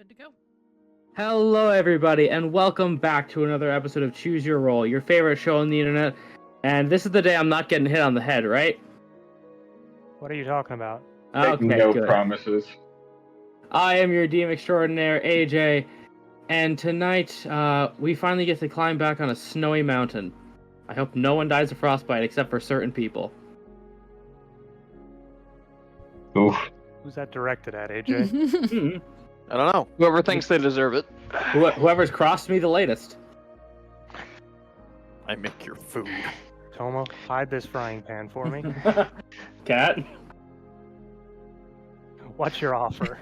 Good to go. Hello, everybody, and welcome back to another episode of Choose Your Roll, your favorite show on the internet. And this is the day I'm not getting hit on the head, right? What are you talking about? Okay, no good. promises. I am your DM extraordinaire, AJ, and tonight we finally get to climb back on a snowy mountain. I hope no one dies of frostbite except for certain people. Oof. Who's that directed at, AJ? I don't know. Whoever thinks they deserve it. Whoever's crossed me the latest. I make your food. Tomo, hide this frying pan for me. Cat? What's your offer?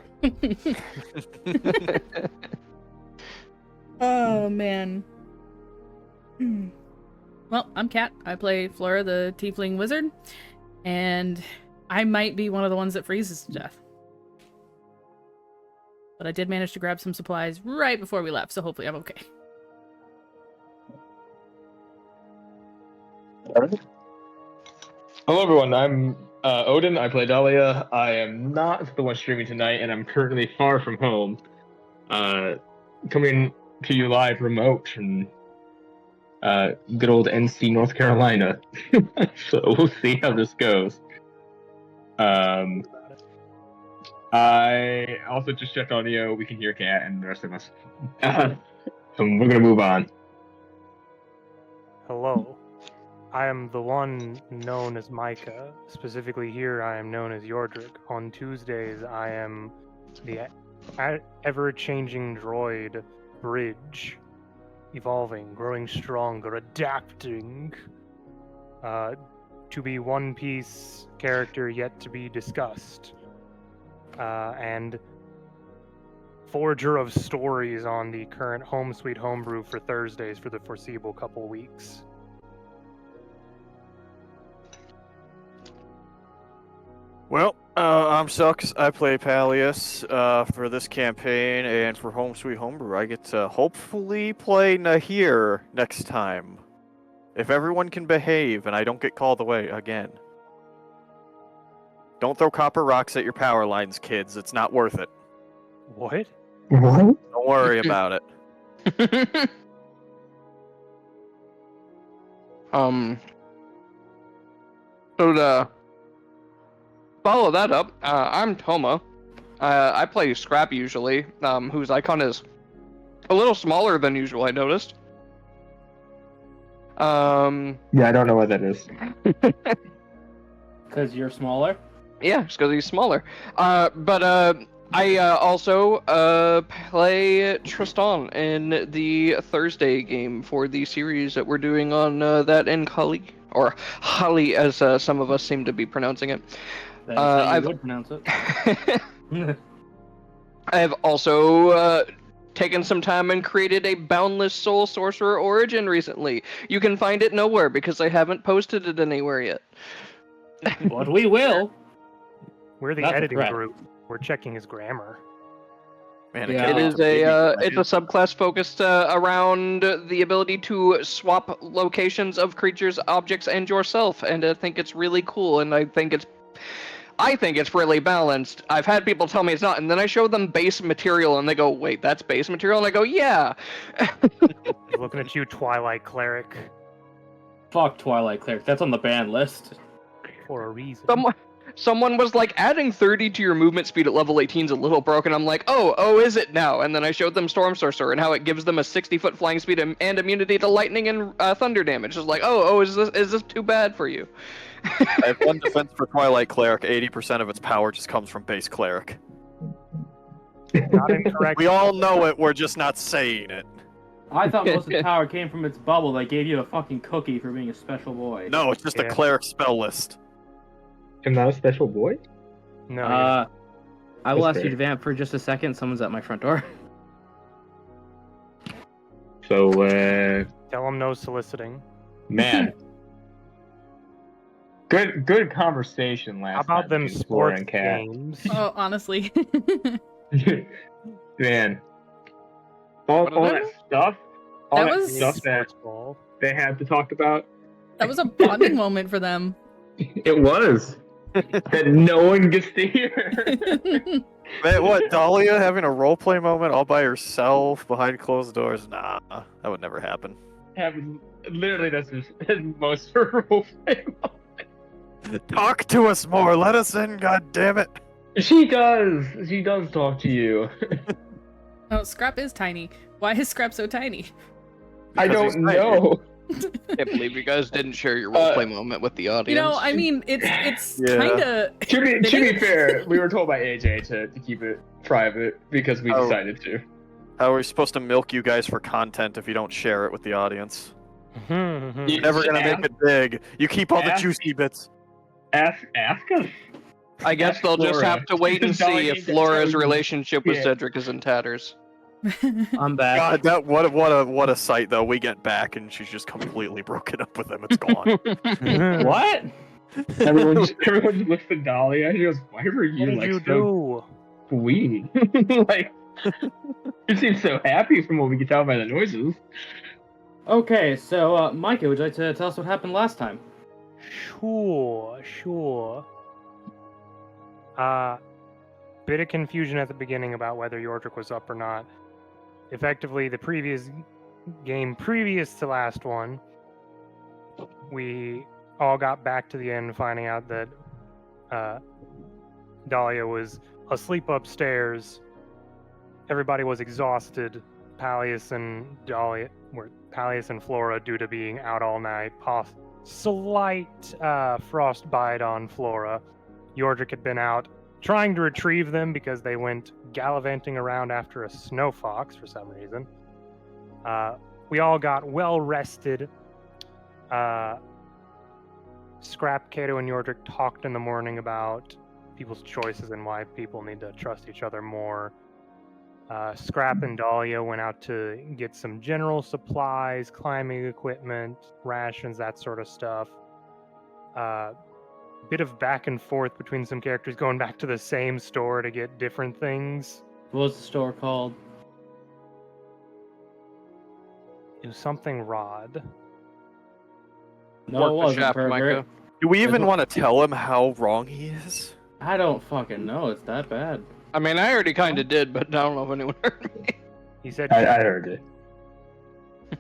Oh, man. Well, I'm Kat. I play Flora, the Tiefling Wizard. And I might be one of the ones that freezes to death. But I did manage to grab some supplies right before we left, so hopefully I'm okay. Hello, everyone. I'm Odin. I play Dahlia. I am not the one streaming tonight, and I'm currently far from home. Coming to you live remote from good old NC, North Carolina. So we'll see how this goes. I also just checked audio. We can hear Kat and the rest of us. So we're gonna move on. Hello. I am the one known as Micah. Specifically here, I am known as Yordrick. On Tuesdays, I am the ever-changing droid Bridge. Evolving, growing stronger, adapting. To be One Piece character yet to be discussed. And forger of stories on the current Home Sweet Homebrew for Thursdays for the foreseeable couple weeks. Well, I'm Sucks. I play Palius for this campaign, and for Home Sweet Homebrew, I get to hopefully play Nahir next time. If everyone can behave and I don't get called away again. Don't throw copper rocks at your power lines, kids. It's not worth it. What? What? Don't worry about it. So to follow that up, I'm Toma. I play Scrap usually, whose icon is a little smaller than usual, I noticed. Yeah, I don't know what that is. Because you're smaller? Yeah, just because he's smaller. But I also play Tristan in the Thursday game for the series that we're doing on that in Kali, or Holly, as some of us seem to be pronouncing it. That is how you would pronounce it. I've also taken some time and created a Boundless Soul Sorcerer origin recently. You can find it nowhere because I haven't posted it anywhere yet. But we will. We're the That's a editing threat. group. We're checking his grammar. Man, Yeah. It is it's a subclass focused around the ability to swap locations of creatures, objects, and yourself, and I think it's really cool, and I think it's really balanced. I've had people tell me it's not, and then I show them base material, and they go, "Wait, that's base material?" And I go, "Yeah." Looking at you, Twilight Cleric, Fuck Twilight Cleric. That's on the ban list. for a reason. Someone was like, adding 30 to your movement speed at level 18 is a little broken. I'm like, oh, is it now? And then I showed them Storm Sorcerer and how it gives them a 60-foot flying speed and immunity to lightning and thunder damage. It's like, is this too bad for you? I have one defense for Twilight Cleric. 80% of its power just comes from base Cleric. Not incorrect. We all know it, we're just not saying it. I thought most of the power came from its bubble that gave you a fucking cookie for being a special boy. No, it's just a Yeah. Cleric spell list. I'm not a special boy? No. I will That's ask you fair. to vamp for just a second. Someone's at my front door. So, Tell him no soliciting. man. Good conversation last How about time them between Flora sports and Kat. games? Oh, honestly. Man. All that stuff. All That that was- stuff that Sports ball. they had to talk about. That was a bonding moment for them. It was. That no one gets to hear. Man, what, Dahlia having a roleplay moment all by herself behind closed doors? Nah, that would never happen. Literally, that's his most roleplay. Talk to us more. Let us in, god damn it. She does. She does talk to you. Oh, Scrap is tiny. Why is Scrap so tiny? I Because he's don't tiny. know. Can't believe you guys didn't share your roleplay moment with the audience. You know, I mean, it's Yeah. kind of. To be fair, we were told by AJ to keep it private because we Oh. decided to. How are we supposed to milk you guys for content if you don't share it with the audience? Mhm. You're never gonna make it big. You keep all the Ask- juicy bits. Ask us. I guess they'll just Flora. have to wait and Dolly see ain't if gonna Flora's tell you relationship with shit. Cedric is in tatters. I'm back. God, that what a sight though. We get back and she's just completely broken up with him. It's gone. What? Everyone just looks at Dolly and she goes, "Why were you What did like you so do? weed?" Like, you seem so happy from what we can tell by the noises. Okay, so Micah, would you like to tell us what happened last time? Sure. Bit of confusion at the beginning about whether Yordrick was up or not. Effectively, the previous game previous to last one, we all got back to the end finding out that Dahlia was asleep upstairs. Everybody was exhausted. Pallius and Flora, due to being out all night, slight frostbite on Flora. Yordrick had been out trying to retrieve them because they went gallivanting around after a snow fox for some reason. We all got well rested. Scrap, Cato, and Yordrick talked in the morning about people's choices and why people need to trust each other more. Scrap and Dahlia went out to get some general supplies, climbing equipment, rations, that sort of stuff. Bit of back and forth between some characters going back to the same store to get different things. What was the store called? It was something Rod. No, Work it the wasn't, shaft, pervert. Micah. Do we even That's want to tell him how wrong he is? I don't fucking know. It's that bad. I mean, I already kind of did, but I don't know if anyone heard me. He said I heard it.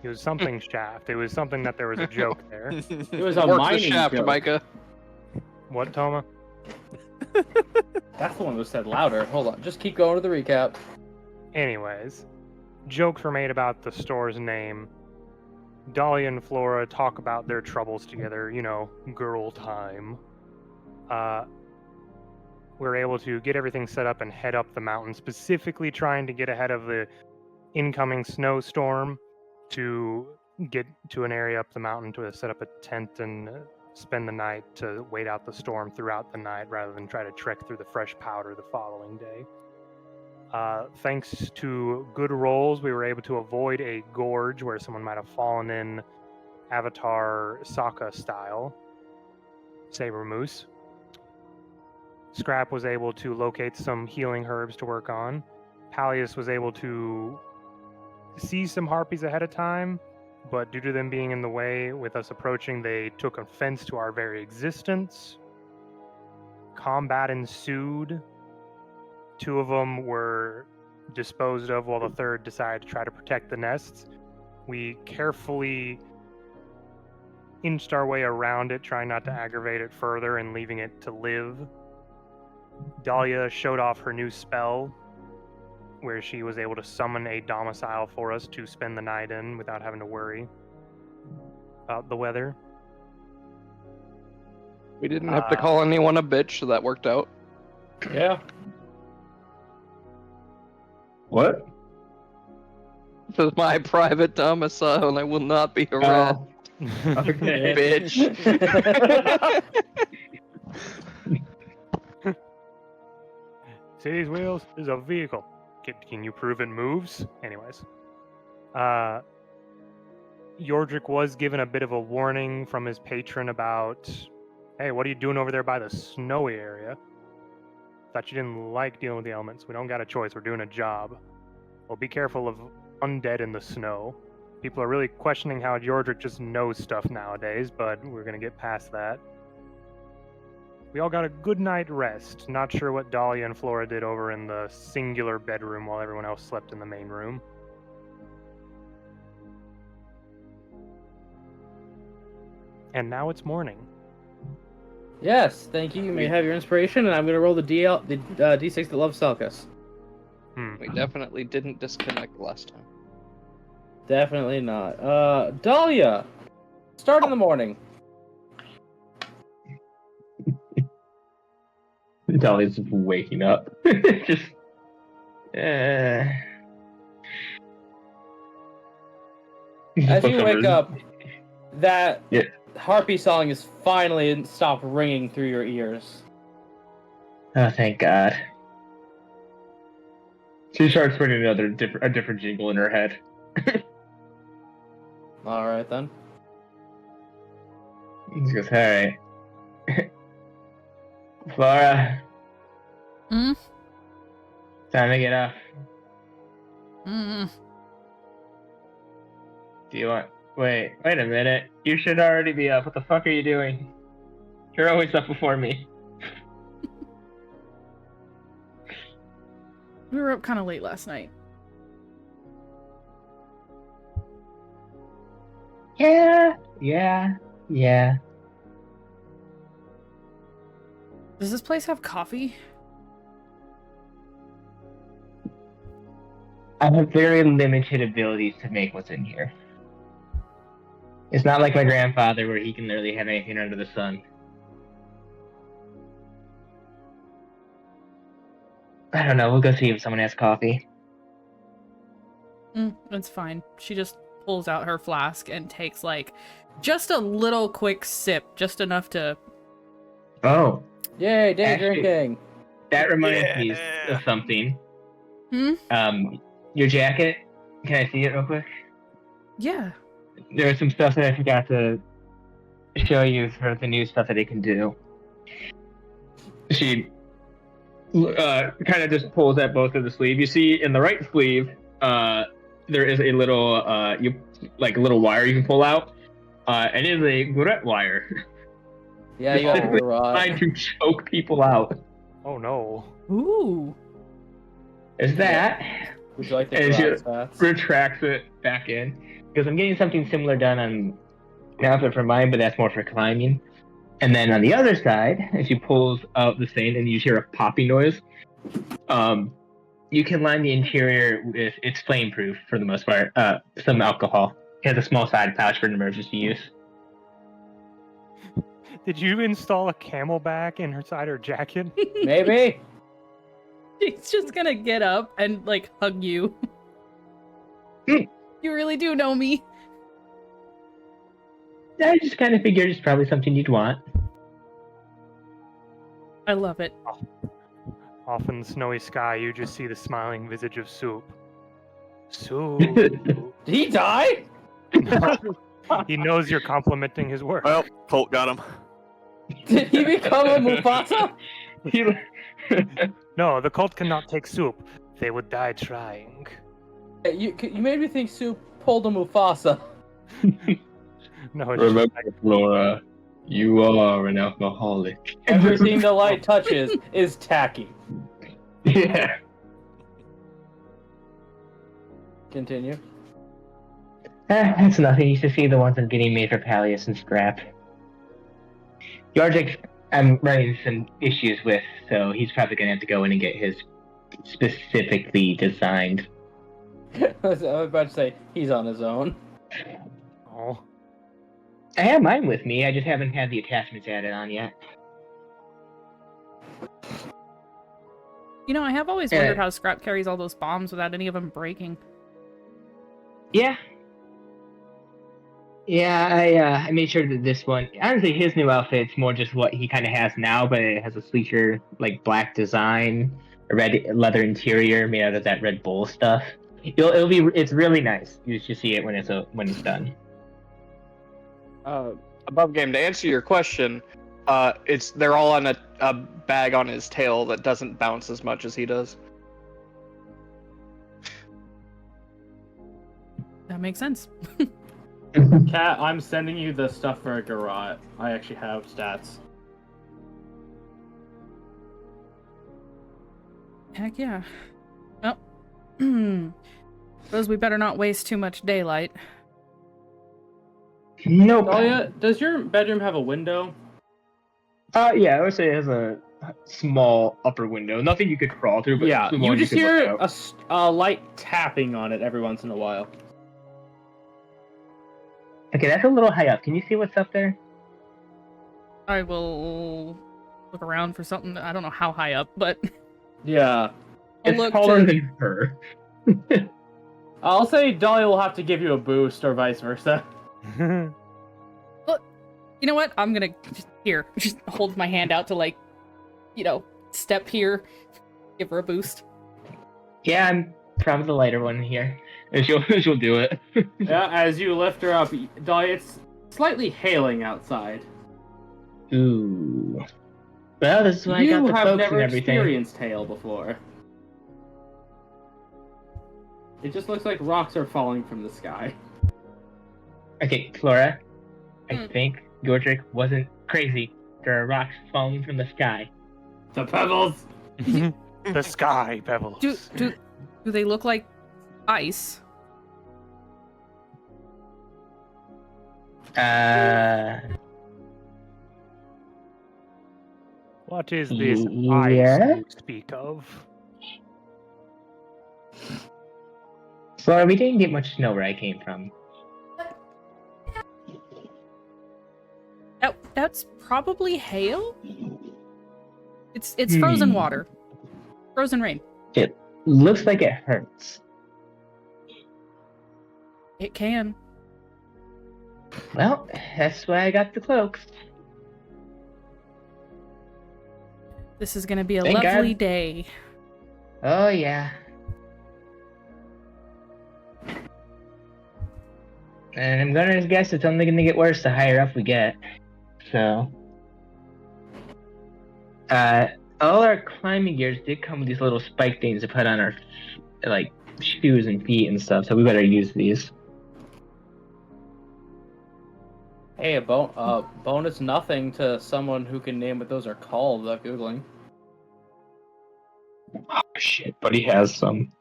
it was something shaft. It was something that there was a joke there. It was a Work the mining shaft, joke. Micah. What, Toma? That's the one that was said louder. Hold on. Just keep going to the recap. Anyways, jokes were made about the store's name. Dahlia and Flora talk about their troubles together, you know, girl time. We're able to get everything set up and head up the mountain, specifically trying to get ahead of the incoming snowstorm to get to an area up the mountain to set up a tent and spend the night to wait out the storm throughout the night rather than try to trek through the fresh powder the following day. Thanks to good rolls, we were able to avoid a gorge where someone might have fallen in Avatar Sokka style. Saber Moose. Scrap was able to locate some healing herbs to work on. Pallius was able to see some harpies ahead of time, but due to them being in the way with us approaching, they took offense to our very existence. Combat ensued. 2 of them were disposed of while the third decided to try to protect the nests. We carefully inched our way around it, trying not to aggravate it further and leaving it to live. Dahlia showed off her new spell, where she was able to summon a domicile for us to spend the night in without having to worry about the weather. We didn't have to call anyone a bitch, so that worked out. Yeah. What? This is my private domicile, and I will not be harassed, Okay. bitch. See these wheels? This is a vehicle. Can you prove it moves? Anyways. Yordrick was given a bit of a warning from his patron about, hey, what are you doing over there by the snowy area? Thought you didn't like dealing with the elements. We don't got a choice. We're doing a job. Well, be careful of undead in the snow. People are really questioning how Yordrick just knows stuff nowadays, but we're going to get past that. We all got a good night rest. Not sure what Dahlia and Flora did over in the singular bedroom while everyone else slept in the main room. And now it's morning. Yes, thank you. You may have your inspiration, and I'm going to roll the D6 that loves Selkas. We definitely didn't disconnect last time. Definitely not. Dahlia, start in the morning. Dolly's waking up. Just. As you wake up, that harpy song is finally stopped ringing through your ears. Oh, thank God. She starts putting a different jingle in her head. All right then. She goes, all right. Flora. Hmm? Time to get up. Hmm. Do you want... Wait a minute. You should already be up. What the fuck are you doing? You're always up before me. We were up kind of late last night. Yeah. Does this place have coffee? I have very limited abilities to make what's in here. It's not like my grandfather where he can literally have anything under the sun. I don't know, we'll go see if someone has coffee. That's fine. She just pulls out her flask and takes, like, just a little quick sip, just enough to... Oh. Yay, day Actually, drinking. That reminds me of something. Your jacket, can I see it real quick? Yeah. There was some stuff that I forgot to show you for the new stuff that it can do. She kind of just pulls at both of the sleeve. You see in the right sleeve, there is a little little wire you can pull out, and it is a garrote wire. Yeah, you got a trying to choke people out. Oh no. Ooh. Is that? Would you like the And she garrote stats? retracts it back in because I'm getting something similar done on an outfit for mine, but that's more for climbing. And then on the other side, as she pulls out the stain and you hear a popping noise, you can line the interior with, it's flame-proof for the most part, some alcohol. It has a small side pouch for an emergency use. Did you install a camelback inside her jacket? Maybe. She's just gonna get up and, like, hug you. You really do know me. I just kind of figured it's probably something you'd want. I love it. Off in the snowy sky, you just see the smiling visage of Soup. Soup. Did he die? He knows you're complimenting his work. Well, Colt got him. Did he become a Mufasa? No, the cult cannot take Soup. They would die trying. You made me think Soup pulled a Mufasa. No, it's Remember, Flora, you are an alcoholic. Everything the light touches is tacky. Yeah. Continue. That's nothing. You should see the ones I'm getting made for Pallius and Scrap. Yardrick, I'm running some issues with, so he's probably going to have to go in and get his specifically designed. I was about to say, he's on his own. Oh. I have mine with me, I just haven't had the attachments added on yet. You know, I have always wondered how Scrap carries all those bombs without any of them breaking. Yeah. Yeah, I made sure that this one, honestly, his new outfit's more just what he kind of has now, but it has a sleeker, like, black design, a red leather interior made out of that Red Bull stuff. It's really nice. You should see it when it's done. Above game, to answer your question, they're all on a bag on his tail that doesn't bounce as much as he does. That makes sense. Kat, I'm sending you the stuff for a garrote. I actually have stats. Heck yeah. Well, suppose we better not waste too much daylight. Nope. Dahlia, does your bedroom have a window? Yeah, I would say it has a small upper window. Nothing you could crawl through, but Yeah, the you one just could look hear out. a light tapping on it every once in a while. Okay, that's a little high up. Can you see what's up there? I will look around for something. I don't know how high up, but Yeah. I'll It's look taller to- than her. I'll say Dahlia will have to give you a boost or vice versa. You know what? I'm gonna just hold my hand out to, like, step here, give her a boost. Yeah, I'm probably the lighter one here. And she'll do it. Yeah, as you lift her up, Dahlia, it's slightly hailing outside. Ooh. Well, this is why I got You the have cloaks never and everything. experienced hail before. It just looks like rocks are falling from the sky. Okay, Flora, I Hmm. think Godric wasn't crazy. There are rocks falling from the sky. The pebbles! The sky pebbles. Do they look like ice? What is this Yeah? ice you speak of? Flora, we didn't get much snow where I came from. That's probably hail? It's frozen water. Frozen rain. It looks like it hurts. It can. Well, that's why I got the cloaks. This is gonna be a Thank lovely God. day. Oh, yeah. And I'm gonna guess it's only gonna get worse the higher up we get. So. All our climbing gears did come with these little spike things to put on our, like, shoes and feet and stuff, so we better use these. Hey, a bonus nothing to someone who can name what those are called without Googling. Oh, shit, but he has some.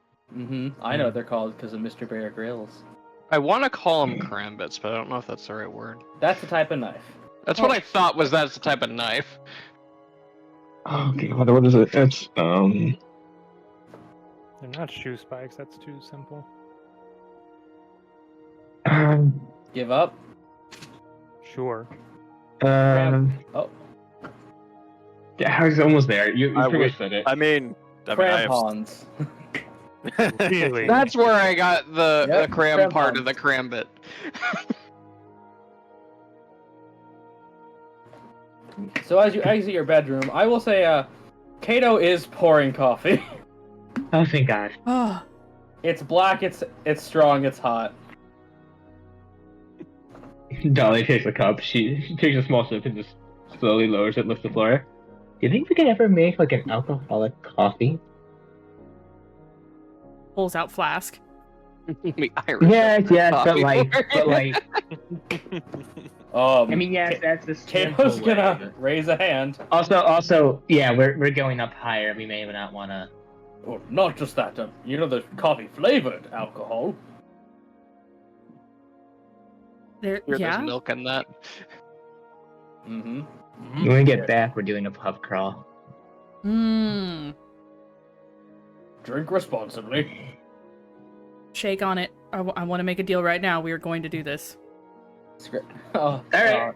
I know what they're called because of Mr. Bear Grylls. I want to call them karambits, but I don't know if that's the right word. That's the type of knife. That's what I thought was that's the type of knife. Okay, what is it? It's They're not shoe spikes, that's too simple. Give up. Sure. Oh, Yeah, I was almost there. You I pretty would- much said it. I mean, I have. crampons. Really? That's where I got the Yep, cram part crampons. of the karambit. So as you exit your bedroom, I will say, Kato is pouring coffee. Oh, thank God. Oh, It's black, it's strong, it's hot. Dolly takes a cup. She takes a small sip and just slowly lowers it, lifts the floor. Do you think we could ever make, like, an alcoholic coffee? pulls out flask. The Irish Yes, coffee but like, I mean, yes, that's the Kato's simple way. gonna raise a hand. Also, yeah, we're going up higher. We may not want to. Oh, not just that, the coffee flavored alcohol. There, There's yeah. milk in that. Mm-hmm. When we get back, we're doing a pub crawl. Mmm. Drink responsibly. Shake on it. I want to make a deal right now. We are going to do this. Oh, All right.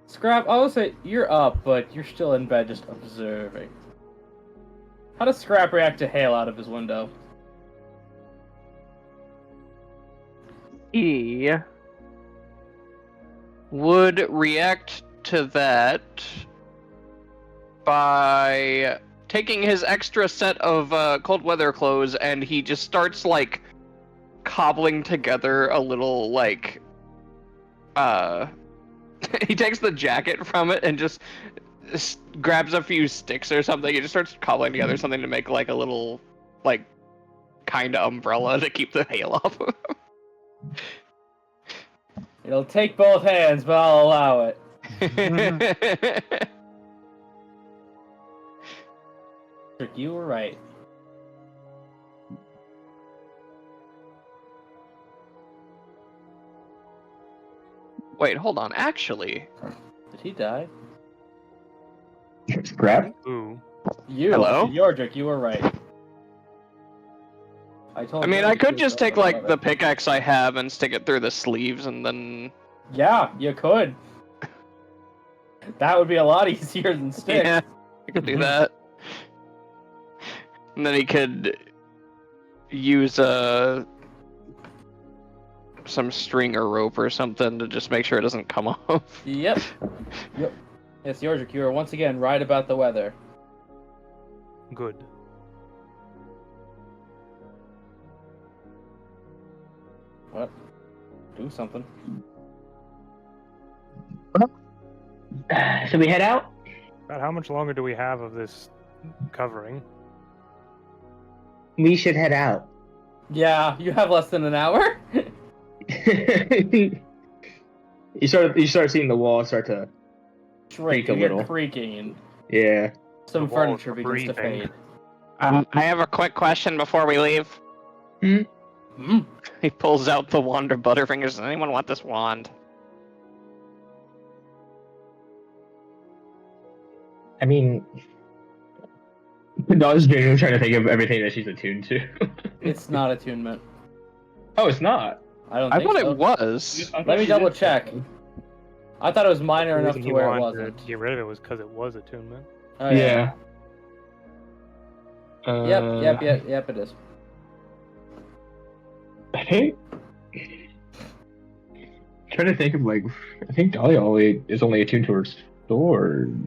Scrap, I will say you're up, but you're still in bed just observing. How does Scrap react to hail out of his window? He would react to that by taking his extra set of cold weather clothes, and he just starts like cobbling together a little like he takes the jacket from it and just grabs a few sticks or something. He just starts cobbling together something to make like a little like kind of umbrella to keep the hail off of him. It'll take both hands, but I'll allow it. You were right. Wait, hold on. Actually, Did he die? Crap. Ooh. Hello? Yordrick, you were right. I told. I mean, Yordrick I he could was just right take, about like, the it. pickaxe I have and stick it through the sleeves and then... Yeah, you could. That would be a lot easier than sticks. Yeah, I could do that. And then he could use some string or rope or something to just make sure it doesn't come off. Yep. Yes, Yordrick, you are once again right about the weather. Good. What? Do something. So we head out? About how much longer do we have of this covering? We should head out. Yeah, you have less than an hour. You start seeing the wall start to creak a You hear little. creaking and Yeah. some The walls furniture are begins to breathing. fade. I have a quick question before we leave. He pulls out the wand of Butterfingers. Does anyone want this wand? I mean, Dog's genuinely trying to think of everything that she's attuned to. It's not attunement. Oh, it's not. I don't I think thought so. it was. Let me double check. I thought it was minor The enough reason to he where it wanted wasn't. to get rid of it was because it was attunement. Oh, Yeah. Yep, it is. I think. Trying to think of like, I think Dahlia is only attuned to her sword.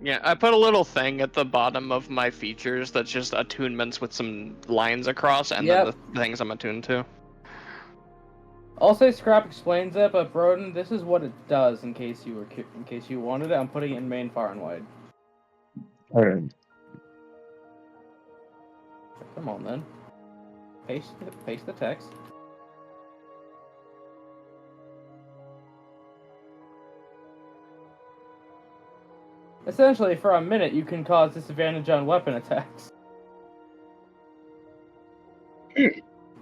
Yeah, I put a little thing at the bottom of my features that's just attunements with some lines across, and Yep. then the things I'm attuned to. I'll say Scrap explains it, but Broden, this is what it does. In case you wanted it, I'm putting it in main far and wide. Alright. Come on then. Paste the text. Essentially, for a minute, you can cause disadvantage on weapon attacks.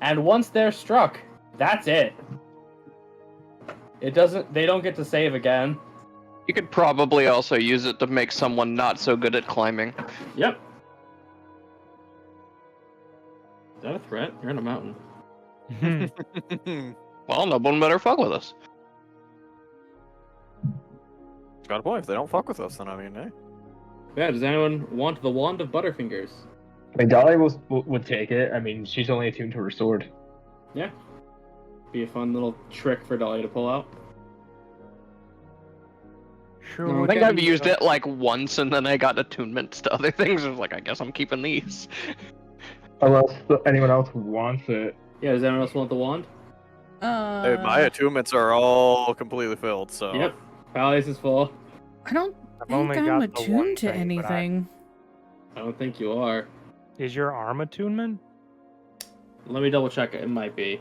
And once they're struck, that's it. They don't get to save again. You could probably also use it to make someone not so good at climbing. Yep. Is that a threat? You're in a mountain. Well, no one better fuck with us. Got a point. If they don't fuck with us, then I mean, hey. Yeah, does anyone want the wand of Butterfingers? Like Dahlia would take it. I mean, she's only attuned to her sword. Yeah. Be a fun little trick for Dahlia to pull out. Sure. I think I've used it like once, and then I got attunements to other things. I was like, I guess I'm keeping these. Unless anyone else wants it. Yeah, does anyone else want the wand? Hey, my attunements are all completely filled, so. Yep. Pallius is full. I don't I've think only I'm got the one attuned to thing, but anything. I don't think you are. Is your arm attunement? Let me double check it. It might be.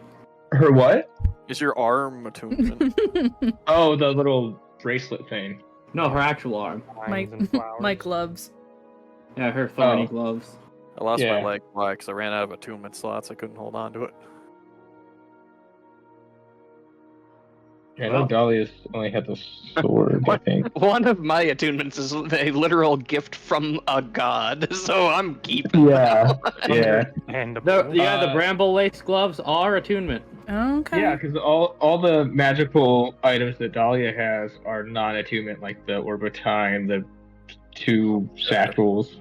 Her what? Is your arm attunement? Oh, the little bracelet thing. No, her actual arm. Vines and flowers. My gloves. Yeah, her thorny Oh. gloves. I lost Yeah. my leg. Why? Because I ran out of attunement slots. I couldn't hold on to it. Yeah, Well. no, Dahlia's only had the sword, I think. One of my attunements is a literal gift from a god, so I'm keeping Yeah, yeah. And The bramble lace gloves are attunement. Okay. Yeah, because all the magical items that Dahlia has are non-attunement, like the Orb of Time, the two satchels.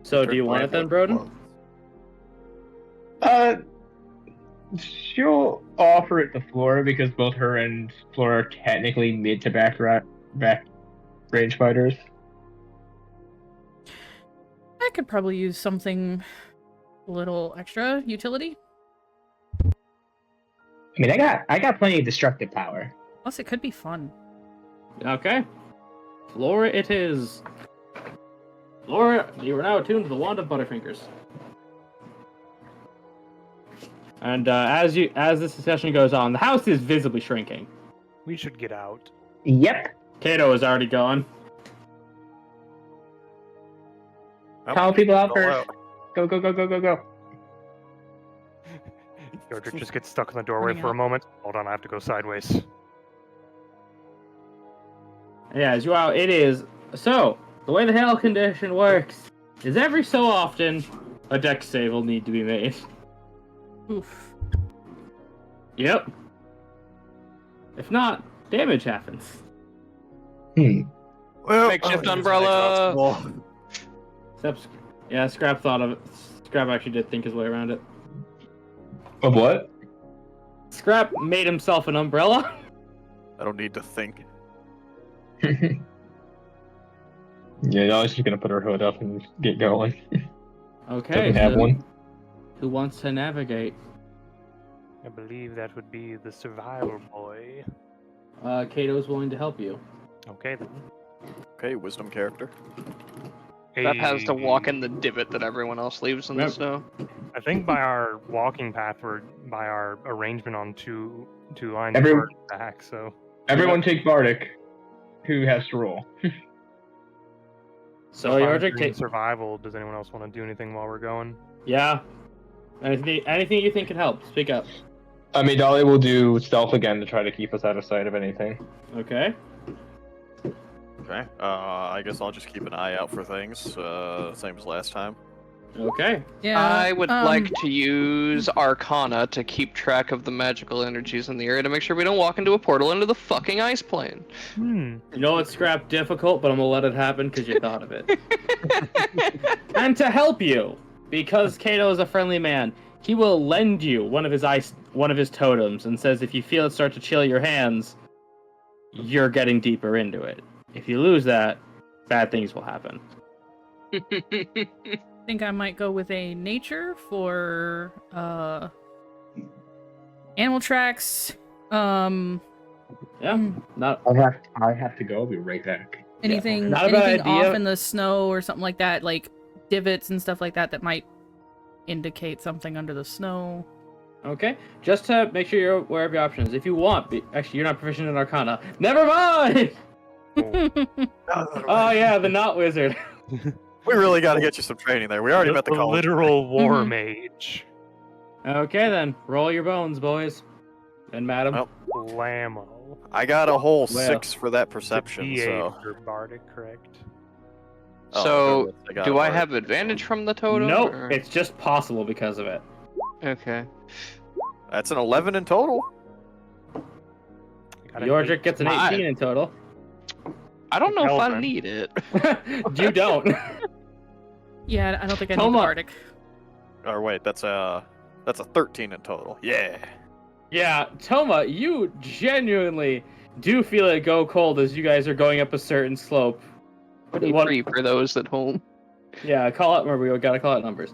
So, do you want it then, Broden? She'll offer it to Flora because both her and Flora are technically mid to back range fighters. I could probably use something a little extra utility. I mean, I got plenty of destructive power. Plus, it could be fun. Okay. Flora it is. Flora, you are now attuned to the wand of Butterfingers. And as this session goes on, the house is visibly shrinking. we should get out. Yep. Kato is already gone. Call people out Go first. Go, go, go, go, go, go. Yordrick just gets stuck in the doorway Running for a out. moment. Hold on, I have to go sideways. Yeah, as you out, it is. So, the way the hail condition works is every so often a dex save will need to be made. Oof. Yep. If not, damage happens. Well, Makeshift I'll use umbrella. an exhaust roll. Except, yeah, Scrap thought of it. Scrap actually did think his way around it. Of what? Scrap made himself an umbrella. I don't need to think. Yeah, no, I was just gonna put her hood up and get going. Okay, Doesn't have so one. who wants to navigate? I believe that would be the survivor boy. Kato's willing to help you. Okay then. Okay, wisdom character. That has to walk Hey, in the divot that everyone else leaves in the Yep. snow. I think by our walking path, or by our arrangement on two lines, Everyone- we're back. So Everyone take Bardic. Who has to roll? So if I'm Yordrick, doing survival. Does anyone else want to do anything while we're going? yeah. Anything you think can help, speak up. Dahlia will do stealth again to try to keep us out of sight of anything. Okay. Okay. I guess I'll just keep an eye out for things. Same as last time. Okay. Yeah. I would like to use Arcana to keep track of the magical energies in the area to make sure we don't walk into a portal into the fucking ice plane. Hmm. You know it's Scrap difficult, but I'm gonna let it happen because you thought of it. And to help you, because Kato is a friendly man, he will lend you one of his totems and says if you feel it start to chill your hands, you're getting deeper into it. If you lose that, bad things will happen. I think I might go with a nature for animal tracks. Yeah. Hmm. Not I have to go. I'll be right back. Anything Not a bad anything off idea. in the snow or something like that, like divots and stuff like that that might indicate something under the snow. okay. Just to make sure you're aware of your options. If you want, actually, you're not proficient in Arcana. Never mind. Oh yeah, the Knot Wizard. We really got to get you some training there. We already met the college. literal war Mhm. mage. Okay then, roll your bones, boys and madam. Well, Blammo. I got a whole Well. 6 for that It's a perception. D8 So. for Bardic, correct? Oh, So, regardless, got do a I bar. have advantage from the totem? Nope, or- it's just possible because of it. Okay. That's an 11 in total. I got an Yordrick 8. gets an My- 18 in total. I don't know if I Kelvin. need it. You don't. Yeah, I don't think I need the Toma. Bardic. Or wait, that's a 13 in total. Yeah. Yeah, Toma, you genuinely do feel it go cold as you guys are going up a certain slope. What- 23 for those at home. Yeah, call out. Remember, we gotta call out numbers.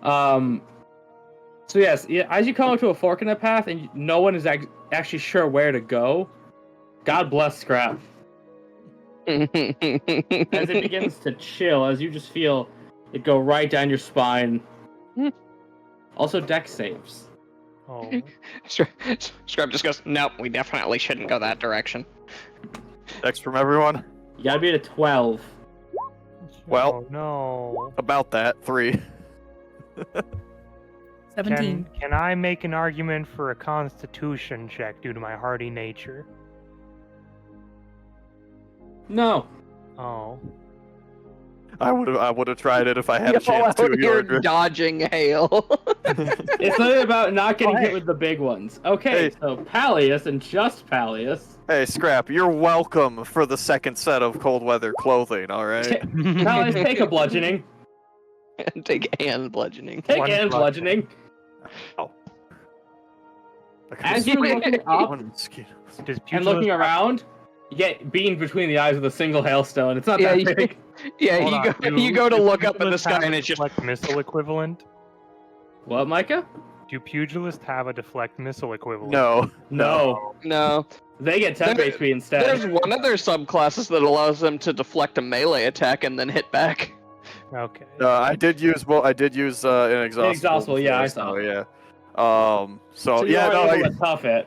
So yes, yeah, as you come up to a fork in the path and no one is actually sure where to go, God bless Scrap. As it begins to chill, as you just feel it go right down your spine. Also, dex saves. Oh, Scrub just goes, nope, we definitely shouldn't go that direction. Next from everyone. You gotta be at a 12. Well- oh, no. About that 3. 17. Can I make an argument for a Constitution check due to my hardy nature? No. Oh. I would have tried it if I had a chance to. You're Yordrick. dodging hail. It's really about not getting hit with the big ones. Okay, Hey. so Pallius and just Pallius. Hey, Scrap, you're welcome for the second set of cold weather clothing. All right. Pallius, take a bludgeoning. Take hand bludgeoning. Take One and bludgeoning. As you're looking up One mosquito. Does and looking Pugilist- around, you get beamed between the eyes with a single hailstone. It's not Yeah, that big. Yeah, Hold on, you go to do look up at the pugilists sky have and a it's just deflect missile equivalent? What, Micah? Do pugilists have a deflect missile equivalent? No. No. no. They get 10 There- HP instead. There's one other subclasses that allows them to deflect a melee attack and then hit back. Okay. I did use an exhaustible. Exhaustible, yeah, I before, saw. so, yeah. So you yeah, are no, able to tough it.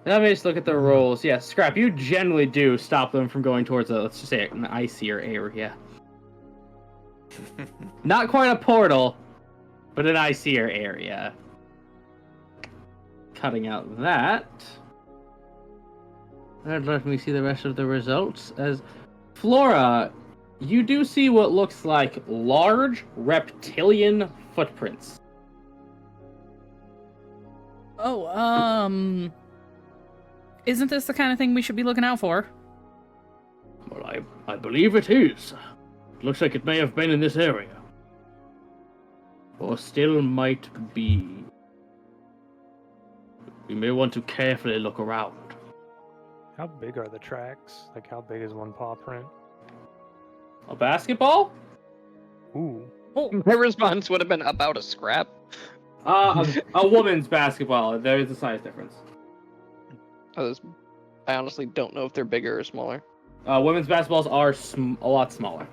Let me just look at the rolls. Yeah, Scrap, you generally do stop them from going towards let's just say, an icier area. Not quite a portal, but an icier area. Cutting out that. And let me see the rest of the results. As Flora, you do see what looks like large reptilian footprints. Oh, isn't this the kind of thing we should be looking out for? Well, I believe it is. Looks like it may have been in this area. Or still might be. We may want to carefully look around. How big are the tracks? Like, how big is one paw print? A basketball? Ooh. My response would have been about a scrap. A woman's basketball. There is a size difference. I honestly don't know if they're bigger or smaller. Women's basketballs are a lot smaller.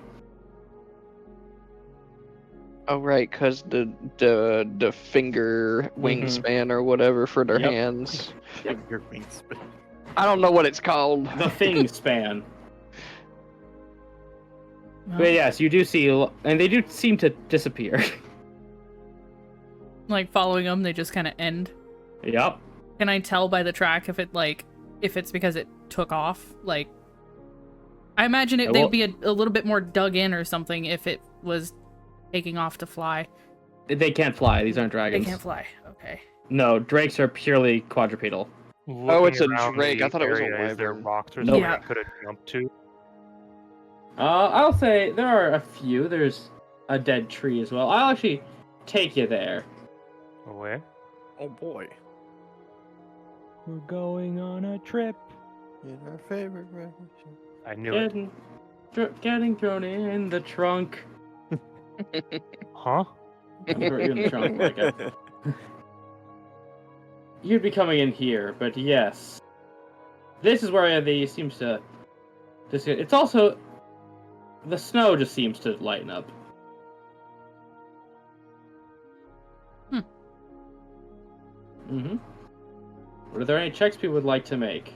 Oh right, because the finger wingspan or whatever for their Yep. hands. Your wingspan. I don't know what it's called. The thing span. No. But yes, you do see, and they do seem to disappear. Like following them, they just kind of end. Yep. Can I tell by the track if it's because it took off? Like, I imagine they'd be a little bit more dug in or something if it was taking off to fly. They can't fly. These aren't dragons. They can't fly. Okay. No, drakes are purely quadrupedal. Oh, it's a Looking around drake. the I thought it was a area, is there wyvern. rocks or Nope. something Yeah. I could have jumped to? I'll say there are a few. There's a dead tree as well. I'll actually take you there. Away. Oh boy. We're going on a trip. In our favorite revolution. I knew it. Getting thrown in the trunk. Huh? You're in the trunk, Micah. You'd be coming in here, but yes. This is where they seems to... It's also... The snow just seems to lighten up. Mm-hmm. Are there any checks people would like to make?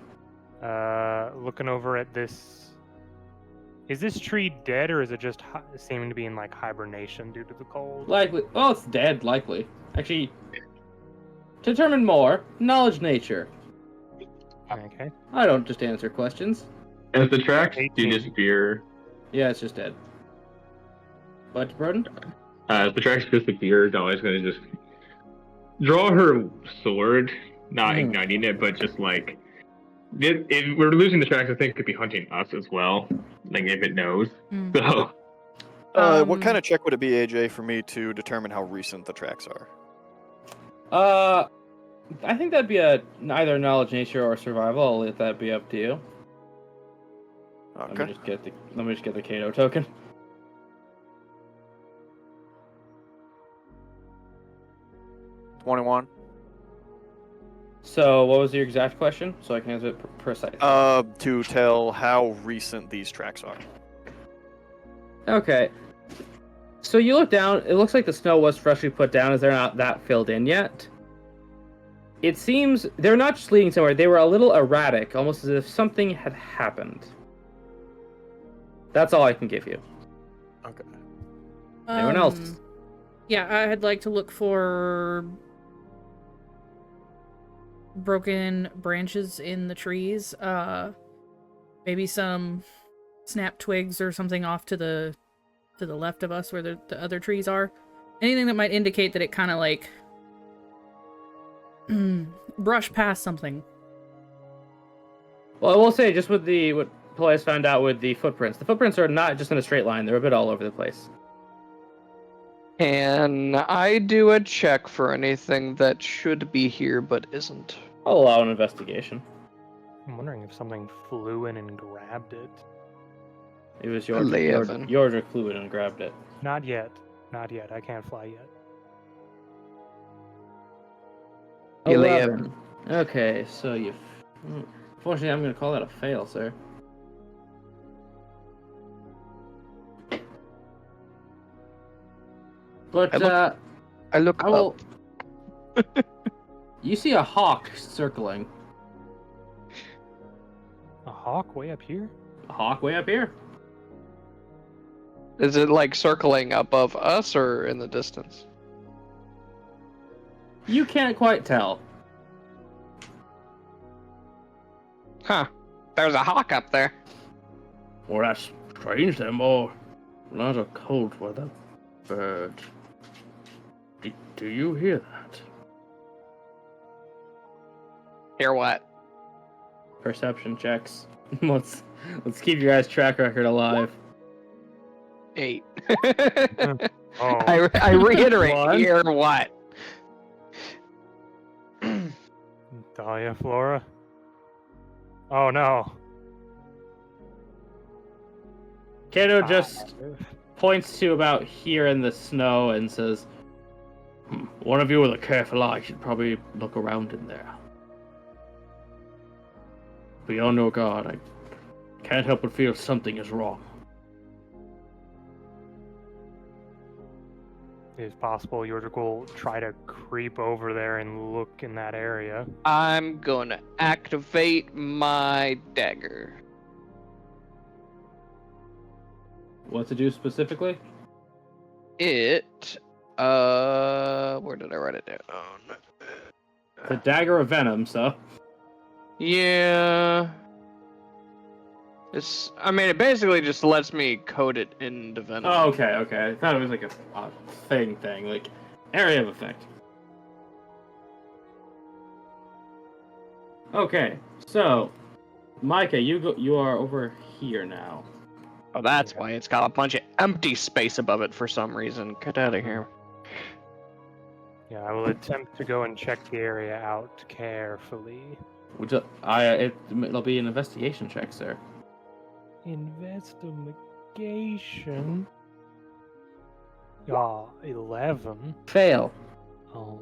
Looking over at this. Is this tree dead, or is it just seeming to be in like hibernation due to the cold? Likely. Oh, it's dead, likely. Actually, to determine more, knowledge nature. Okay. I don't just answer questions. As the tracks 18. do disappear, Yeah, it's just dead. What, Broden? as the tracks disappear, Dolly's gonna just draw her sword, not igniting it, but just like if we're losing the tracks, I think it could be hunting us as well. Like if it knows. Mm. So What kind of check would it be, AJ, for me to determine how recent the tracks are? I think that'd be either knowledge nature or survival. I'll let that be up to you. Okay. Let me just get the Kato token. $21. So, what was your exact question? So I can answer it precisely. To tell how recent these tracks are. Okay. So you look down, it looks like the snow was freshly put down as they're not that filled in yet. It seems they're not just leading somewhere, they were a little erratic, almost as if something had happened. That's all I can give you. Okay. Anyone else? Yeah, I'd like to look for broken branches in the trees. Maybe some snapped twigs or something off to the left of us where the other trees are. Anything that might indicate that it kind of like brushed past something. Well, I will say, just with what Peleus found out with the footprints are not just in a straight line, they're a bit all over the place. Can I do a check for anything that should be here but isn't? I'll allow an investigation. I'm wondering if something flew in and grabbed it. It was Eleven. yours flew in and grabbed it. Not yet. Not yet. I can't fly yet. 11. Okay, so you... Unfortunately, I'm going to call that a fail, sir. But, I look I will... up. You see a hawk circling. A hawk way up here? A hawk way up here. Is it like circling above us or in the distance? You can't quite tell. Huh. There's a hawk up there. Well, that's strange then, boy. Not a cold weather bird. Do you hear that? Hear what? Perception checks. let's keep your guys' track record alive. 8. Oh, I reiterate, One. hear what? Dahlia, Flora. Oh no. Kato just points to about here in the snow and says, one of you with a careful eye should probably look around in there. Beyond your guard, I can't help but feel something is wrong. If possible, Yordrik will try to creep over there and look in that area. I'm gonna activate my dagger. What to do specifically? It, where did I write it down? The dagger of venom, so. Yeah. I mean, it basically just lets me code it into venom. Oh, okay. I thought it was like a thing, like area of effect. Okay, so Micah, you are over here now. Oh, that's why it's got a bunch of empty space above it for some reason. Get out of here. Yeah, I will attempt to go and check the area out carefully. It'll be an investigation check, sir. Investigation. 11. Fail. Oh.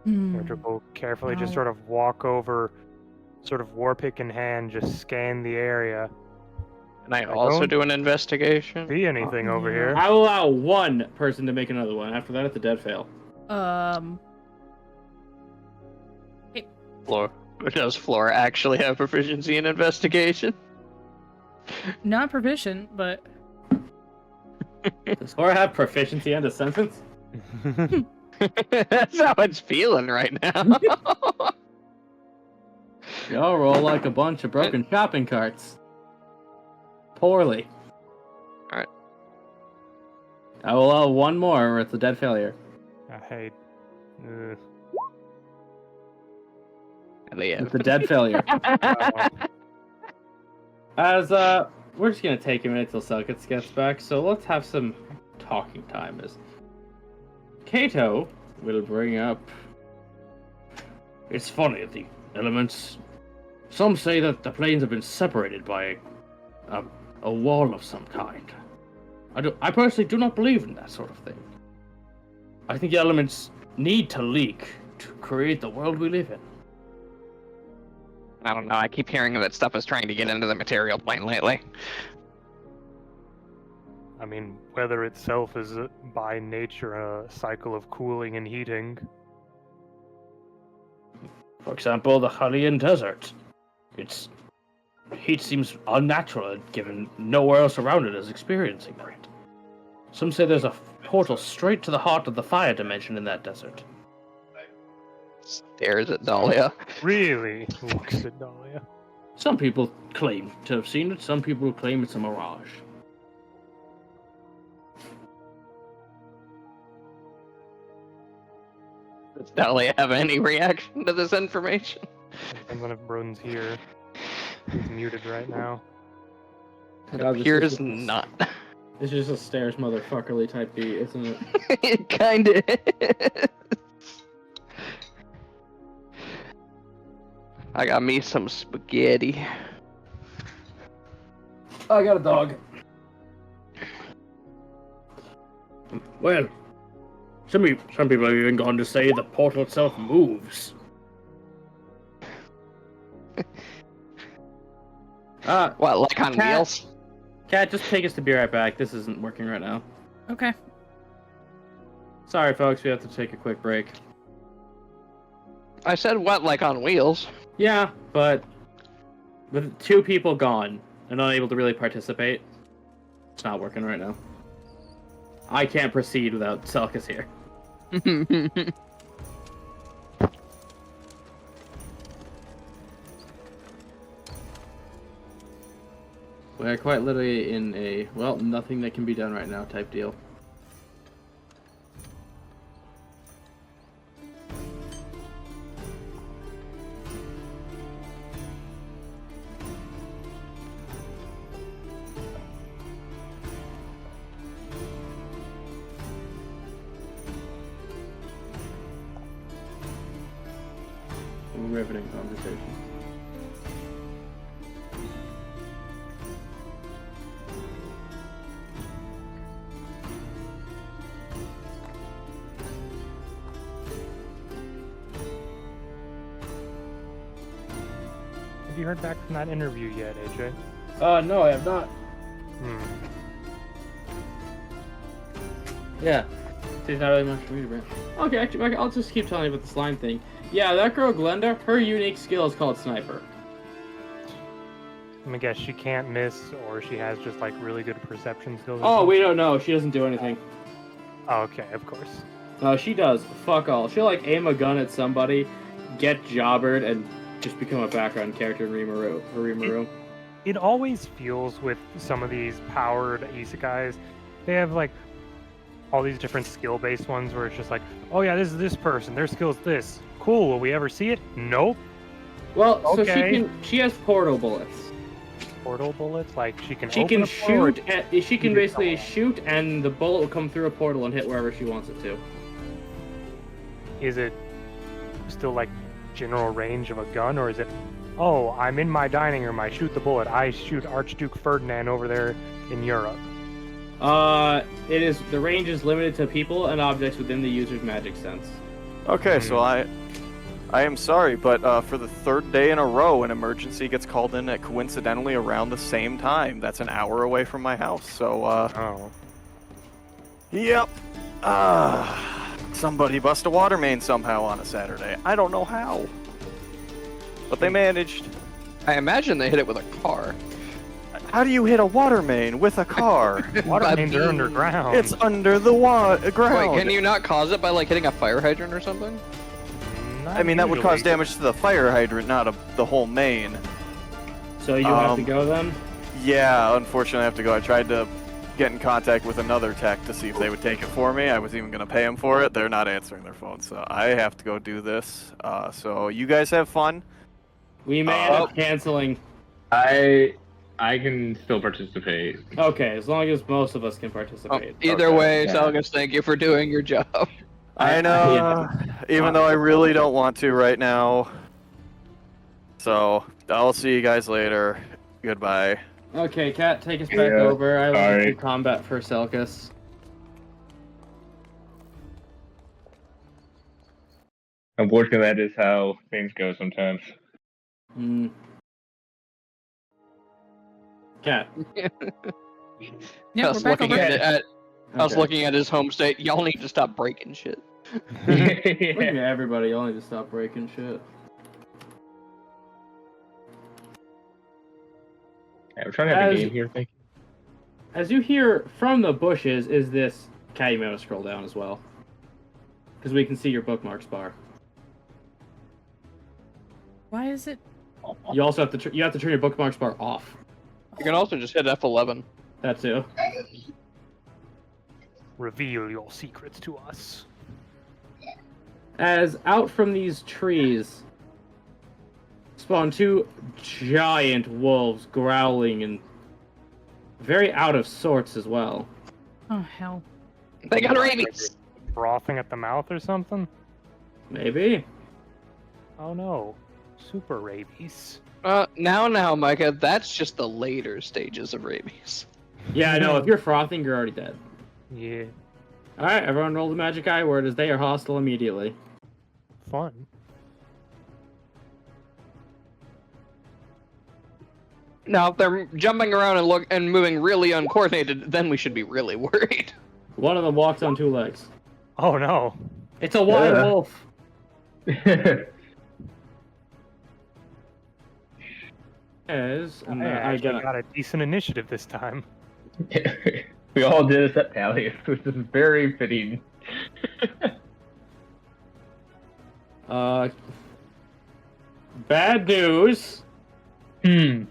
Hmm. Yordrik will carefully just sort of walk over, sort of warpick in hand, just scan the area. Can I also do an investigation? See anything over here? I will allow one person to make another one. After that, it's a dead fail. Does Flora actually have proficiency in investigation? Not proficient, but Does Flora have proficiency in a sentence? That's how it's feeling right now. Y'all roll like a bunch of broken shopping carts. Poorly. Alright. I will allow one more, or it's a dead failure. I hate. It's a dead failure. As we're just gonna take a minute till Selkits gets back, so let's have some talking time. As Kato will bring up. It's funny, the elements. Some say that the planes have been separated by a wall of some kind. I personally do not believe in that sort of thing. I think the elements need to leak to create the world we live in. I don't know, I keep hearing that stuff is trying to get into the material plane lately. I mean, weather itself is by nature a cycle of cooling and heating. For example, the Halian Desert. Its heat seems unnatural, given nowhere else around it is experiencing that. Some say there's a portal straight to the heart of the fire dimension in that desert. Stares at Dahlia. Really? Looks at Dahlia. Some people claim to have seen it, some people claim it's a mirage. Does Dahlia have any reaction to this information? And one of Brun's here. He's muted right now. It God, this appears is- not. This is just a stairs motherfuckerly type beat, isn't it? It kinda is. I got me some spaghetti. I got a dog. Well, some people have even gone to say the portal itself moves. What, like on Cat. wheels? Cat, just take us to be right back. This isn't working right now. okay. Sorry, folks, we have to take a quick break. I said what, like on wheels? Yeah, but with two people gone, and unable to really participate. It's not working right now. I can't proceed without Selkas here. We're quite literally in a, well, nothing that can be done right now type deal. Riveting conversation. Have you heard back from that interview yet, AJ? No, I have not. Yeah. There's not really much for me to bring. Okay, actually, I'll just keep telling you about the slime thing. Yeah, that girl Glenda, her unique skill is called Sniper. Let me guess, she can't miss, or she has just like really good perception skills. Oh, we don't know. She doesn't do anything. Oh, okay, of course. No, she does. Fuck all. She'll like aim a gun at somebody, get jobbered, and just become a background character in Rimuru. It always feels with some of these powered isekais, they have like all these different skill-based ones where it's just like, oh yeah, this is this person, their skill's this. Cool, will we ever see it? Nope. Well, Okay. so she has portal bullets. Portal bullets? Like she can She open can a portal, shoot. She can basically shoot, and the bullet will come through a portal and hit wherever she wants it to. Is it still like general range of a gun, or is it, oh, I'm in my dining room, I shoot the bullet, I shoot Archduke Ferdinand over there in Europe? It is, the range is limited to people and objects within the user's magic sense. Okay, so I am sorry, but for the third day in a row, an emergency gets called in at coincidentally around the same time. That's an hour away from my house, so, Oh. Yep. Somebody bust a water main somehow on a Saturday. I don't know how. But they managed. I imagine they hit it with a car. How do you hit a water main with a car? Water By mains are being- underground. It's under the ground. Wait, can you not cause it by like hitting a fire hydrant or something? Not I mean, that would cause usually. damage to the fire hydrant, not the whole main. So you have to go then? Yeah, unfortunately I have to go. I tried to get in contact with another tech to see if they would take it for me. I was even going to pay them for it. They're not answering their phone, so I have to go do this. So you guys have fun. We may end up canceling. I can still participate. Okay, as long as most of us can participate. Either Okay, way, yeah. Salgus, thank you for doing your job. I know, Yeah. even though I really don't want to right now. So I'll see you guys later. Goodbye. Okay, Kat, take us back Yeah, over. I will sorry. do combat for Selkas. Unfortunately, that is how things go sometimes. Hmm. Kat. Yeah, I we're was back looking over. at I was Okay. looking at his home state. Y'all need to stop breaking shit. Look at everybody, y'all need to stop breaking shit. Yeah, we're trying to have a As- game here, thank you. As you hear from the bushes is this... Kat, you may want to scroll down as well. Because we can see your bookmarks bar. Why is it? You also have to you have to turn your bookmarks bar off. You can also just hit F11. That too. Reveal your secrets to us. As out from these trees spawn two giant wolves growling and very out of sorts as well. Oh hell! They got rabies. Frothing at the mouth or something? Maybe. Oh no. Super rabies. Now, Micah, that's just the later stages of rabies. Yeah, I know. If you're frothing, you're already dead. Yeah. Alright, everyone roll the magic eye word as they are hostile immediately. Fun. Now, if they're jumping around and moving really uncoordinated, then we should be really worried. One of them walks on two legs. Oh no. It's a wild Yeah. wolf. is, and I I actually get got a decent initiative this time. We all did this at Pallius, which is very fitting. Bad news. Kato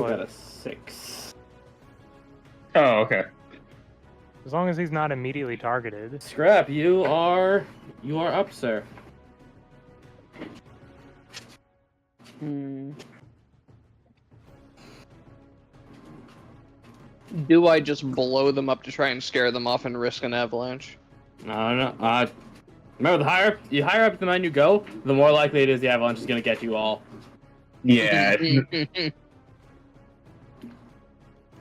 What? got a 6. Oh, okay. As long as he's not immediately targeted. Scrap, you are up, sir. Do I just blow them up to try and scare them off and risk an avalanche? No. Remember, the higher up the mine you go, the more likely it is the avalanche is going to get you all. Yeah.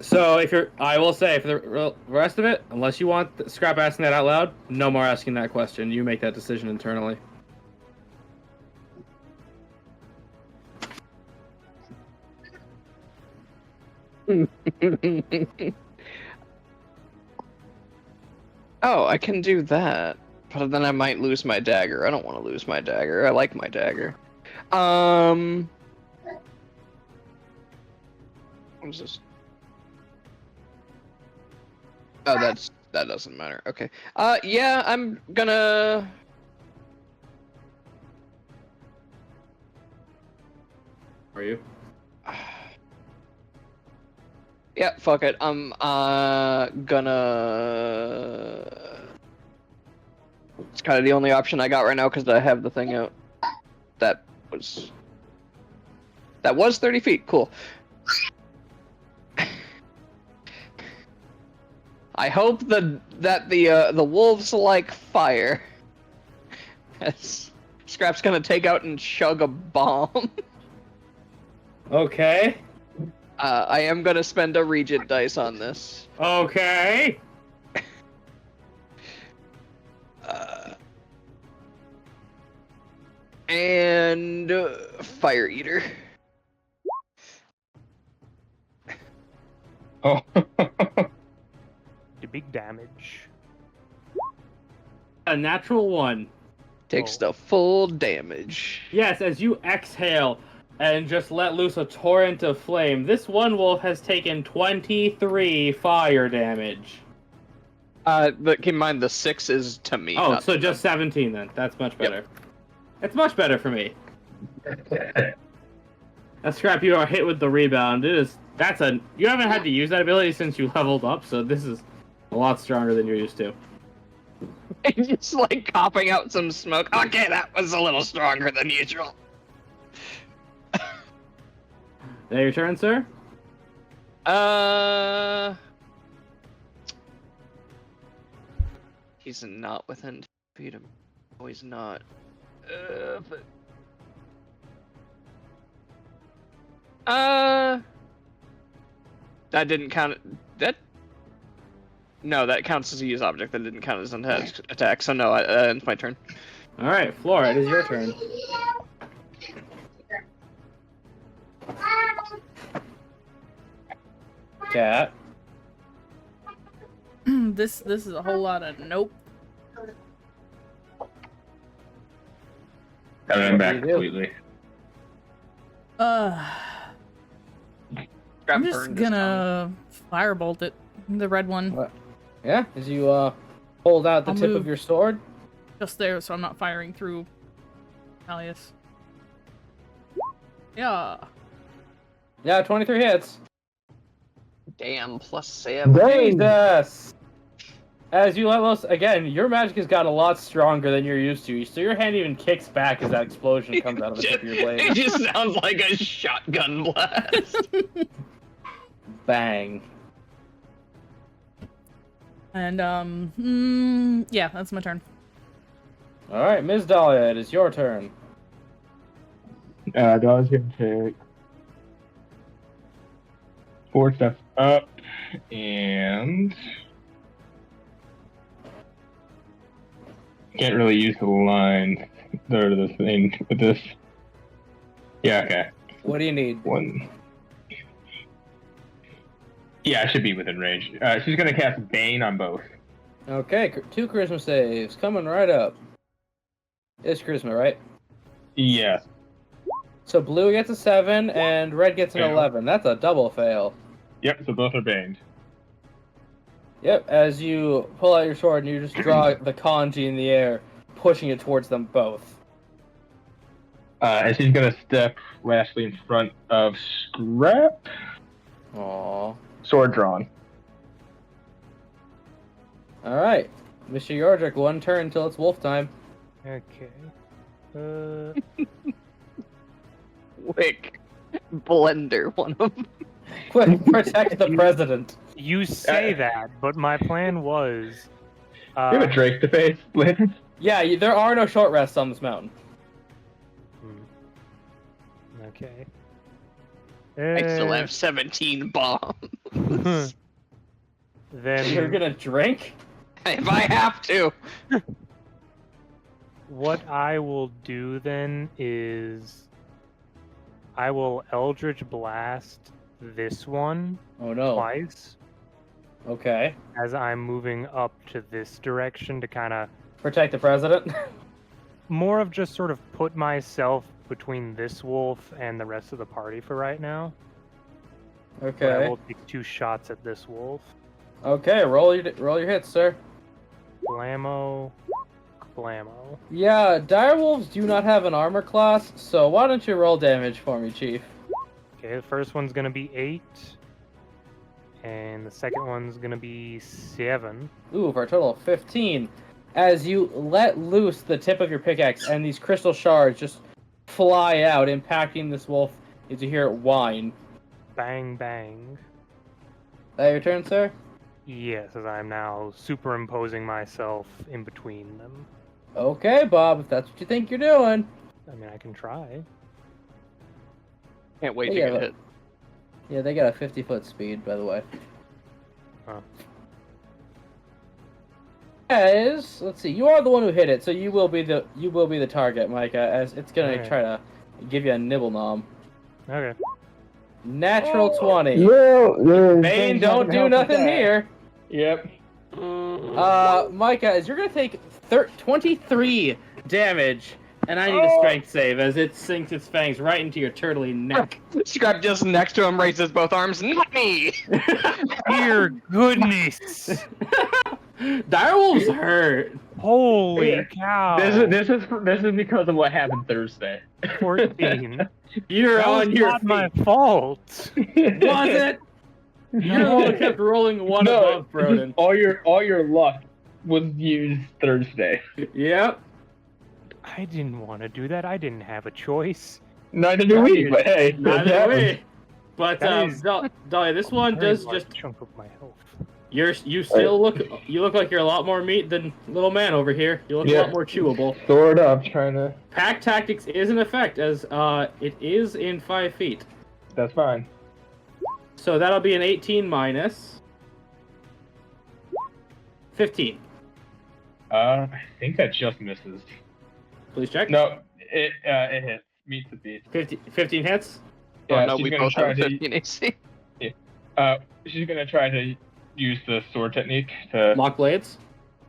So I will say, for the rest of it, unless you want Scrap asking that out loud, no more asking that question. You make that decision internally. Oh, I can do that. But then I might lose my dagger. I don't want to lose my dagger. I like my dagger. What is this? Oh, that doesn't matter. Okay. Yeah, I'm gonna... Are you? Yeah, fuck it. I'm gonna... It's kind of the only option I got right now because I have the thing out. That was 30 feet. Cool. I hope that the wolves like fire. Scrap's gonna take out and chug a bomb. Okay. I am gonna spend a regent dice on this. Okay. And fire eater. Oh. The big damage. A natural 1. Takes the full damage. Yes, as you exhale and just let loose a torrent of flame, this one wolf has taken 23 fire damage. But keep in mind the 6 is to me. Oh, not so to just them. 17 then. That's much better. It's much better for me. That Scrap, you are hit with the rebound. You haven't had to use that ability since you leveled up, so this is a lot stronger than you're used to. Just like coughing out some smoke. Okay, that was a little stronger than usual. Now your turn, sir? He's not within 2 feet of me. No, he's not. That didn't count. No, that counts as a use object. That didn't count as an attack. So no, it's my turn. All right, Flora, it is your turn. Cat. This is a whole lot of nope. I'm back What do you do? completely. I'm Scrap just burned his tongue. gonna firebolt it. The red one. What? Yeah, as you hold out the I'll tip move. of your sword. Just there, so I'm not firing through Alias. Yeah. Yeah, 23 hits. Damn, plus 7. Jesus! As you let loose, again, your magic has got a lot stronger than you're used to, so your hand even kicks back as that explosion comes out of the tip of your blade. It just sounds like a shotgun blast. Bang. And, yeah, that's my turn. Alright, Ms. Dahlia, it is your turn. Dawes gonna take 4 steps up and can't really use the line there to the thing with this. Yeah, okay. What do you need? 1. Yeah, I should be within range. She's gonna cast Bane on both. Okay, 2 charisma saves, coming right up. It's charisma, right? Yeah. So blue gets a 7 and red gets an Fail. 11. That's a double fail. Yep, so both are banged. Yep, as you pull out your sword and you just draw the kanji in the air, pushing it towards them both. And she's gonna step rashly in front of Scrap. Aww. Sword drawn. Alright. Mr. Yordrick, one turn until it's wolf time. Okay. Quick. Blender one of them. Quick, protect the president. You say that, but my plan was. We have a Drake to face, Lynn. Yeah, there are no short rests on this mountain. Okay. I still have 17 bombs. Then You're gonna drink? If I have to. what I will do then is I will Eldritch Blast this one Oh no. twice Okay. as I'm moving up to this direction to kind of Protect the president? more of just sort of put myself between this wolf and the rest of the party for right now. But I Okay. will take 2 shots at this wolf. Okay, roll your hits, sir. Blammo. Blammo. Yeah, direwolves do not have an armor class, so why don't you roll damage for me, Chief? Okay, the first one's gonna be 8. And the second one's gonna be 7. Ooh, for a total of 15. As you let loose the tip of your pickaxe and these crystal shards just fly out, impacting this wolf, as you hear it whine. Bang, bang. That your turn, sir? Yes, as I'm now superimposing myself in between them. Okay, Bob, if that's what you think you're doing. I mean, I can try. Can't wait to Yeah, get but- hit. Yeah, they got a 50-foot speed, by the way. Huh. As let's see, you are the one who hit it, so you will be the target, Micah. As it's gonna Okay. try to give you a nibble nom. Okay. Natural 20. No, Bane, don't do nothing here. Yep. Micah, as you're gonna take 23 damage, and I need a strength save as it sinks its fangs right into your turtly neck. Scrap just next to him raises both arms. Not me! Dear goodness! Direwolves hurt. Holy Yeah. cow! This is because of what happened Thursday. 14. You're That was on your not feet. my fault. Was it? You're the one who kept rolling one above Broden. all your luck was used Thursday. Yep. I didn't want to do that. I didn't have a choice. Neither do we, but hey, it Neither happens. way. But That is- Dahlia, this one Very does large just chunk of my health. you still look like you're a lot more meat than little man over here. You look a Yeah. lot more chewable. Sword up, trying to. Pack tactics is in effect as it is in 5 feet. That's fine. So that'll be an 18 minus 15. I think that just misses. Please check. No, it hits. Meets the beat. 15 hits. Yeah, Oh no, she's we gonna both try have to. 15 AC. She's gonna try to use the sword technique to. Lock blades.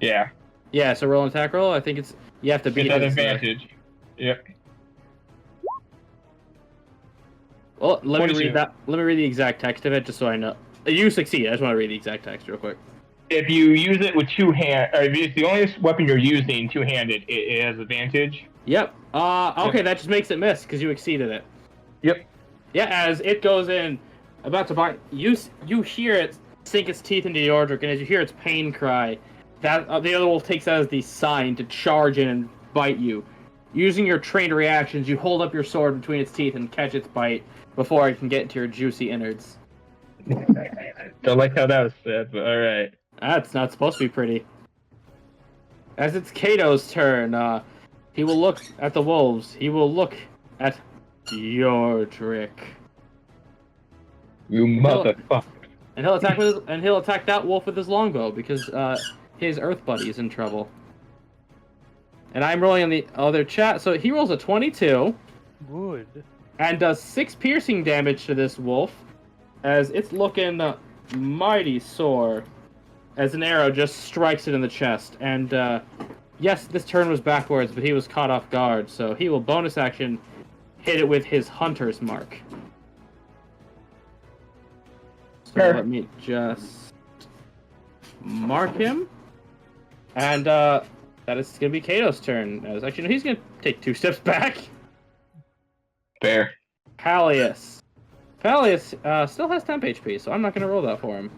Yeah, Yeah. So roll an attack roll. I think you have to beat get that his, advantage. Yep. Well, let me 22. read that. Let me read the exact text of it, just so I know. You succeed. I just want to read the exact text real quick. If you use it with 2 hands, or if it's the only weapon you're using two-handed, it has advantage. Yep. Okay, that just makes it miss because you exceeded it. Yep. Yeah, as it goes in, about to bite, you hear it sink its teeth into Yordrick, and as you hear its pain cry, that the other wolf takes that as the sign to charge in and bite you. Using your trained reactions, you hold up your sword between its teeth and catch its bite before it can get into your juicy innards. Don't like how that was said, but all right. That's not supposed to be pretty. As it's Kato's turn, he will look at the wolves. He will look at Yordrick. You motherfucker. And he'll attack that wolf with his longbow because his earth buddy is in trouble. And I'm rolling on the other chat, so he rolls a 22 Good. and does 6 piercing damage to this wolf, as it's looking mighty sore, as an arrow just strikes it in the chest. And Yes, this turn was backwards, but he was caught off guard, so he will bonus action hit it with his Hunter's Mark. So Sure. let me just mark him. And that is going to be Kato's turn. Actually, no, he's going to take 2 steps back. Fair. Pallius. Pallius still has temp HP, so I'm not going to roll that for him.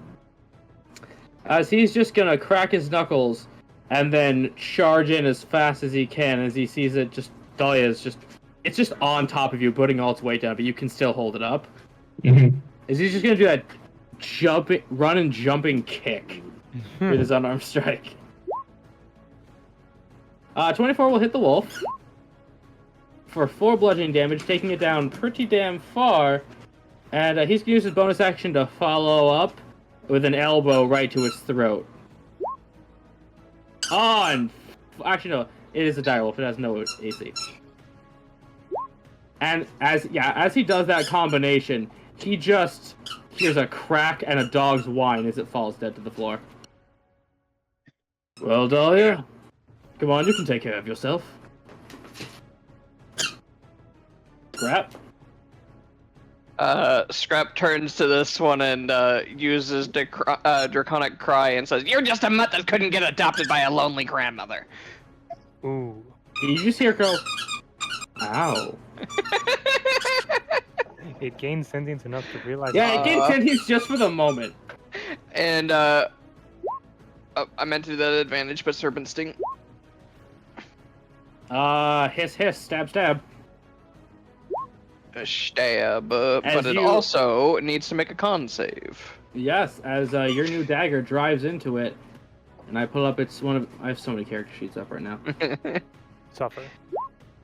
As he's just going to crack his knuckles and then charge in as fast as he can as he sees it just, Dahlia's just, it's just on top of you, putting all its weight down, but you can still hold it up. Mm-hmm. Is he's just going to do that run and jumping kick with his unarmed strike. 24 will hit the wolf for 4 bludgeoning damage, taking it down pretty damn far. And he's going to use his bonus action to follow up with an elbow right to its throat. And actually, no, it is a direwolf. It has no AC. And as he does that combination, he just hears a crack and a dog's whine as it falls dead to the floor. Well, Dahlia, come on, you can take care of yourself. Scrap. Scrap turns to this one and uses Draconic Cry and says, "You're just a mutt that couldn't get adopted by a lonely grandmother." Ooh. You just hear go, ow. It gains sentience enough to realize. Yeah, it gains sentience just for the moment. And I meant to do that advantage, but Serpent Sting. Hiss, hiss, stab, stab. A stab, but it you- also needs to make a con save. Yes, as your new dagger drives into it, and I pull up its one of. I have so many character sheets up right now. Suffer.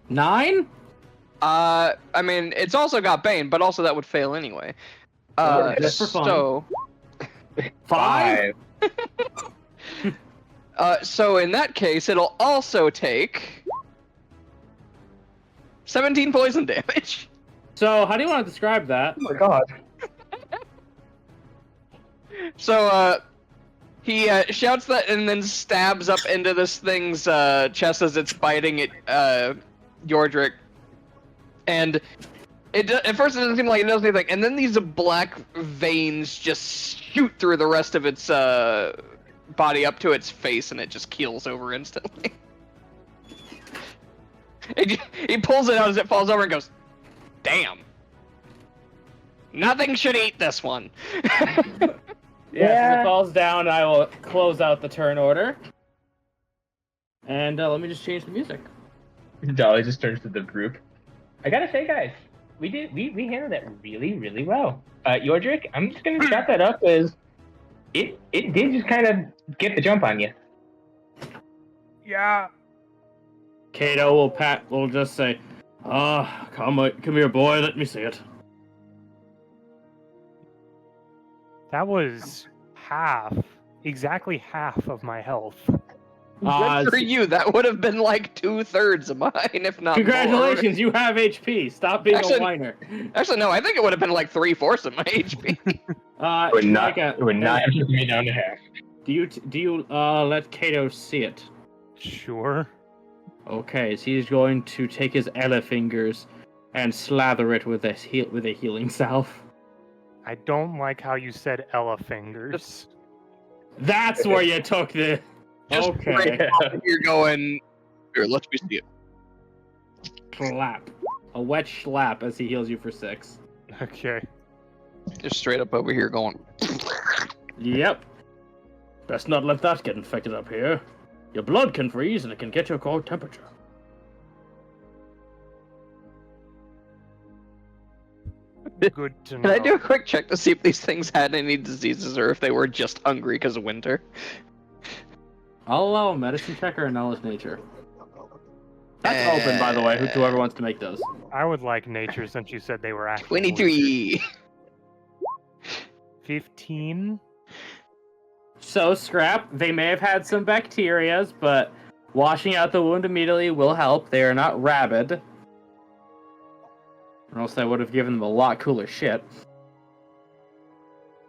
9? I mean, it's also got Bane, but also that would fail anyway. Just for fun. So, 5? so in that case, it'll also take 17 poison damage. So, how do you want to describe that? Oh my god. So, he shouts that and then stabs up into this thing's chest as it's biting at Yordrick. And at first it doesn't seem like it does anything, and then these black veins just shoot through the rest of its body up to its face, and it just keels over instantly. He pulls it out as it falls over and goes, "Damn. Nothing should eat this one." Yeah, as it falls down, I will close out the turn order. And let me just change the music. Dolly just turns to the group. I gotta say, guys, we handled that really, really well. Yordrick, I'm just gonna chat that up as it did just kind of get the jump on you. Yeah. Kato will just say, come here, boy, let me see it. That was exactly half of my health. Good for you. That would have been like 2/3 of mine, if not Congratulations, you have HP. Stop being Actually- a whiner. more. Actually, no, I think it would have been like 3/4 of my HP. Micah, It would not have took me down to half. do you let Kato see it? Sure. Okay, so he's going to take his Ella fingers and slather it with a healing salve. I don't like how you said Ella fingers. That's where you took the. Just Okay. You're going. Here, let me see it. Slap. A wet slap as he heals you for 6. Okay. Just straight up over here going. Yep. Best not let that get infected up here. Your blood can freeze and it can get your core temperature. Good to know. Can I do a quick check to see if these things had any diseases or if they were just hungry because of winter? I'll allow a medicine check or a knowledge nature. That's open, by the way, whoever wants to make those. I would like nature since you said they were actually 23. 15. So, Scrap, they may have had some bacterias, but washing out the wound immediately will help. They are not rabid. Or else I would have given them a lot cooler shit.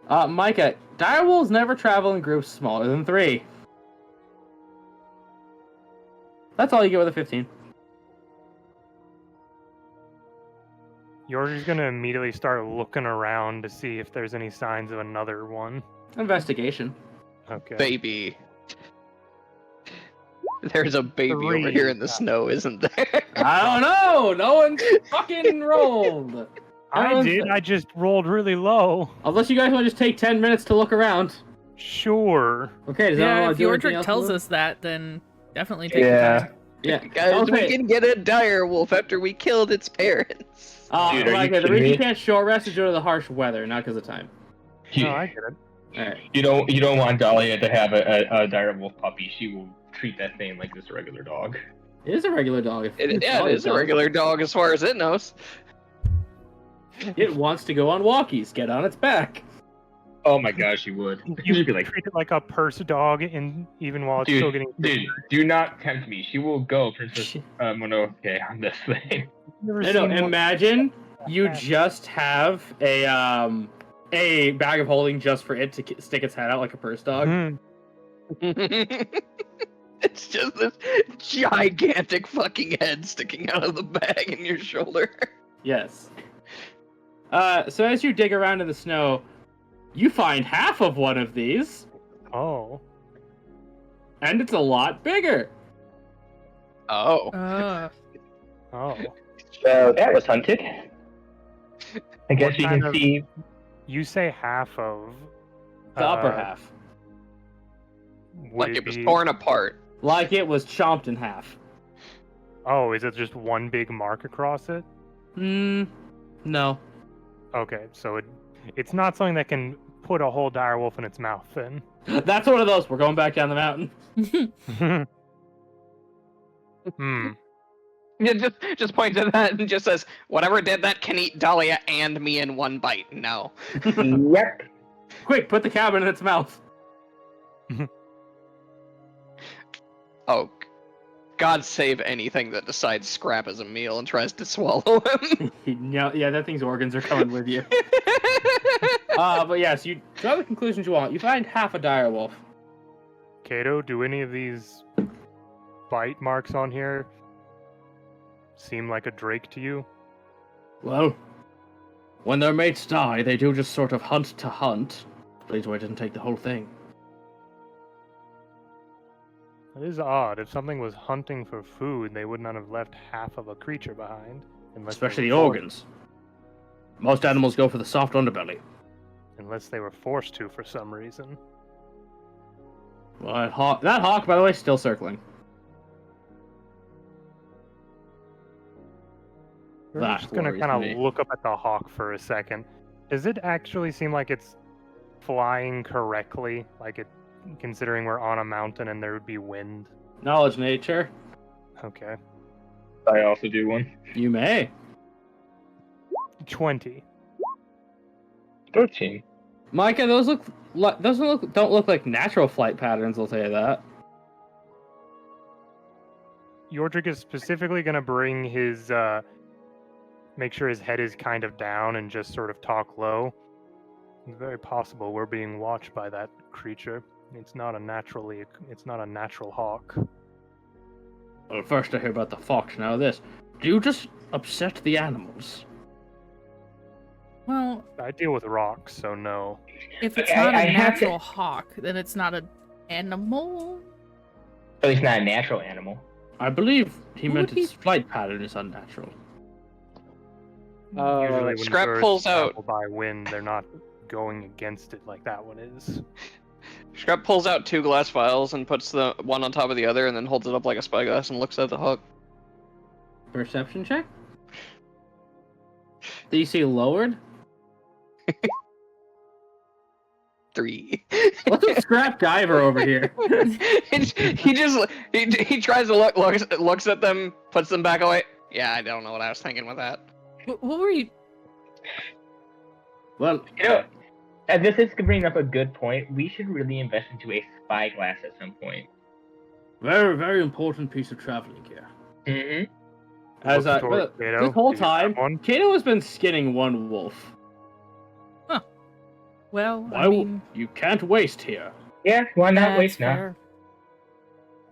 Micah, direwolves never travel in groups smaller than 3. That's all you get with a 15. You're just gonna immediately start looking around to see if there's any signs of another one. Investigation. Okay. Baby. There's a baby over here in the snow, isn't there? I don't know. No one's fucking rolled. I did. I just rolled really low. Unless you guys want to just take 10 minutes to look around. Sure. Okay. Does anyone Yeah, want if to do anything Yordrick else tells with us that, then definitely take the Yeah. time. Yeah. Guys, Okay. we can get a dire wolf after we killed its parents. Dude, are you Okay, the kidding reason me? you can't short rest is due to the harsh weather, not because of time. You, No, I get it. Alright. you don't want Dahlia to have a dire wolf puppy. She will treat that thing like just a regular dog. It is a regular dog. It is a regular dog as far as it knows. It wants to go on walkies. Get on its back. Oh my gosh, she would. You She'd be like, treat it like a purse dog, even while it's still getting. dude, do not tempt me. She will go Princess Mononoke on this thing. Never No, seen one- imagine you just have a bag of holding just for it to stick its head out like a purse dog. Mhm. It's just this gigantic fucking head sticking out of the bag in your shoulder. Yes. So as you dig around in the snow, you find half of one of these, Oh. and it's a lot bigger. Oh. Oh. So that was hunted. I guess What you kind can of- see. You say half of. The upper half. would Like it was be- torn apart. Like it was chomped in half. Oh, is it just one big mark across it? No. Okay, so it's not something that can put a whole dire wolf in its mouth then. That's one of those. We're going back down the mountain. Hmm. Yeah, just points at that and just says, whatever did that can eat Dahlia and me in one bite. No. Yep. Quick, put the cabin in its mouth. Oh, God save anything that decides scrap as a meal and tries to swallow him. Yeah, that thing's organs are coming with you. But yes, you draw the conclusions you want. You find half a dire wolf. Kato, do any of these bite marks on here seem like a drake to you? Well, when their mates die, they do just sort of hunt to hunt. Please wait, didn't take the whole thing. It is odd. If something was hunting for food, they would not have left half of a creature behind. Especially the organs. Most animals go for the soft underbelly. Unless they were forced to for some reason. Well, that hawk, by the way, is still circling. We're That just gonna worries kind me. of look up at the hawk for a second. Does it actually seem like it's flying correctly? Like it, considering we're on a mountain and there would be wind? Knowledge nature. Okay. I also do one. You may. 20. 13. Micah, those don't look like natural flight patterns, I'll tell you that. Yordrick is specifically gonna bring his, make sure his head is kind of down and just sort of talk low. It's very possible we're being watched by that creature. It's not a natural hawk. Well, first I hear about the fox, now this. Do you just upset the animals? Well, I deal with rocks, so no. if it's I- not I a have to- natural hawk, then it's not an animal. At least not a natural animal. I believe he What meant would its flight pattern is unnatural. Usually when Scrap birds pulls out. travel by wind, they're not going against it like that one is. Scrap pulls out 2 glass vials and puts the one on top of the other and then holds it up like a spyglass and looks at the hawk. Perception check? DC lowered? 3. What's a scrap diver over here? he tries to looks at them, puts them back away. Yeah, I don't know what I was thinking with that. What were you? Well, You know, this is bringing up a good point. We should really invest into a spyglass at some point. very, very important piece of traveling gear. Mm-hmm. As Look toward Kato. this whole Do you have time, one? Kato has been skinning one wolf. Well, Why I mean, you can't waste here. Yeah, why not that's waste now? fair.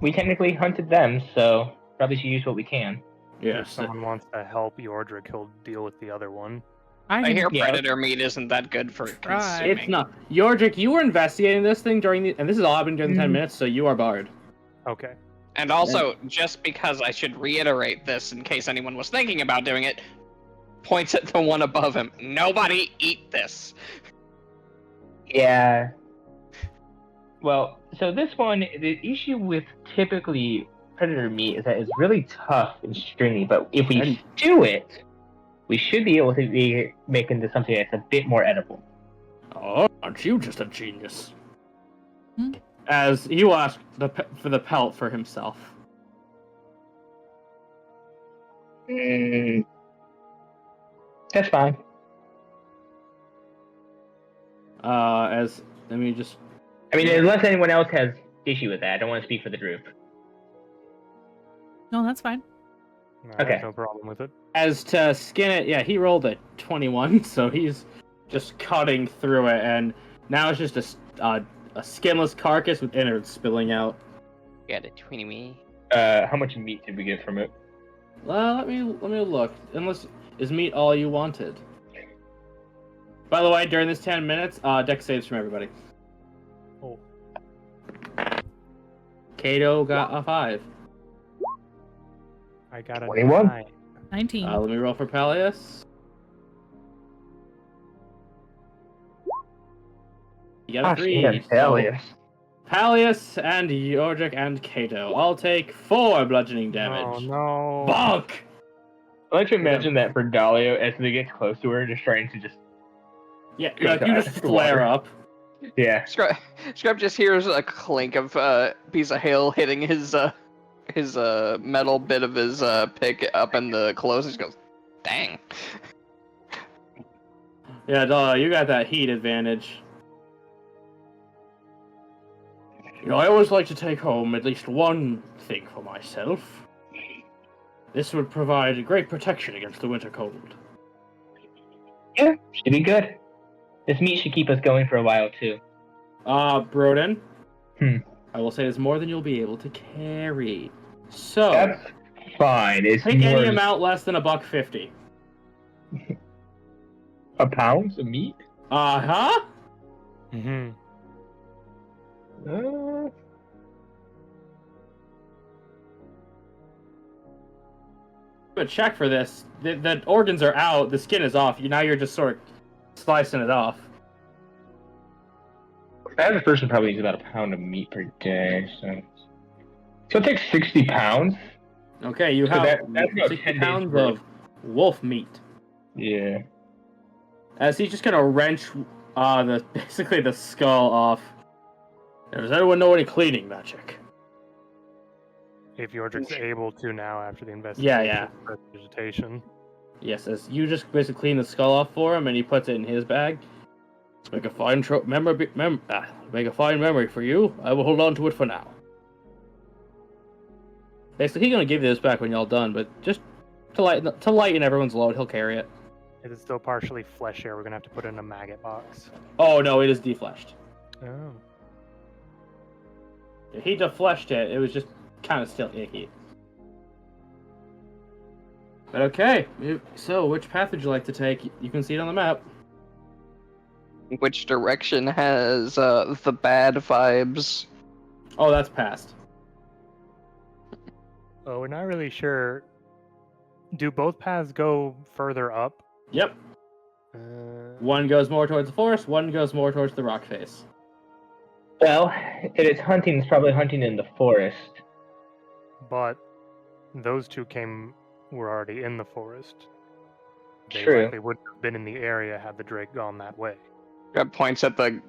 we technically hunted them, so probably should use what we can. If Yes. someone wants to help Yordrick, he'll deal with the other one. I I can hear Yeah. predator meat isn't that good for Try. consuming. It's not. Yordrick, you were investigating this thing during the, and this is all happening during the 10 Mhm. minutes, so you are barred. Okay. And also, just because I should reiterate this in case anyone was thinking about doing it, points at the one above him. Nobody eat this. Yeah. Well, so this one, the issue with typically predator meat is that it's really tough and stringy, but if we And- stew it, we should be able to make into something that's a bit more edible. Oh, aren't you just a genius? Hmm? As you ask for the pelt for himself. That's fine. As let me just. I mean, unless anyone else has issue with that, I don't want to speak for the group. No, that's fine. I Okay. have no problem with it. As to skin it, yeah, he rolled a 21, so he's just cutting through it, and now it's just a skinless carcass with innards spilling out. Get it, tweeny me. How much meat did we get from it? Well, let me look. Unless is meat all you wanted? By the way, during this 10 minutes, dex saves from everybody. Oh. Kato got a 5. I got a 21. 9. 19. Let me roll for Peleus. You got a 3. So Peleus and Yordrick and Kato all take 4 bludgeoning damage. Oh no. Bonk! I like to imagine that for Dahlia, as they get close to her, just trying to just... Yeah, Go like, you to just the flare water. up. Yeah. Scrub just hears a clink of piece of hail hitting his metal bit of his pick up in the clothes. He goes, "Dang!" Yeah, Dahlia, you got that heat advantage. You know, I always like to take home at least one thing for myself. This would provide great protection against the winter cold. Yeah, should be good. This meat should keep us going for a while, too. Broden. Hmm. I will say it's more than you'll be able to carry. So, That's fine. It's take more any amount less than $1.50. a pound of meat? Uh-huh. Mm-hmm. But check for this. The organs are out, the skin is off. Now you're just sort of slicing it off. The average person probably eats about a pound of meat per day, so it takes 60 pounds. Okay, you So have that's about 60 10 days pounds worth. of wolf meat. Yeah. As he's just gonna wrench basically the skull off. Does anyone know any cleaning magic? If Yordrick's able to now after the investigation. Yeah. For vegetation. Yes, as you just basically clean the skull off for him, and he puts it in his bag. Make a fine make a fine memory for you. I will hold on to it for now. Basically, he's gonna give you this back when y'all done, but just to lighten everyone's load, he'll carry it. If it's still partially flesh here, we're gonna have to put it in a maggot box. Oh no, it is defleshed. Oh. If he defleshed it, it was just kind of still icky. But okay, so which path would you like to take? You can see it on the map. Which direction has the bad vibes? Oh, that's past. Oh, we're not really sure. Do both paths go further up? Yep. Uh, One goes more towards the forest, one goes more towards the rock face. Well, if it's hunting, it's probably hunting in the forest. but those two were already in the forest. They True. likely wouldn't have been in the area had the Drake gone that way. Scrub points at the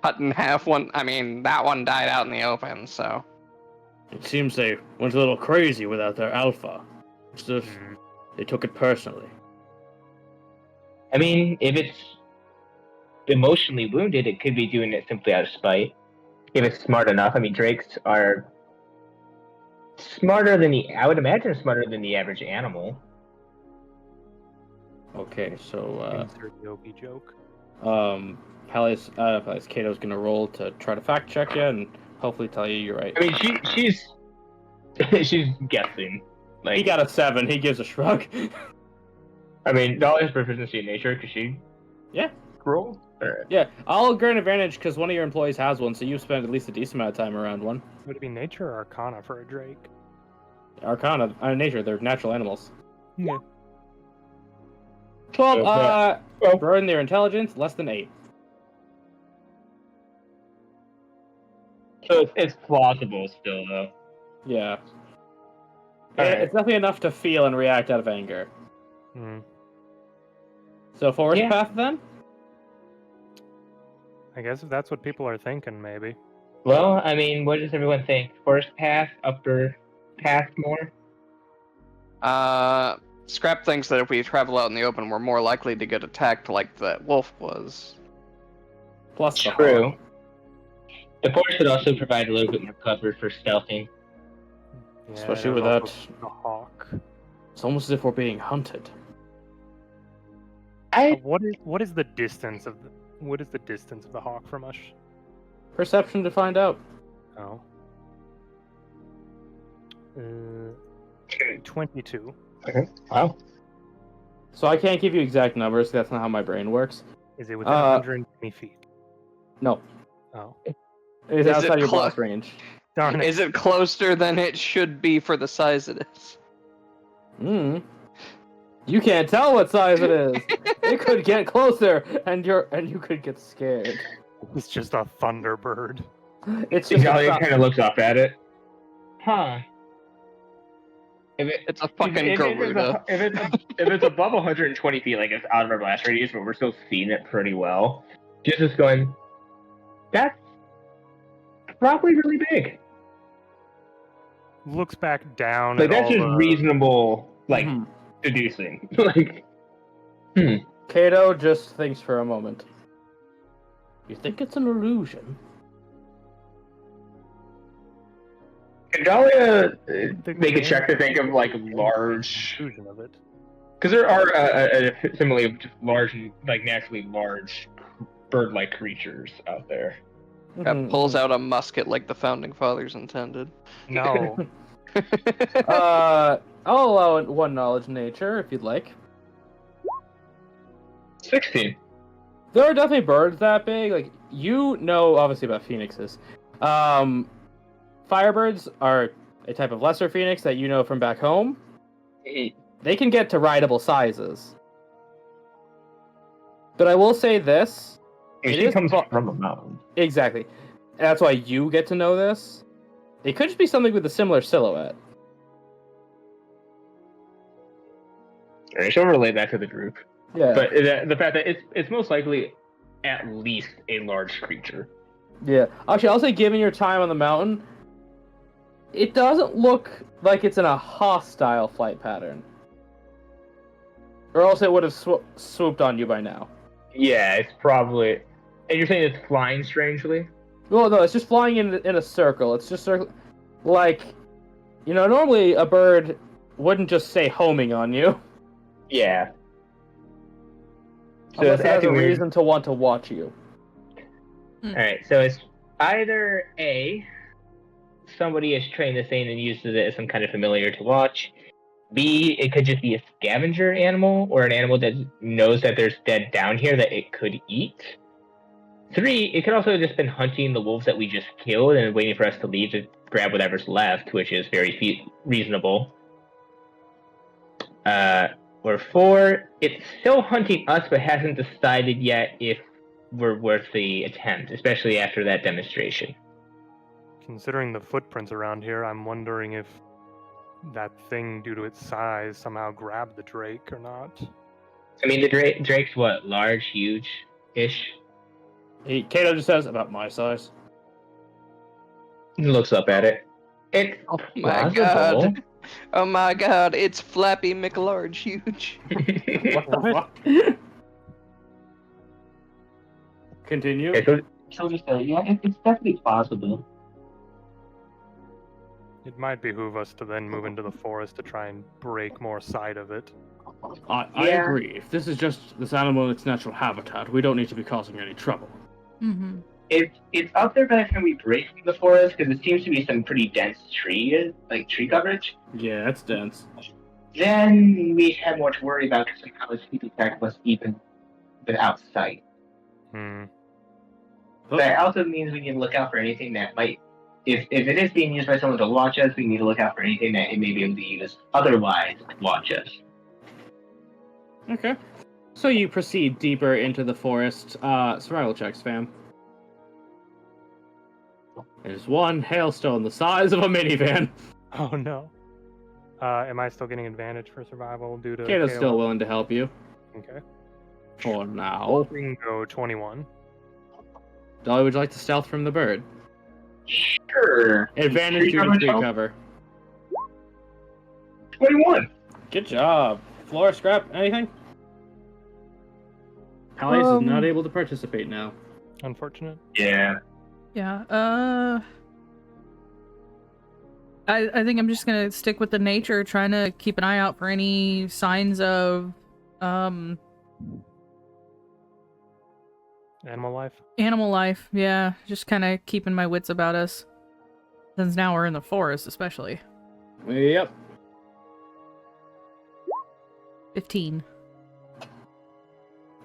cut in half one. I mean, that one died out in the open, so. It seems they went a little crazy without their alpha. It's if they took it personally. I mean, if it's emotionally wounded, it could be doing it simply out of spite. If it's smart enough. I mean, drakes are smarter than I would imagine smarter than the average animal. Okay, so Insert Yogi joke. Kato's gonna roll to try to fact check you, and hopefully tell you you're right. I mean, she's she's guessing. Like, He got a 7. He gives a shrug. I mean, Dolly has proficiency in nature. Could she? Yeah. Roll. Alright. Yeah, I'll grant advantage because one of your employees has one, so you've spent at least a decent amount of time around one. Would it be nature or arcana for a drake? Arcana, nature, they're natural animals. Yeah. 12, Oh. burn their intelligence, less than 8. So it's plausible still, though. Yeah. Alright. It's definitely enough to feel and react out of anger. Hmm. So forest Yeah. path then? I guess if that's what people are thinking, maybe. Well, I mean, what does everyone think? Forest path, upper path more? Scrap thinks that if we travel out in the open, we're more likely to get attacked like that wolf was. Plus the True. hawk. The forest would also provide a little bit more cover for stealthing. Yeah, Especially there's with also that. the hawk. It's almost as if we're being hunted. What is the distance of the hawk from us? Perception to find out. Oh. 22. Wow. So I can't give you exact numbers, that's not how my brain works. Is it within 120 feet? No. Oh. It's Is it outside your clo- block range. Darn it. Is it closer than it should be for the size it is? You can't tell what size it is. It could get closer, and you could get scared. It's just a thunderbird. It's just Dolly kind of looks up at it. Huh. It's a fucking Garuda. If it's above 120 feet, like it's out of our blast radius, but we're still seeing it pretty well. Just going, that's probably really big. Looks back down. Like at that's all just the- reasonable, like Mhm. deducing. Like, Kato just thinks for a moment. You think it's an illusion? can Dahlia make a check to think of like large, Illusion of it. because there are similarly large, like naturally large bird-like creatures out there. Mhm. Pulls out a musket like the founding fathers intended. No. I'll allow one knowledge nature if you'd like. 16. There are definitely birds that big. Like, you know, obviously about phoenixes. Firebirds are a type of lesser phoenix that you know from back home. They can get to rideable sizes. But I will say this. It She is comes fu- from a mountain. Exactly. That's why you get to know this. It could just be something with a similar silhouette. Alright, she'll relay that to the group. Yeah. But the fact that it's most likely at least a large creature. Yeah. Actually, I'll say given your time on the mountain, it doesn't look like it's in a hostile flight pattern. Or else it would have swooped on you by now. Yeah, it's probably. And you're saying it's flying strangely? Well, no, it's just flying in a circle. It's just like, you know, normally a bird wouldn't just say homing on you. Yeah. So Unless it's it has a acting weird. reason to want to watch you. Alright, so it's either A, somebody has trained this thing and uses it as some kind of familiar to watch. B, it could just be a scavenger animal or an animal that knows that there's dead down here that it could eat. 3, it could also have just been hunting the wolves that we just killed and waiting for us to leave to grab whatever's left, which is very reasonable. Or 4, it's still hunting us but hasn't decided yet if we're worth the attempt, especially after that demonstration. Considering the footprints around here, I'm wondering if that thing, due to its size, somehow grabbed the drake or not. I mean, the drake's what? Large, huge-ish? Kato just says, about my size. He looks up at it. It's Oh my plausible. god. Oh my god, it's Flappy McLarge huge. What the fuck? Continue. Okay, so just say, yeah, it's definitely possible. It might behoove us to then move into the forest to try and break more sight of it. I Yeah. agree. If this is just this animal in its natural habitat, we don't need to be causing any trouble. Mm-hmm. It's up there by the time we break from the forest because it seems to be some pretty dense tree, like tree coverage. Yeah, that's dense. Then we have more to worry about because somehow it's keeping track of us even without sight. Hmm. But it also means we need to look out for anything that might, if it is being used by someone to watch us, we need to look out for anything that it may be able to use otherwise to watch us. Okay. So you proceed deeper into the forest. Survival checks, fam. There's one hailstone the size of a minivan. Oh no. Am I still getting advantage for survival due to Kato's KO? still willing to help you. Okay. For now. Bingo 21. Dolly, would you like to stealth from the bird? Sure. Advantage due to tree coverage? cover. 21. Good job. Flora, Scrap, anything? Alice is not able to participate now. Unfortunate. Yeah. Yeah. I think I'm just gonna stick with the nature, trying to keep an eye out for any signs of Animal life. animal life. Yeah, just kind of keeping my wits about us. Since now we're in the forest, especially. Yep. 15.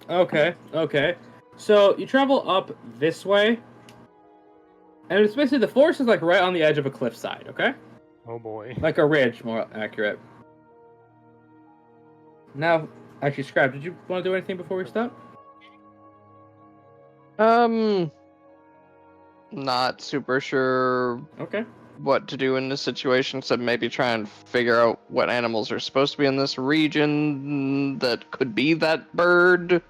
Okay. So you travel up this way, and it's basically the forest is like right on the edge of a cliffside, okay? Oh boy. Like a ridge, more accurate. Now, actually, Scrap, did you want to do anything before we stop? Not super sure Okay. what to do in this situation, so maybe try and figure out what animals are supposed to be in this region that could be that bird.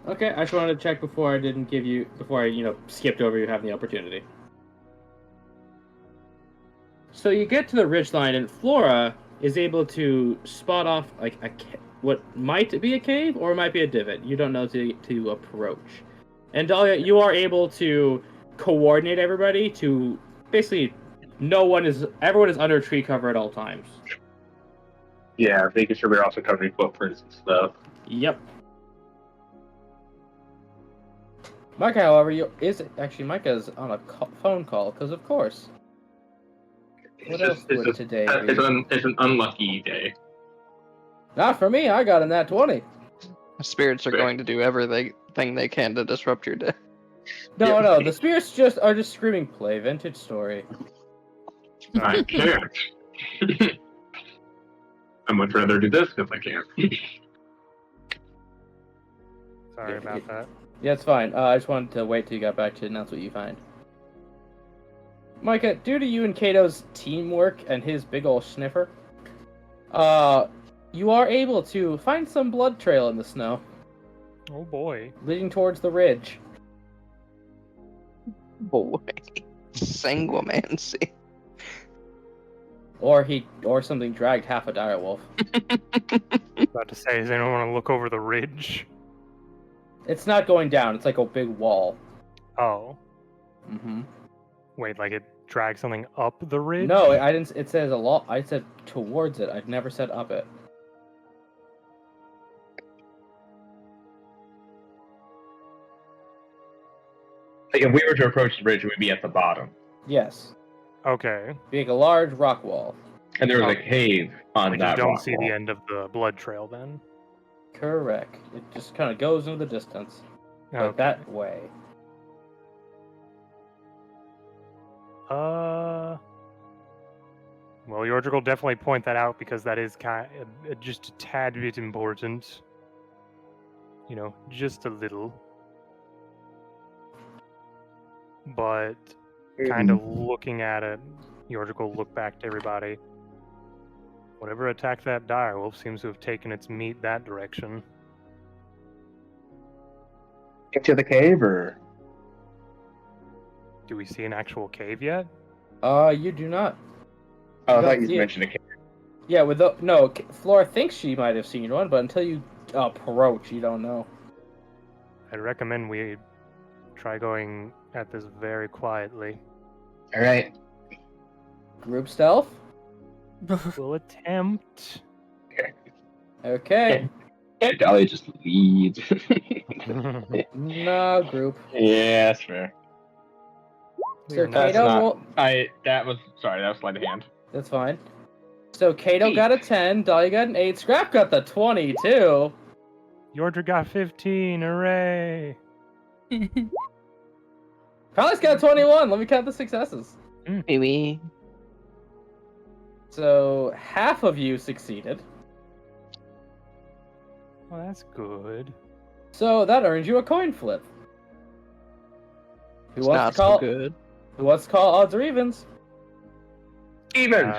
Okay, I just wanted to check before I skipped over you having the opportunity. So you get to the ridgeline, and Flora is able to spot off like what might be a cave or might be a divot. You don't know to approach. And Dahlia, you are able to coordinate everybody to basically everyone is under tree cover at all times. Yeah, making sure we're also covering footprints and stuff. Yep. Micah, however, Micah's on a phone call because of course. What else would today be? It's an unlucky day. Not for me. I got a nat 20. Spirits are going to do everything they can to disrupt your day. No. The spirits are just screaming, "Play vintage story." I can't. I'd much rather do this if I can. Sorry about that. Yeah, it's fine. I just wanted to wait till you got back to announce what you find. Micah, due to you and Kato's teamwork and his big ol' sniffer, you are able to find some blood trail in the snow, Oh boy. leading towards the ridge. Boy. Sanguimancy. Or something dragged half a direwolf. About to say, does anyone want to look over the ridge? It's not going down. It's like a big wall. Oh. Mm-hmm. Wait, like it drags something up the ridge? No, I didn't. It says a lot. I said towards it. I've never said up it. Like if we were to approach the bridge, it would be at the bottom. Yes, Okay. being a large rock wall. And there was a cave on We that just don't rock see wall. the end of the blood trail then. Correct. It just kind of goes into the distance, but Okay. that way. Well, Yordrick will definitely point that out because that is just a tad bit important. You know, just a little. But kind of looking at it, Yordrick will look back to everybody. Whatever attacked that direwolf seems to have taken its meat that direction. Into the cave, or Do we see an actual cave yet? You do not. oh, I don't thought you see it. mentioned a cave. Yeah, Flora thinks she might have seen one, but until you approach, you don't know. I'd recommend we try going at this very quietly. All right. Group stealth. We'll attempt. Okay. And Dolly just leads. No, group. Yeah, that's fair. So That's Kato not. roll. That was sleight of hand. That's fine. So Kato got a 10, Dolly got an 8, Scrap got the 22. Yordra got 15. Hooray! Carlos got a 21. Let me count the successes. Maybe. So half of you succeeded. Well, that's good. So that earns you a coin flip. Who It's wants not to call? so good. Who wants to call odds or evens? Even.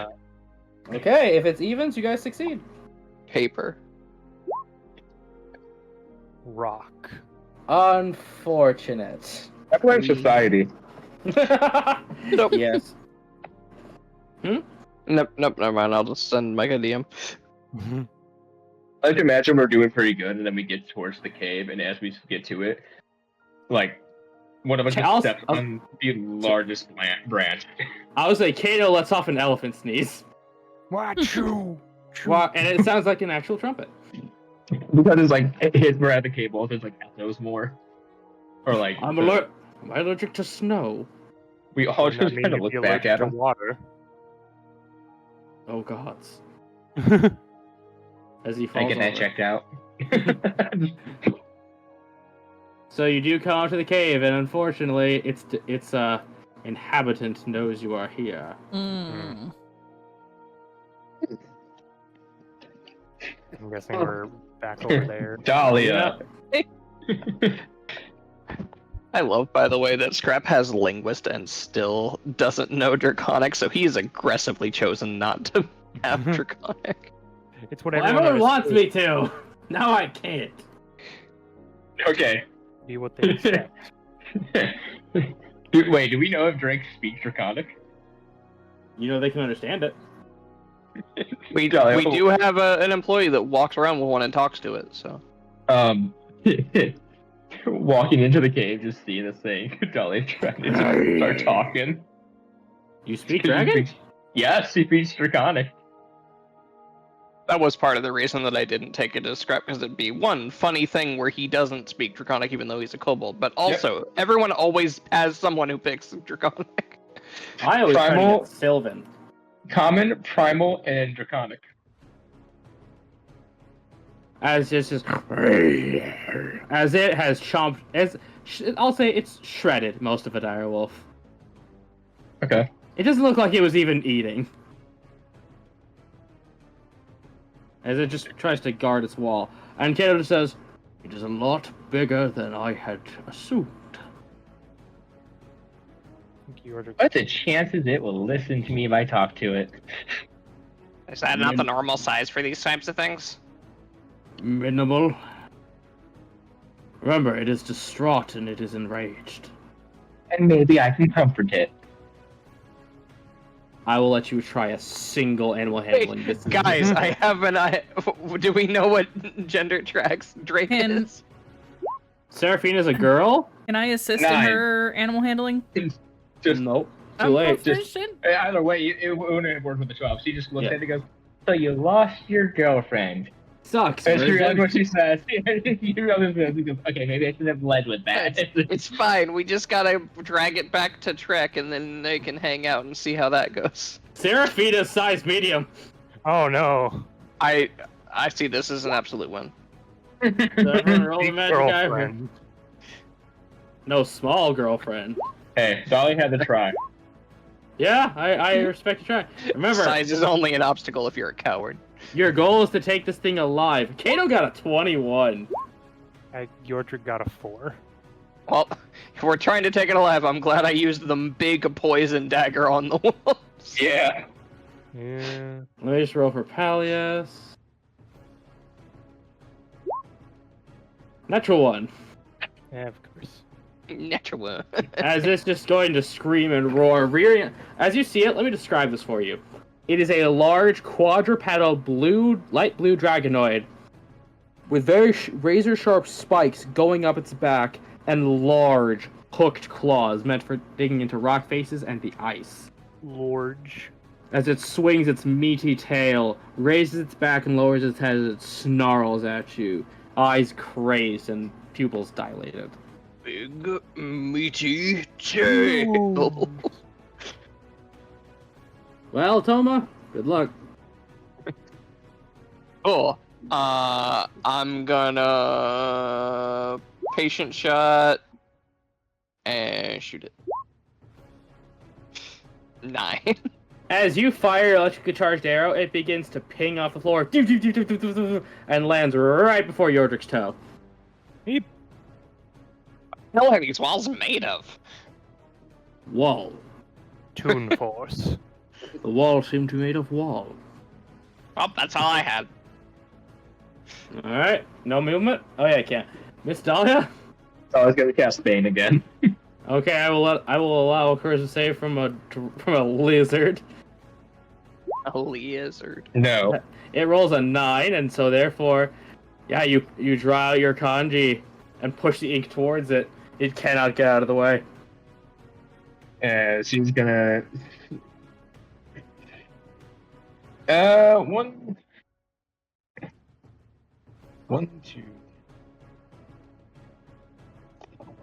Okay, if it's evens, you guys succeed. Paper. Rock. Unfortunate. I blame society. Nope. Yes. Nope, never mind. I'll just send Mike a DM. I like to imagine we're doing pretty good, and then we get towards the cave, and as we get to it, like one of us just steps on the largest branch. I was like, Kato lets off an elephant sneeze. Wachoo! Wow, and it sounds like an actual trumpet. Because it's like we're at the cable, so it's like knows more, or like I'm allergic to snow. we all Doesn't that just mean kind of you'd look be back allergic at to him. water. Oh gods. That's As he I falls get that over. checked out. So you do come out to the cave, and unfortunately, its inhabitant knows you are here. Mm. I'm guessing we're back over there. Dahlia. I love, by the way, that Scrap has Linguist and still doesn't know Draconic, so he's aggressively chosen not to have Draconic. It's what Well, everyone everyone wants understands. me to. Now I can't. Okay. Be what they expect. Wait, do we know if Drake speaks Draconic? You know they can understand it. We Dahlia, do have an employee that walks around with one and talks to it, so. Walking into the cave, just seeing this thing, Dahlia trying to just start talking. You speak dragon? Yes, he speaks Draconic. That was part of the reason that I didn't take it as Scrap, because it'd be one funny thing where he doesn't speak Draconic even though he's a kobold, but also, everyone always has someone who picks Draconic. I always try to Primal- get Sylvan. Common, Primal, and Draconic. As it has chomped, I'll say it's shredded most of a direwolf. Okay. It doesn't look like it was even eating. As it just tries to guard its wall. And Kato just says, "It is a lot bigger than I had assumed." What's the chances it will listen to me if I talk to it? Is that not the normal size for these types of things? Minimal. Remember, it is distraught and it is enraged. And maybe I can comfort it. I will let you try a single animal handling. Wait, guys, I have an eye. Do we know what gender tracks Drake Can- is? Seraphina's a girl? Can I assist in 9. her animal handling? Just Nope. Too I'm late. proficient. either way, it wouldn't work with the 12. She just looks Yeah. at it and goes, "So you lost your girlfriend?" Sucks. And she Virgin. realizes what she says. He realizes he goes, "Okay, maybe I should have led with that." It's fine. We just gotta drag it back to Trek, and then they can hang out and see how that goes. Seraphina's size medium. Oh no. I see this as an absolute win. So everyone roll the Big magic eye. girlfriend. No, small girlfriend. Hey, Dolly had to try. Yeah, I respect your try. Remember, Size is only an obstacle if you're a coward. your goal is to take this thing alive. Kato got a 21. Yordra got a 4. Well, if we're trying to take it alive, I'm glad I used the big poison dagger on the wolves. Yeah. Yeah. Let me just roll for Pallias. Natural 1. Yeah, of course. Natural one. As it's just going to scream and roar, rearing. As you see it, let me describe this for you. It is a large quadrupedal light blue dragonoid with very razor-sharp spikes going up its back and large hooked claws meant for digging into rock faces and the ice. Lorge. as it swings its meaty tail, raises its back and lowers its head as it snarls at you, eyes crazed and pupils dilated. Big meaty tail. Well, Toma, good luck. Cool. I'm gonna patient shot and shoot it. 9. As you fire your electrically charged arrow, it begins to ping off the floor and lands right before Yordrick's toe. What are these walls made of? Wall. Toon Force. The walls seem to be made of wall. Oh, that's all I had. Alright, no movement? Oh yeah, I can't. Miss Dahlia? So I was gonna cast Bane again. Okay, I will allow a curse to save from a lizard. A lizard. No. It rolls a 9, and so therefore, yeah, you draw out your kanji and push the ink towards it. It cannot get out of the way. She's gonna. 1, 2,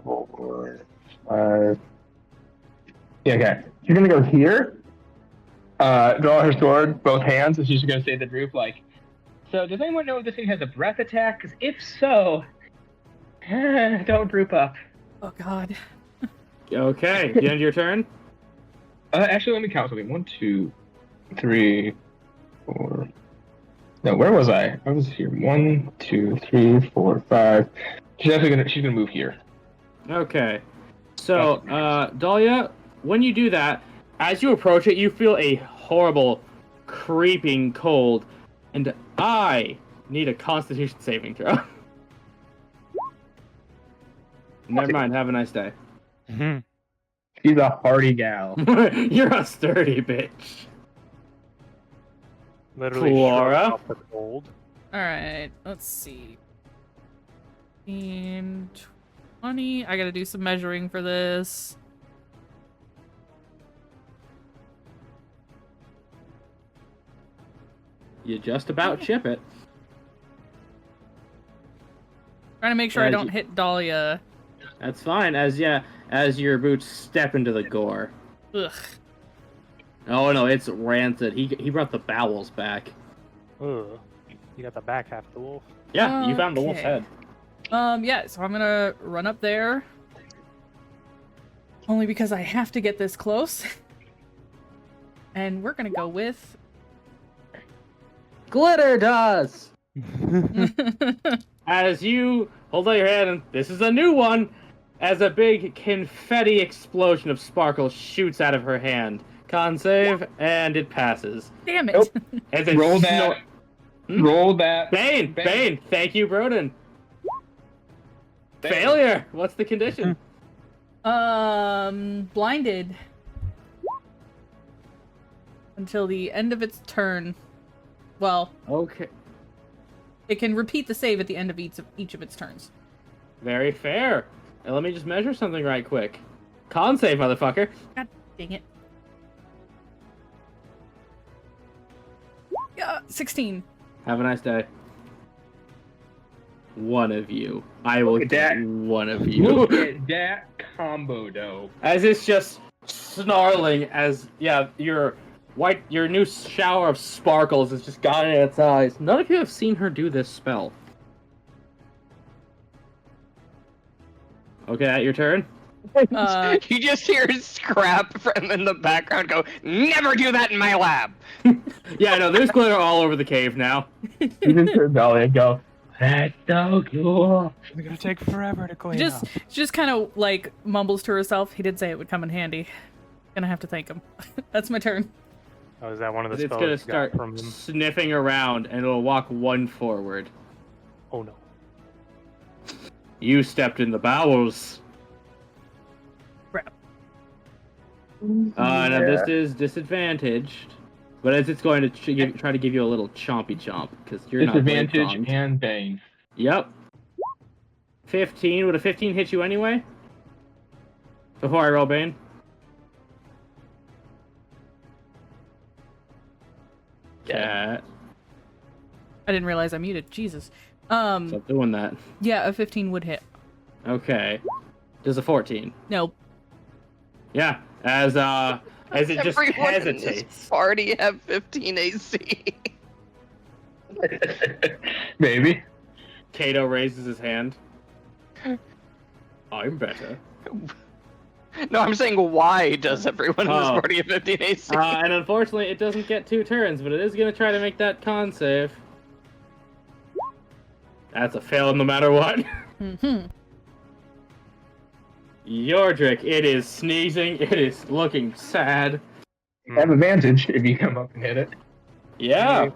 4, 5. Yeah, okay. She's gonna go here. Draw her sword, both hands, and she's gonna say to the group like, "So, does anyone know if this thing has a breath attack? Because if so, don't group up." Oh god. Okay, the end of your turn? Actually, let me count something. 1, 2, 3, 4. No, where was I? I was here. 1, 2, 3, 4, 5. She's gonna move here. Okay. So, Dahlia, when you do that, as you approach it, you feel a horrible, creeping cold, and I need a Constitution saving throw. Never mind, have a nice day. She's a hardy gal. You're a sturdy bitch. Literally Flora? shrugged off the cold. Alright, let's see. 15, 20. I gotta do some measuring for this. You just about chip it. Trying to make sure I As don't you- hit Dahlia. That's fine, as your boots step into the gore. Ugh. Oh no, it's rancid. He brought the bowels back. Ugh. You got the back half of the wolf. Yeah, you found the wolf's Okay. head. Yeah, so I'm gonna run up there. Only because I have to get this close. And we're gonna go with... Glitter dust! As you hold out your hand, and this is a new one, as a big confetti explosion of sparkle shoots out of her hand. Con save, and it passes. Damn it! Nope. As it Roll that. Roll that. Bane! Bane! Thank you, Broden. Bane. Failure! What's the condition? Blinded. Until the end of its turn. Well, Okay. it can repeat the save at the end of each of its turns. Very fair. And let me just measure something right quick. Con save, motherfucker. God dang it. Yeah, 16. Have a nice day. One of you. I will Look at get that. one of you. Look at that combo, though. As it's just snarling as, yeah, your new shower of sparkles has just gotten in its eyes. None of you have seen her do this spell. Okay, at your turn. You just hear Scrap from in the background go, "Never do that in my lab." Yeah, I know, there's glitter all over the cave now. You just heard Dolly and go, "That's so cool." It's gonna take forever to clean She just kind of like mumbles to herself. He did say it would come in handy. Gonna have to thank him. That's my turn. Oh, is that one of the It's spells gonna you got start from him? sniffing around, and it'll walk one forward. Oh no. You stepped in the bowels. Crap. Now this is disadvantaged, but as it's going to try to give you a little chompy chomp, because you're not very Disadvantage pronged. and Bane. Yep. 15. Would a 15 hit you anyway? Before I roll Bane? Cat. I didn't realize I muted. Jesus. Stop doing that. Yeah, a 15 would hit. Okay. Does a 14? No. Yeah. As it just Everyone in this hesitates. party have 15 AC. Maybe. Kato raises his hand. I'm better. No, I'm saying why does everyone in this Oh. party have 15 AC? And unfortunately, it doesn't get 2 turns, but it is going to try to make that con save. That's a fail no matter what. Mm-hmm. Yordrick, it is sneezing. It is looking sad. You have advantage if you come up and hit it. Yeah.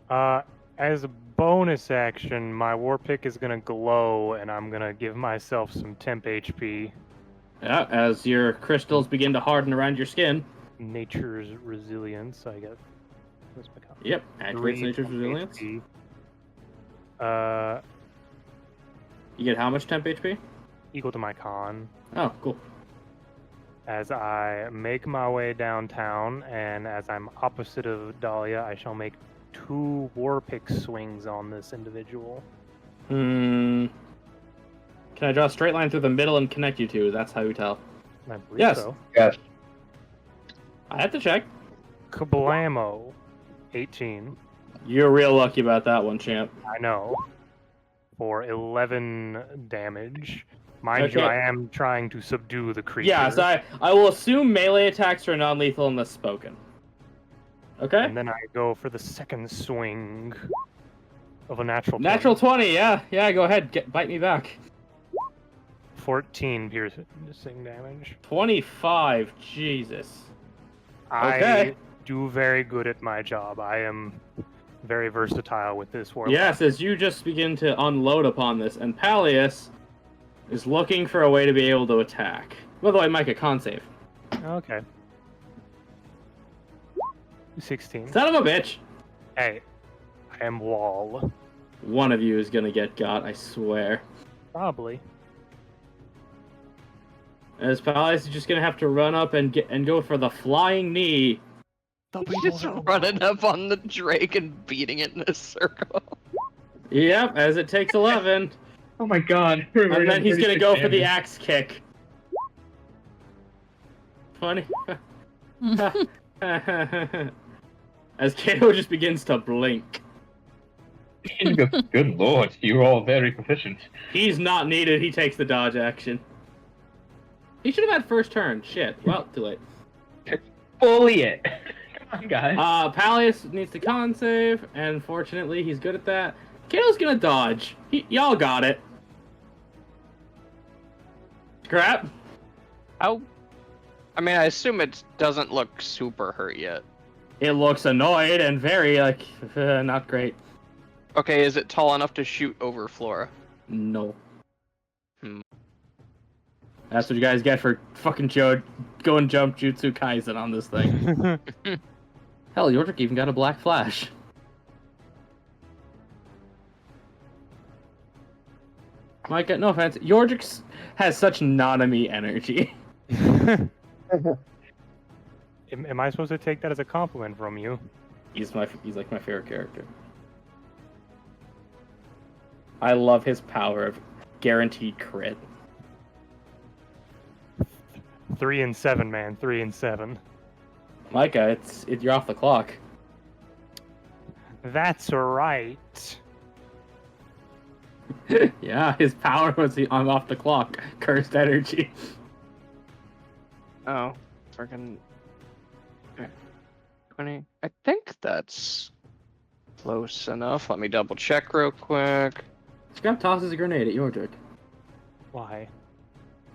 As a bonus action, my war pick is gonna glow, and I'm gonna give myself some temp HP. Yeah, as your crystals begin to harden around your skin. Nature's resilience. I got. What's my copy? Yep, activates 3 nature's temp resilience. HP. You get how much temp HP? Equal to my con. Oh, cool. As I make my way downtown, and as I'm opposite of Dahlia, I shall make 2 war pick swings on this individual. Can I draw a straight line through the middle and connect you two? That's how you tell. I believe Yes. so. Yes. I have to check. Kablamo. 18. You're real lucky about that one, champ. I know. For 11 damage. Mind you, Okay. I am trying to subdue the creature. Yes, I will assume melee attacks are non-lethal unless spoken. Okay? And then I go for the second swing of a natural 20. Natural 20, yeah. Yeah, go ahead. Bite me back. 14 piercing damage. 25, Jesus. I Okay. do very good at my job. I am very versatile with this warlock. Yes, as you just begin to unload upon this, and Pallius is looking for a way to be able to attack. By the way, Mike, a con save. Okay. 16. Son of a bitch! Hey, I am wall. One of you is gonna get got, I swear. Probably. As Pallius is just gonna have to run up and go for the flying knee. Just running up on the Drake and beating it in a circle. Yep, as it takes 11. Oh my god. And then he's gonna go for the axe kick. Funny. As Kato just begins to blink. Good lord, you're all very proficient. He's not needed, he takes the dodge action. He should have had first turn. Shit. Well, too late. Fully it. Come on, guys. Pallius needs to con save, and fortunately he's good at that. Kato's gonna dodge. Y'all got it. Crap. How? I mean, I assume it doesn't look super hurt yet. It looks annoyed and very, not great. Okay, is it tall enough to shoot over Flora? No. Hmm. That's what you guys get for fucking going jump Jutsu Kaisen on this thing. Hell, Yordrick even got a black flash. Mike, no offense, Yordrick has such Nanami energy. Am I supposed to take that as a compliment from you? He's like my favorite character. I love his power of guaranteed crit. 3 and 7, man. 3 and 7. Micah, you're off the clock. That's right. Yeah, his power was I'm off the clock. Cursed energy. Oh, freaking 20. I think that's close enough. Let me double check real quick. Scrap tosses a grenade at Yordrick. Why?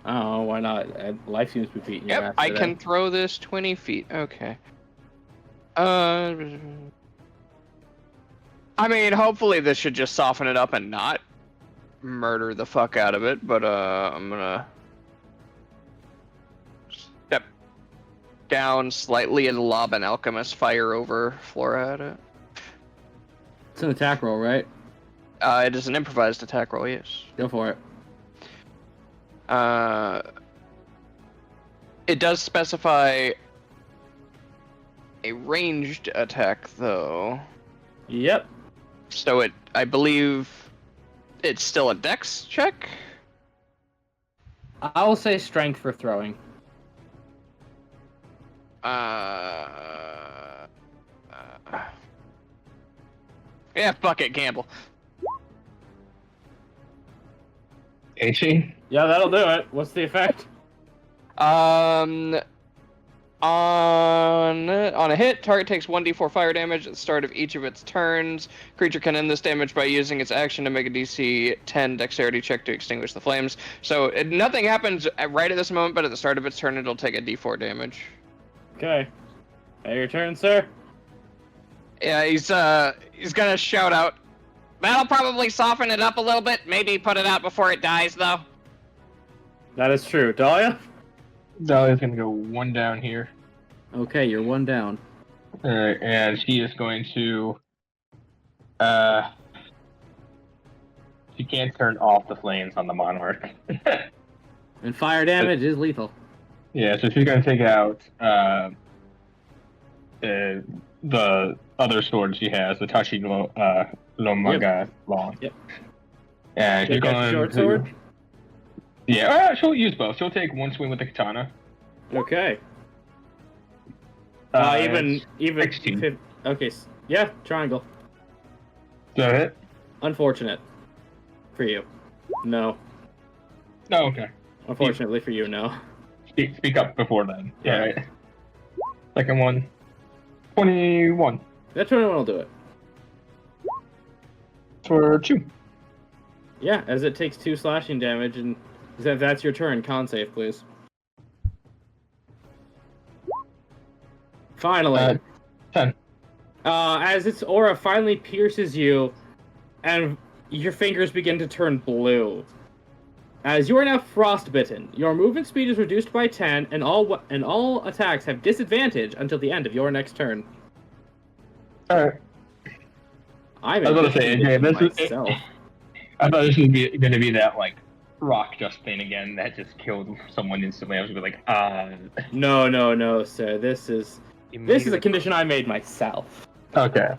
Oh, why not? Life seems to be beating your ass Yep, I today. can throw this 20 feet. Okay. I mean, hopefully this should just soften it up and not murder the fuck out of it, but I'm gonna step down slightly and lob an alchemist fire over Flora at it. It's an attack roll, right? It is an improvised attack roll, yes. Go for it. It does specify a ranged attack, though. Yep. So I believe it's still a dex check? I'll say strength for throwing. Yeah, fuck it, gamble. 18? Yeah, that'll do it. What's the effect? On a hit, target takes 1d4 fire damage at the start of each of its turns. Creature can end this damage by using its action to make a DC 10 dexterity check to extinguish the flames. So nothing happens right at this moment, but at the start of its turn, it'll take a d4 damage. Okay. Hey, your turn, sir. Yeah, he's gonna shout out. That'll probably soften it up a little bit. Maybe put it out before it dies, though. That is true. Dahlia? Dahlia's gonna go 1 down here. Okay, you're 1 down. Alright, and she is going to... She can't turn off the flames on the Monarch. And fire damage is lethal. Yeah, so she's gonna take out the other sword she has, the Tashi Lomaga long. Yep. And she's Take out the going short to... sword? Yeah, she'll use both. She'll take 1 swing with the katana. Okay. Even 16. Okay, yeah, triangle. Is that it? Unfortunate for you. No. No, okay. Unfortunately for you, no. Speak up before then. Yeah, right. Second one. 21. That 21 will do it. For 2. Yeah, as it takes 2 slashing damage, and that's your turn. Con save, please. Finally. 10. As its aura finally pierces you, and your fingers begin to turn blue. As you are now frostbitten, your movement speed is reduced by 10, and all attacks have disadvantage until the end of your next turn. Alright. I was gonna say, AJ, myself. I thought this was gonna be that, like, rock dust thing again that just killed someone instantly. I was gonna be like, No, sir. This is a condition I made myself. Okay.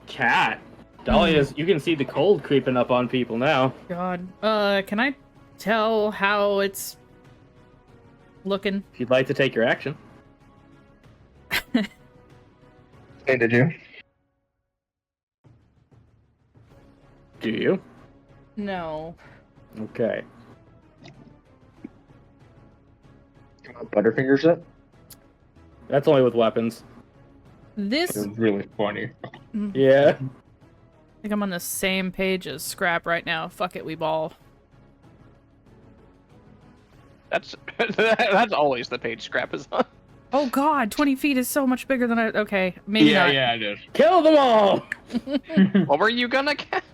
Cat. Dahlia's, you can see the cold creeping up on people now. God. Can I tell how it's looking? If you'd like to take your action. Hey, did you? Do you? No. Okay. Butterfingers it? That's only with weapons. This... It was really funny. Yeah. I think I'm on the same page as Scrap right now. Fuck it, we ball. That's always the page Scrap is on. Oh god, 20 feet is so much bigger than I... Okay, maybe not. Yeah, it is. Kill them all! What were you gonna cast?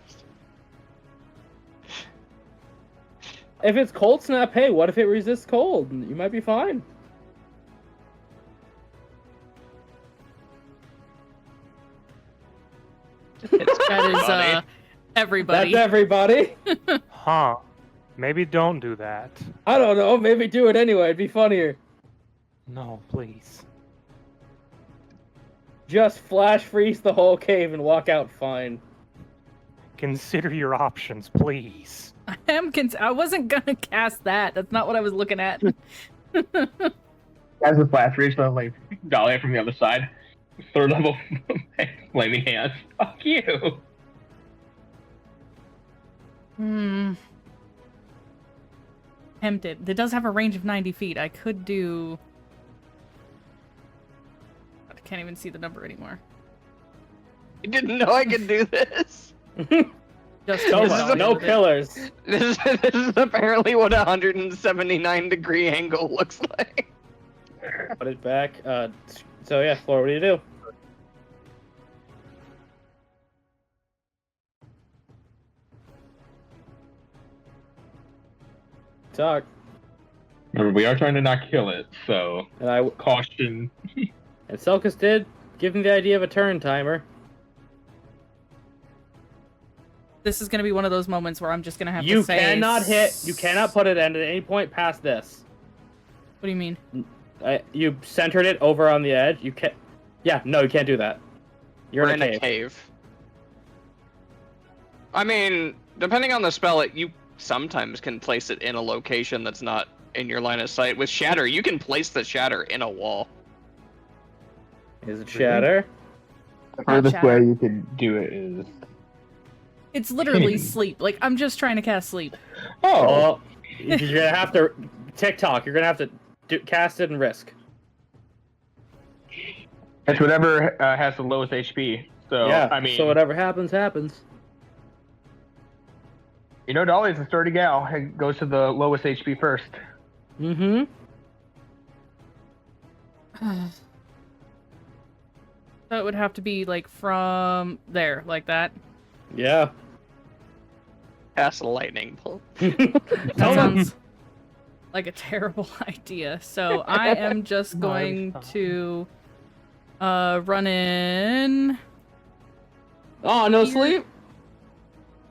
If it's cold snap, hey, what if it resists cold? You might be fine. That is, everybody. That's everybody. Huh. Maybe don't do that. I don't know. Maybe do it anyway. It'd be funnier. No, please. Just flash freeze the whole cave and walk out fine. Consider your options, please. I wasn't gonna cast that. That's not what I was looking at. As the flash reach, I'm like, Dahlia from the other side. 3rd level flaming hands. Fuck you. Tempted. It does have a range of 90 feet. I could do... I can't even see the number anymore. You didn't know I could do this. Just No pillars. This is apparently what a 179-degree angle looks like. Put it back. So yeah, Floor, what do you do? Talk. Remember, we are trying to not kill it, so And I caution. and Selkus did give him the idea of a turn timer. This is gonna be one of those moments where I'm just gonna have to You say... cannot hit. You cannot put it in at any point past this. What do you mean? You centered it over on the edge. You can't. Yeah, no, you can't do that. You're We're in a cave. I mean, depending on the spell, you sometimes can place it in a location that's not in your line of sight. With Shatter, you can place the Shatter in a wall. Is it Shatter? The Not furthest shatter. way you can do it is. It's literally sleep. Like, I'm just trying to cast sleep. Oh, Well, you're gonna have to TikTok. You're gonna have to cast it and risk. it's whatever has the lowest HP. So yeah. I mean, so whatever happens, happens. you know, Dolly's a sturdy gal. It goes to the lowest HP first. Mm-hmm. So it would have to be, like, from there, like that. Yeah. Cast a lightning bolt. That sounds like a terrible idea. So I am just going to run in. Oh, no Here. sleep?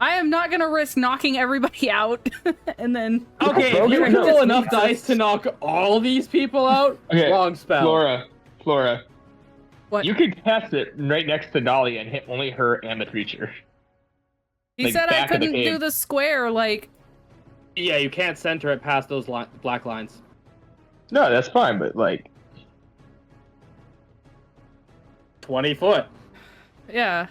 I am not gonna risk knocking everybody out and then. Okay, if you Trying can to roll enough sneak dice to knock all these people out, Okay, wrong spell. Flora, What? you could cast it right next to Dolly and hit only her and the creature. He like, said I back of the couldn't do cave. the square, like. Yeah, you can't center it past those black lines. No, that's fine, but like, 20 foot. Yeah.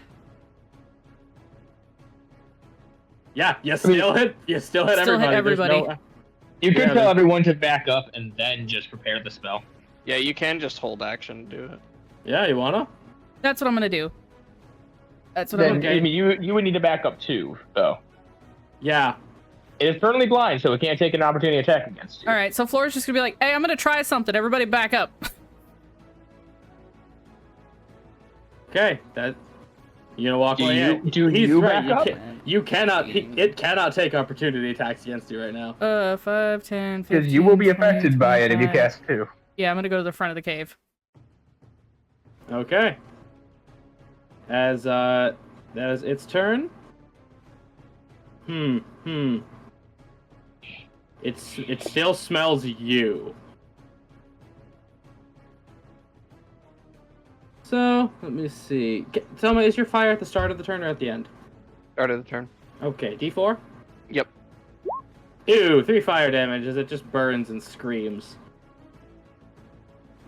Yeah, you still hit. You still hit Still hit everybody. There's everybody. you could Yeah, tell there's- everyone to back up and then just prepare the spell. Yeah, you can just hold action to do it. Yeah, you wanna? That's what I'm gonna do. That's what Then, I'm gonna I mean, you would need to back up too, though. Yeah. It is currently blind, so it can't take an opportunity attack against you. Alright, so Flora's just gonna be like, hey, I'm gonna try something. Everybody back up. Okay. That. You gonna walk Do away? you- do He's you right. back up? You cannot. It cannot take opportunity attacks against you right now. 5, 10, 15. Because you will be 20, affected by it if you 25. cast two. Yeah, I'm gonna go to the front of the cave. Okay. As that is its turn. It still smells you. So let me see. Tell me, is your fire at the start of the turn or at the end? Start of the turn. Okay, D4. Yep. Ew, 3 fire damage as it just burns and screams.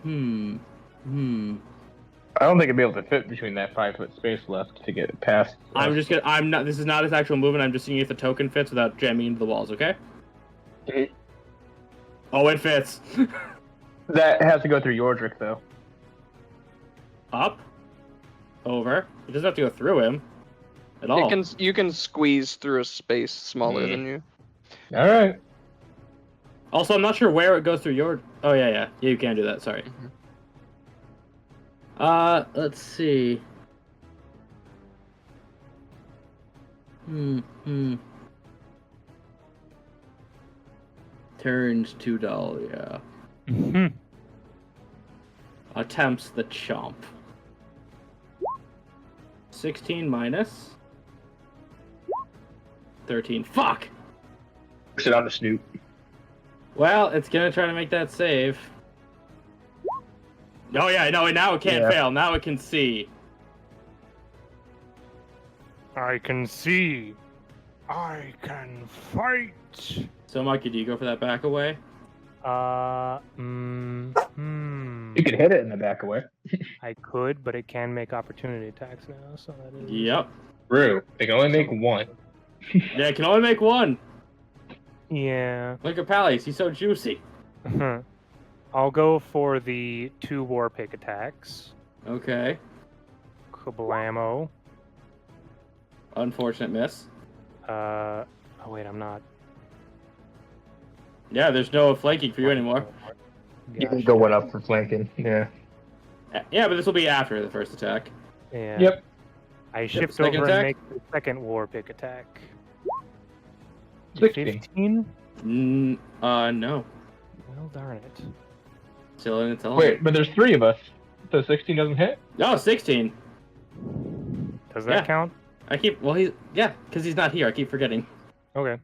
I don't think I'd be able to fit between that 5-foot space left to get past. I'm not. This is not his actual movement. I'm just seeing if the token fits without jamming into the walls. Okay. Mhm. Oh, it fits. That has to go through Yordrick, though. Up. Over. It doesn't have to go through him. At all. You can squeeze through a space smaller than you. All right. Also, I'm not sure where it goes through your. Oh yeah, yeah. Yeah, you can do that. Sorry. Let's see. Turns to Dahlia. Attempts the chomp. 16 minus 13. Fuck! Sit on the snoot. Well, it's gonna try to make that save. Oh yeah, no, now it can't Yeah. fail. Now it can see. I can see. I can fight. So, Mikey, do you go for that back away? You could hit it in the back away. I could, but it can make opportunity attacks now, so that is. Yep. True. They can only make one. Yeah, it can only make one. Yeah. Look at Pallies, he's so juicy. I'll go for the 2 war pick attacks. Okay. Kablamo. Unfortunate miss. Oh wait, I'm not. Yeah, there's no flanking for you anymore. You can go one up for flanking. Yeah. Yeah, but this will be after the first attack. Yeah. Yep. I shift second over attack? and make the second war pick attack. 16. 15? No. Well, darn it. Still in its element. Wait, but there's 3 of us. So 16 doesn't hit? No, 16. Does that Yeah. count? Because he's not here. I keep forgetting. Okay.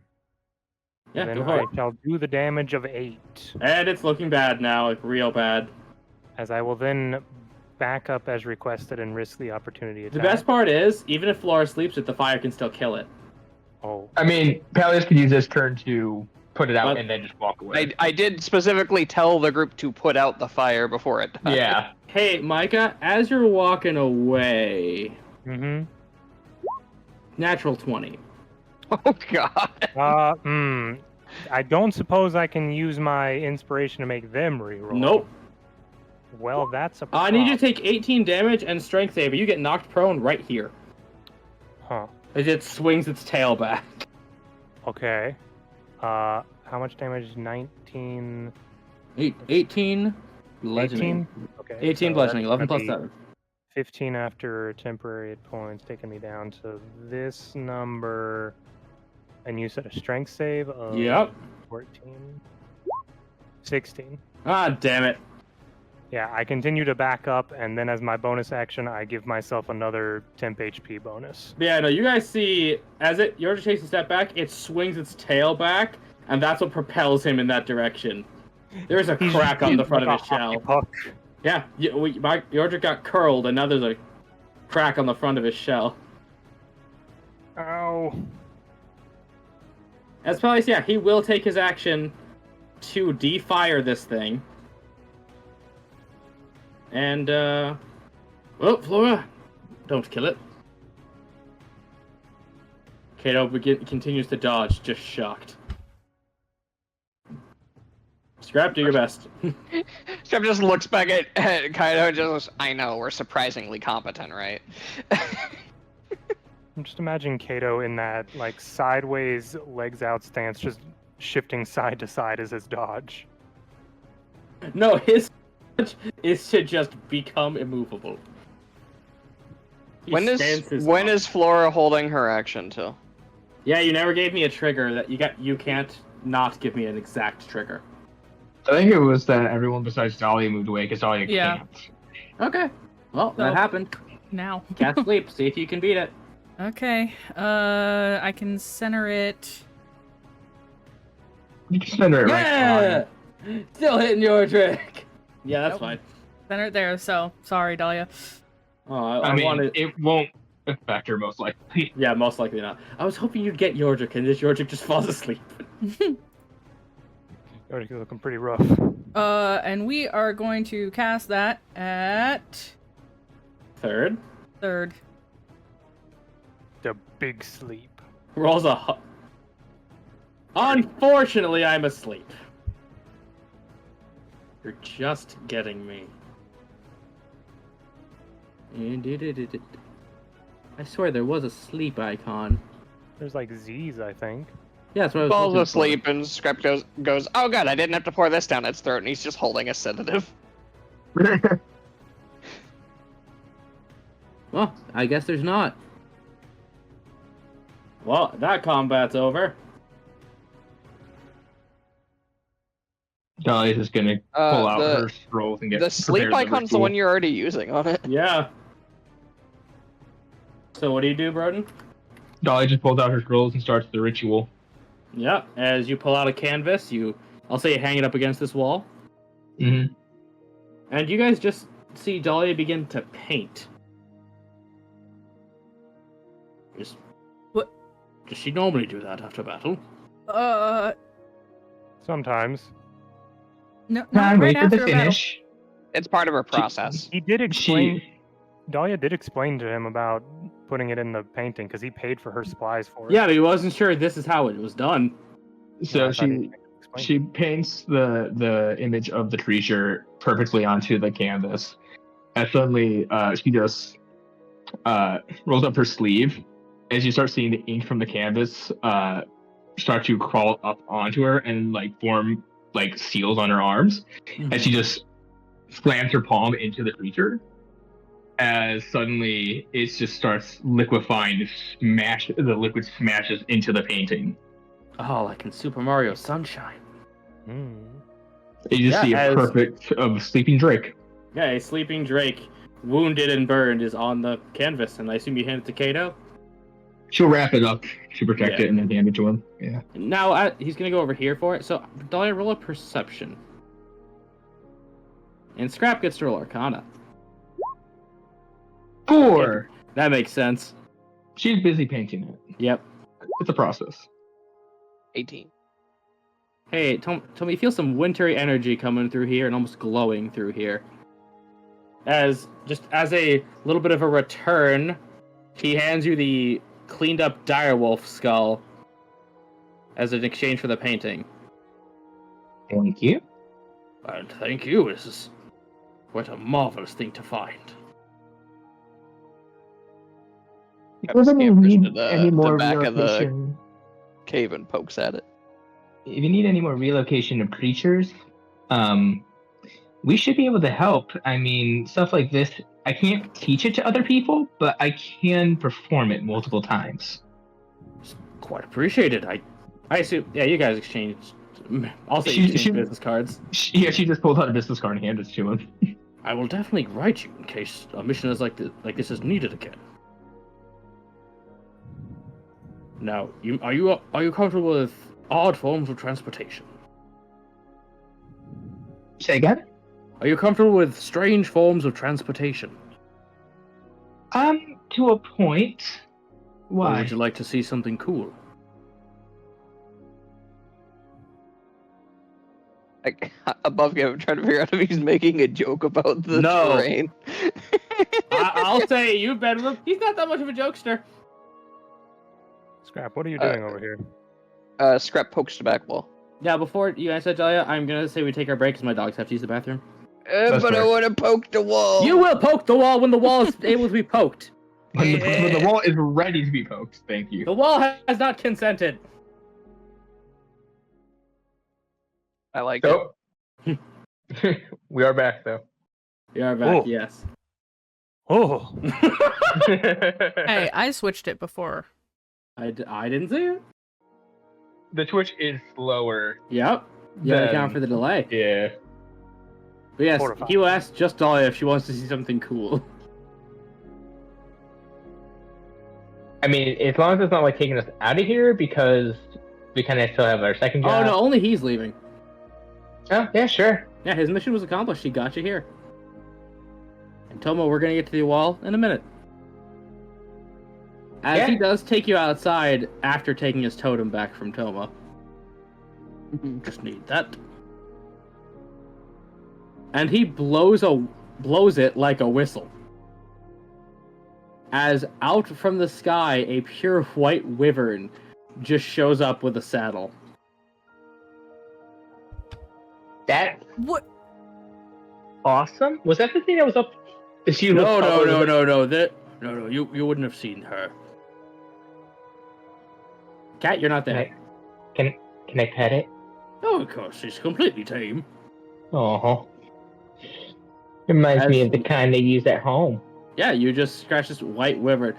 Yeah, then go for I it. shall do the damage of 8, And it's looking bad now, like real bad. as I will then back up as requested and risk the opportunity attack. The best part is, even if Flora sleeps it, the fire can still kill it. Oh, I mean, Peleus could use this turn to put it out But- and then just walk away. I did specifically tell the group to put out the fire before it died. Yeah. Hey, Micah, as you're walking away, mm-hmm. natural 20. Oh god. I don't suppose I can use my inspiration to make them reroll. Nope. Well, that's a I need you to problem. take 18 damage and strength save, but you get knocked prone right here. Huh. As it swings its tail back. Okay. How much damage? 19... 18 bludgeoning. 18? Okay. 18 so bludgeoning, that's 11 gonna plus be 7. 15 after temporary hit points, taking me down to this number. And you said a strength save of Yep. 14. 16. Ah, damn it. Yeah, I continue to back up, and then as my bonus action, I give myself another temp HP bonus. But yeah, no, you guys see, as Yorja takes a step back, it swings its tail back, and that's what propels him in that direction. There's a crack on the front of his shell. Puck. Yeah, Yordrik got curled, and now there's a crack on the front of his shell. Ow. As Peleus, yeah, he will take his action to defire this thing. And, oh, Flora, don't kill it. Kato continues to dodge, just shocked. Scrap, do your best. Scrap just looks back at Kaido and just, I know, we're surprisingly competent, right? I'm just imagining Kato in that, like, sideways, legs out stance, just shifting side to side as his dodge. No, his dodge is to just become immovable. He When stands his when ground. is Flora holding her action till? Yeah, you never gave me a trigger that you can't not give me an exact trigger. I think it was that everyone besides Dahlia moved away because Dahlia Yeah. can't. Okay. Well, that So- happened. Now. Cast sleep. See if you can beat it. Okay. I can center it. You can spend it right Yeah! Still hitting your trick. Yeah, that's Nope. fine. Center it there, so sorry, Dahlia. Oh, I I mean, wanted. it won't affect her most likely. Yeah, most likely not. I was hoping you'd get Yordrik, and this Yordrik just falls asleep. Already looking pretty rough. And we are going to cast that at Third. third. The big sleep. Rolls a. Unfortunately, I'm asleep. You're just getting me. I swear there was a sleep icon. There's like Z's, I think. Yeah, that's what I was Falls looking for. asleep and Scrap goes, oh god, I didn't have to pour this down its throat, and he's just holding a sedative. Well, I guess there's not. Well, that combat's over. Dahlia's just gonna pull out her scrolls and get The sleep prepared icon's the one you're already using on it. Yeah. So what do you do, Broden? Dahlia just pulls out her scrolls and starts the ritual. Yeah, as you pull out a canvas, I'll say you hang it up against this wall. Mm-hmm. And you guys just see Dahlia begin to paint. What? Does she normally do that after battle? Sometimes. No, Can I not right wait for after the a battle. finish? It's part of her process. He did explain. She, Dahlia did explain to him about putting it in the painting because he paid for her supplies for it. Yeah, but he wasn't sure this is how it was done. Yeah, I so thought he explained she paints the image of the creature perfectly onto the canvas, and suddenly she just rolls up her sleeve, and you start seeing the ink from the canvas start to crawl up onto her and like form like seals on her arms, and she just slams her palm into the creature. As suddenly it just starts liquefying, the liquid smashes into the painting. Oh, like in Super Mario Sunshine. Hmm. You just Yeah, see a as- perfect of sleeping Drake. Yeah, a sleeping Drake, wounded and burned, is on the canvas, and I assume you hand it to Kato? She'll wrap it up to protect Yeah. it and then hand it to him. Yeah. Now he's gonna go over here for it. So Dahlia, roll a perception. And Scrap gets to roll Arcana. 4. That makes sense. She's busy painting it. Yep. It's a process. 18. Hey, tell me, you feel some wintry energy coming through here and almost glowing through here. As a little bit of a return, he hands you the cleaned up direwolf skull as an exchange for the painting. Thank you. And thank you. This is quite a marvelous thing to find. Does Scampers need to the- any the more back of the- relocation? Cave and pokes at it. If you need any more relocation of creatures, we should be able to help. I mean, stuff like this, I can't teach it to other people, but I can perform it multiple times. It's quite appreciated. I assume. Yeah, you guys exchanged. I'll say She- you exchanged she- business cards. She just pulled out a business card and handed it to him. I will definitely write you in case a mission is like this is needed again. Now, are you comfortable with odd forms of transportation? Say again? Are you comfortable with strange forms of transportation? To a point. Or Why? would you like to see something cool? Like, above him, I'm trying to figure out if he's making a joke about the No. terrain. I'll say you've been with him. He's not that much of a jokester. Scrap, what are you doing over here? Scrap pokes the back wall. Yeah, before you answer, Dahlia, I'm gonna say we take our break because my dogs have to use the bathroom. That's But I fair. want to poke the wall. You will poke the wall when the wall is able to be poked. When the wall is ready to be poked. Thank you. The wall has not consented. I like it. So, we are back though. You are back, Oh. yes. Oh, Hey, I switched it before. I didn't see it. The Twitch is slower. Yep. You gotta Then- account for the delay. Yeah. But yes, 4 to 5. he will ask just Dahlia if she wants to see something cool. I mean, as long as it's not like taking us out of here, because we kind of still have our second Oh job. no, only he's leaving. Oh, yeah, sure. Yeah, his mission was accomplished. He got you here. And Tomo, we're gonna get to the wall in a minute. As Yeah. he does take you outside after taking his totem back from Tomo. Just need that. And he blows it like a whistle. As out from the sky, a pure white wyvern just shows up with a saddle. That What? awesome. Was that the thing that was up? Is she No, was no. You wouldn't have seen her. Cat, you're not there. Can I pet it? Oh, of course, she's completely tame. Oh. Reminds me As- of the kind they use at home. Yeah, you just scratched this white wyvern.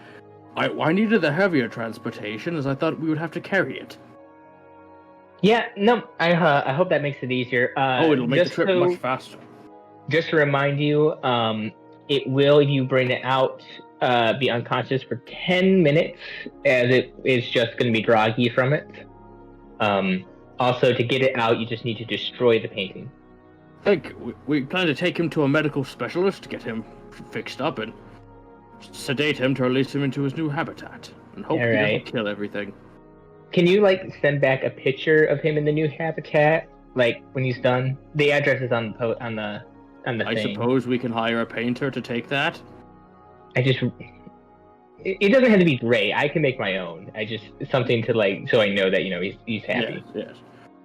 I needed the heavier transportation, as I thought we would have to carry it. Yeah, no, I hope that makes it easier. It'll make the just trip to- much faster. Just to remind you, it will, if you bring it out, be unconscious for 10 minutes, as it is just going to be groggy from it. Also, to get it out, you just need to destroy the painting. I think we plan to take him to a medical specialist to get him fixed up and sedate him to release him into his new habitat. And hope he Alright. doesn't kill everything. Can you, send back a picture of him in the new habitat, when he's done? The address is on the I thing. suppose we can hire a painter to take that. It doesn't have to be great. I can make my own. Something to so I know that he's happy. Yes.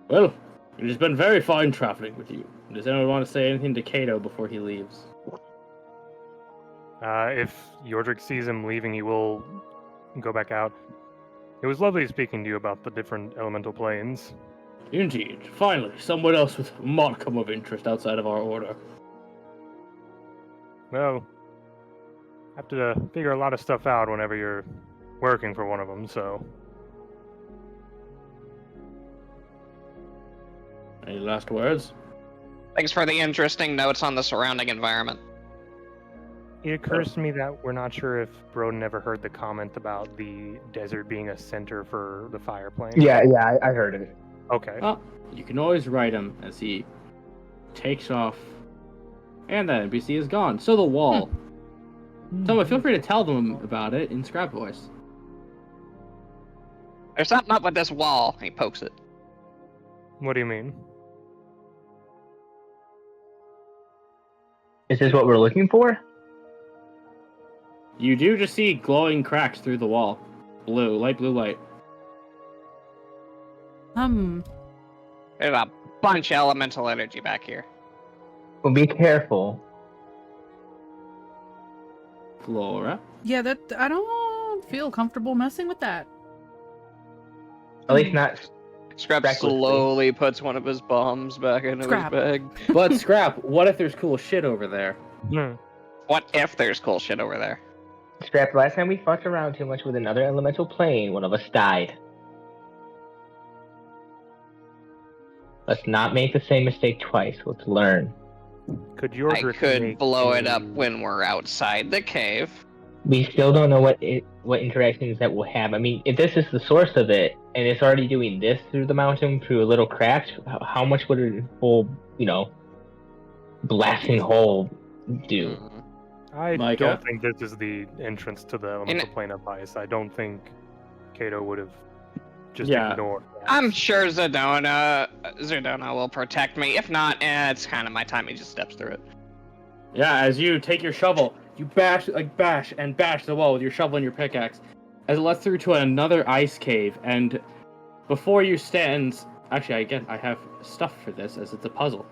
Well, it has been very fine traveling with you. Does anyone want to say anything to Kato before he leaves? if Yordrick sees him leaving, he will go back out. It was lovely speaking to you about the different elemental planes. Indeed. Finally, someone else with a modicum of interest outside of our order. Well, have to figure a lot of stuff out whenever you're working for one of them, so... Any last words? Thanks for the interesting notes on the surrounding environment. It occurs to me that we're not sure if Broden ever heard the comment about the desert being a center for the fire plane. Yeah, I heard it. Okay. Well, you can always write him as he takes off, and that NPC is gone. So the wall. Someone, feel free to tell them about it in Scrap voice. There's something up with this wall. He pokes it. What do you mean? Is this what we're looking for? You do just see glowing cracks through the wall. Blue, light blue light. There's a bunch of elemental energy back here. Well, be careful. Flora. Yeah, that I don't feel comfortable messing with that. At least not. Scrap Recklessly. slowly puts one of his bombs back into Scrap. his bag. But Scrap, what if there's cool shit over there? What if there's cool shit over there? Scrap, last time we fucked around too much with another elemental plane, one of us died. Let's not make the same mistake twice. Let's learn. Could I Yordrick could make blow it a- up when we're outside the cave. We still don't know what interactions that will have. I mean, if this is the source of it, and it's already doing this through the mountain, through a little cracks, how much would a whole, blasting hole do? I Micah? don't think this is the entrance to the elemental plane of ice. I don't think Kato would have just ignored that. I'm sure Zerdona will protect me. If not, it's kind of my time. He just steps through it. Yeah, as you take your shovel, you bash the wall with your shovel and your pickaxe, as it lets through to another ice cave, and before you stands... Actually, I have stuff for this, as it's a puzzle.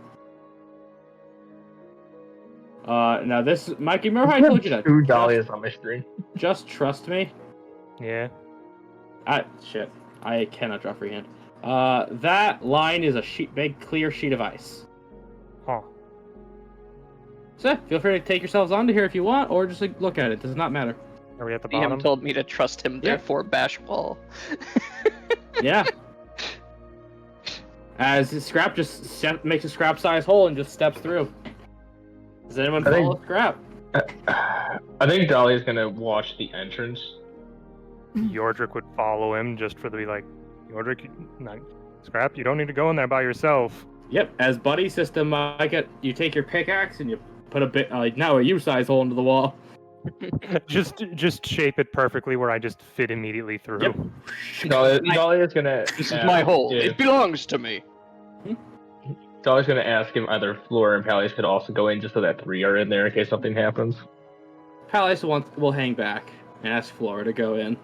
Now this... Mikey, remember how I told you that? $2 on my screen. Just trust me. Yeah. Shit. I cannot draw freehand. That line is a big, clear sheet of ice. Huh. So, feel free to take yourselves onto here if you want, or just look at it. Does not matter. Are we at the DM bottom? told me to trust him, Yeah. therefore bash wall. Yeah. As Scrap just makes a Scrap-sized hole and just steps through. Does anyone I think- follow Scrap? I think Dahlia's gonna watch the entrance. Yordrick would follow him just for the Yordrick, Scrap, you don't need to go in there by yourself. Yep. As buddy system, Micah, you take your pickaxe and you put a bit, now a U-size hole into the wall. just shape it perfectly where I just fit immediately through. Yep. Dahlia's gonna. This is my hole. If, It belongs to me. Dahlia's gonna ask if either Flora and Palias could also go in, just so that 3 are in there in case something happens. Palace will hang back and ask Flora to go in.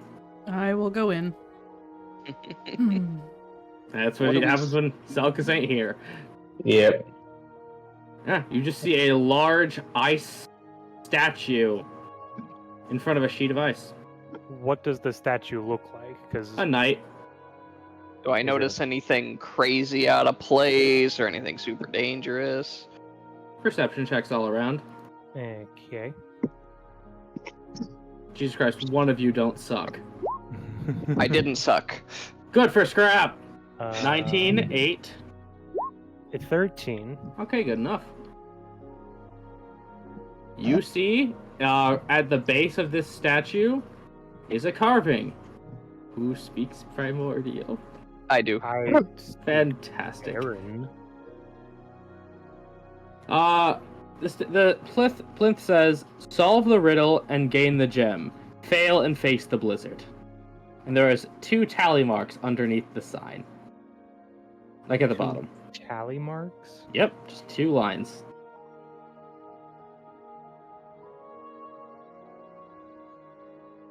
I will go in. That's What what do we happens when Selkas ain't here. Yep. Yeah, you just see a large ice statue in front of a sheet of ice. What does the statue look like? Because A knight. Do I notice anything crazy out of place or anything super dangerous? Perception checks all around. okay. Jesus Christ, one of you don't suck. I didn't suck. Good for Scrap! 19. 19, 8. 13. Okay, good enough. You see, at the base of this statue is a carving. Who speaks primordial? I do. I Fantastic. Aaron. The plinth says, solve the riddle and gain the gem. Fail and face the blizzard. And there is 2 tally marks underneath the sign. Like at the bottom. Tally marks? Yep, just 2 lines.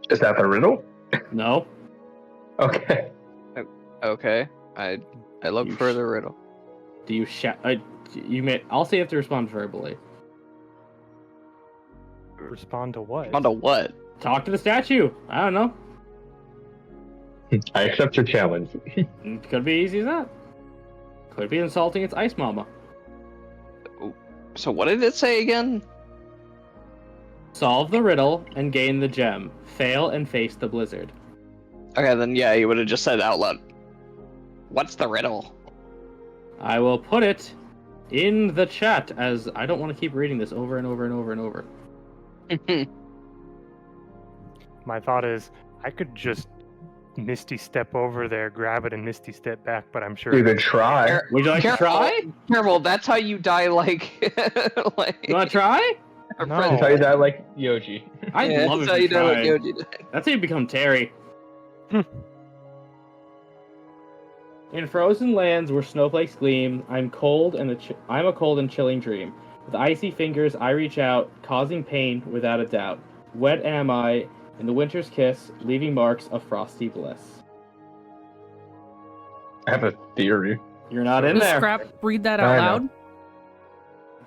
Is that the riddle? No. Okay. Okay. I look You for sh- the riddle. Do you I'll say you have to respond verbally. Respond to what? On to what? Talk to the statue. I don't know. I accept your challenge. It could be easy as that. Could be insulting its ice mama. So what did it say again? Solve the riddle and gain the gem. Fail and face the blizzard. Okay, then yeah, you would have just said out loud. What's the riddle? I will put it in the chat, as I don't want to keep reading this over and over and over and over. My thought is, I could just Misty Step over there, grab it, and Misty Step back, but I'm sure. You could try. Would you like to try? Careful, that's how you die like like You want to try? our No. friend. That's how you die like Yoji. I'd Yeah, love that's if how you you die like tried. Yoji died. That's how you become Terry. In frozen lands where snowflakes gleam, I'm a cold and chilling dream. With icy fingers, I reach out, causing pain without a doubt. Wet am I in the winter's kiss, leaving marks of frosty bliss. I have a theory. You're not in Does there. Scrap read that I out know. loud?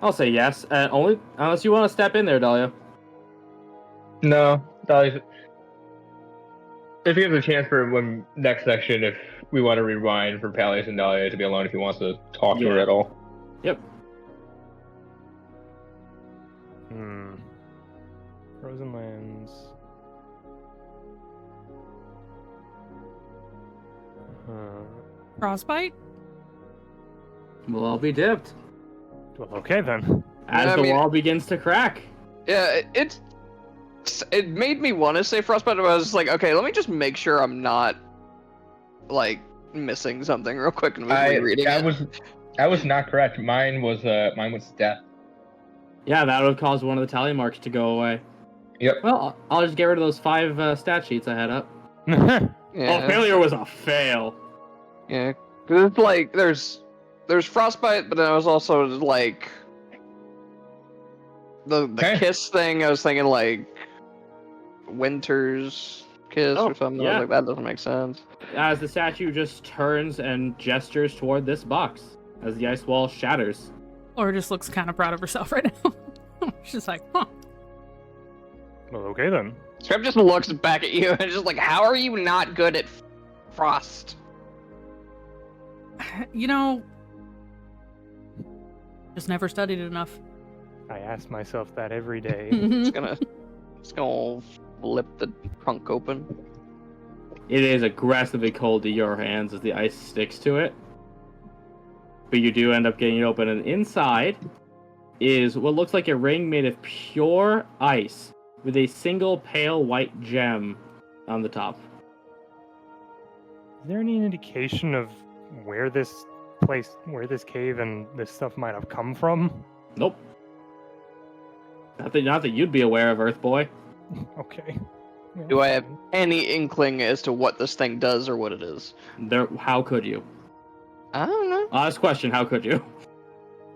I'll say yes, only unless you want to step in there, Dahlia. No, Dolly's. If he has a chance for when next section, if we want to rewind for Palius and Dahlia to be alone, if he wants to talk to her Yeah. at all. Yep. Frozen Lands. Frostbite? We'll all be dipped Well, okay then. as Yeah, I the mean- wall begins to crack. Yeah, it made me want to say frostbite, but I was like, okay, let me just make sure I'm not like missing something real quick and rereading it. I was not correct. Mine was death. Yeah, that would have caused one of the tally marks to go away. Yep. Well, I'll just get rid of those 5 stat sheets I had up. Yeah, Oh, failure was a fail. yeah. 'Cause it's like there's frostbite, but then I was also like the Okay. kiss thing. I was thinking like winter's kiss Oh, or something. I yeah. was like, that doesn't make sense. As the statue just turns and gestures toward this box, as the ice wall shatters. Or just looks kind of proud of herself right now. She's like, huh. Well, okay then. Scrap just looks back at you and just like, how are you not good at frost? You know, just never studied enough. I ask myself that every day. It's gonna flip the trunk open. It is aggressively cold to your hands as the ice sticks to it. But you do end up getting it open, and inside is what looks like a ring made of pure ice with a single pale white gem on the top. Is there any indication of where this cave and this stuff might have come from? Nope. Not that you'd be aware of, Earth Boy. Okay. Yeah, Do I have fine. any inkling as to what this thing does or what it is? How could you? I don't know. Honest question, how could you?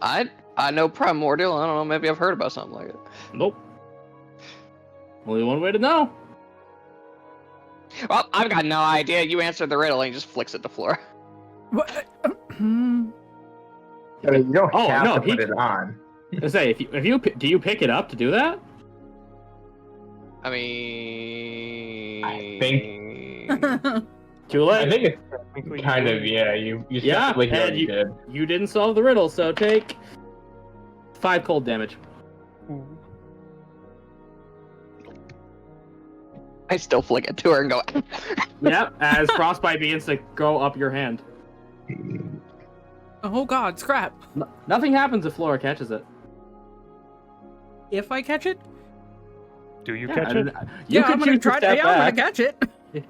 I know primordial. I don't know. Maybe I've heard about something like it. Nope. Only one way to know. Well, I've got no idea. You answered the riddle and he just flicks it to the floor. What? I mean, you don't Oh, have no, to put it on. I say, do you pick it up to do that? I mean, I think- Too I late. think it's Technically, kind of, yeah. You Yeah, definitely and already did. You didn't solve the riddle, so take 5 cold damage. Ooh. I still flick it to her and go. Yep, as frostbite begins to go up your hand. Oh god, Scrap. Nothing happens if Flora catches it. If I catch it? Do you Yeah, catch it? You yeah, could I'm gonna choose to try step yeah, I'm gonna back. catch it.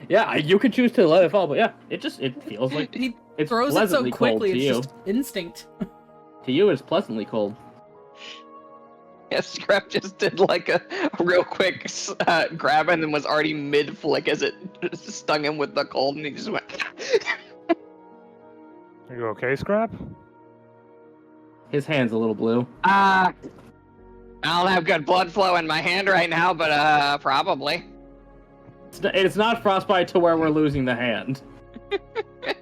Yeah, you could choose to let it fall, but yeah, it feels like He it's throws it so pleasantly cold quickly, to it's you. just instinct. To you, it's pleasantly cold. Yeah, Scrap just did like a real quick grab and then was already mid flick as it stung him with the cold, and he just went. Are you okay, Scrap? His hand's a little blue. I don't have good blood flow in my hand right now, but probably. It's not frostbite to where we're losing the hand.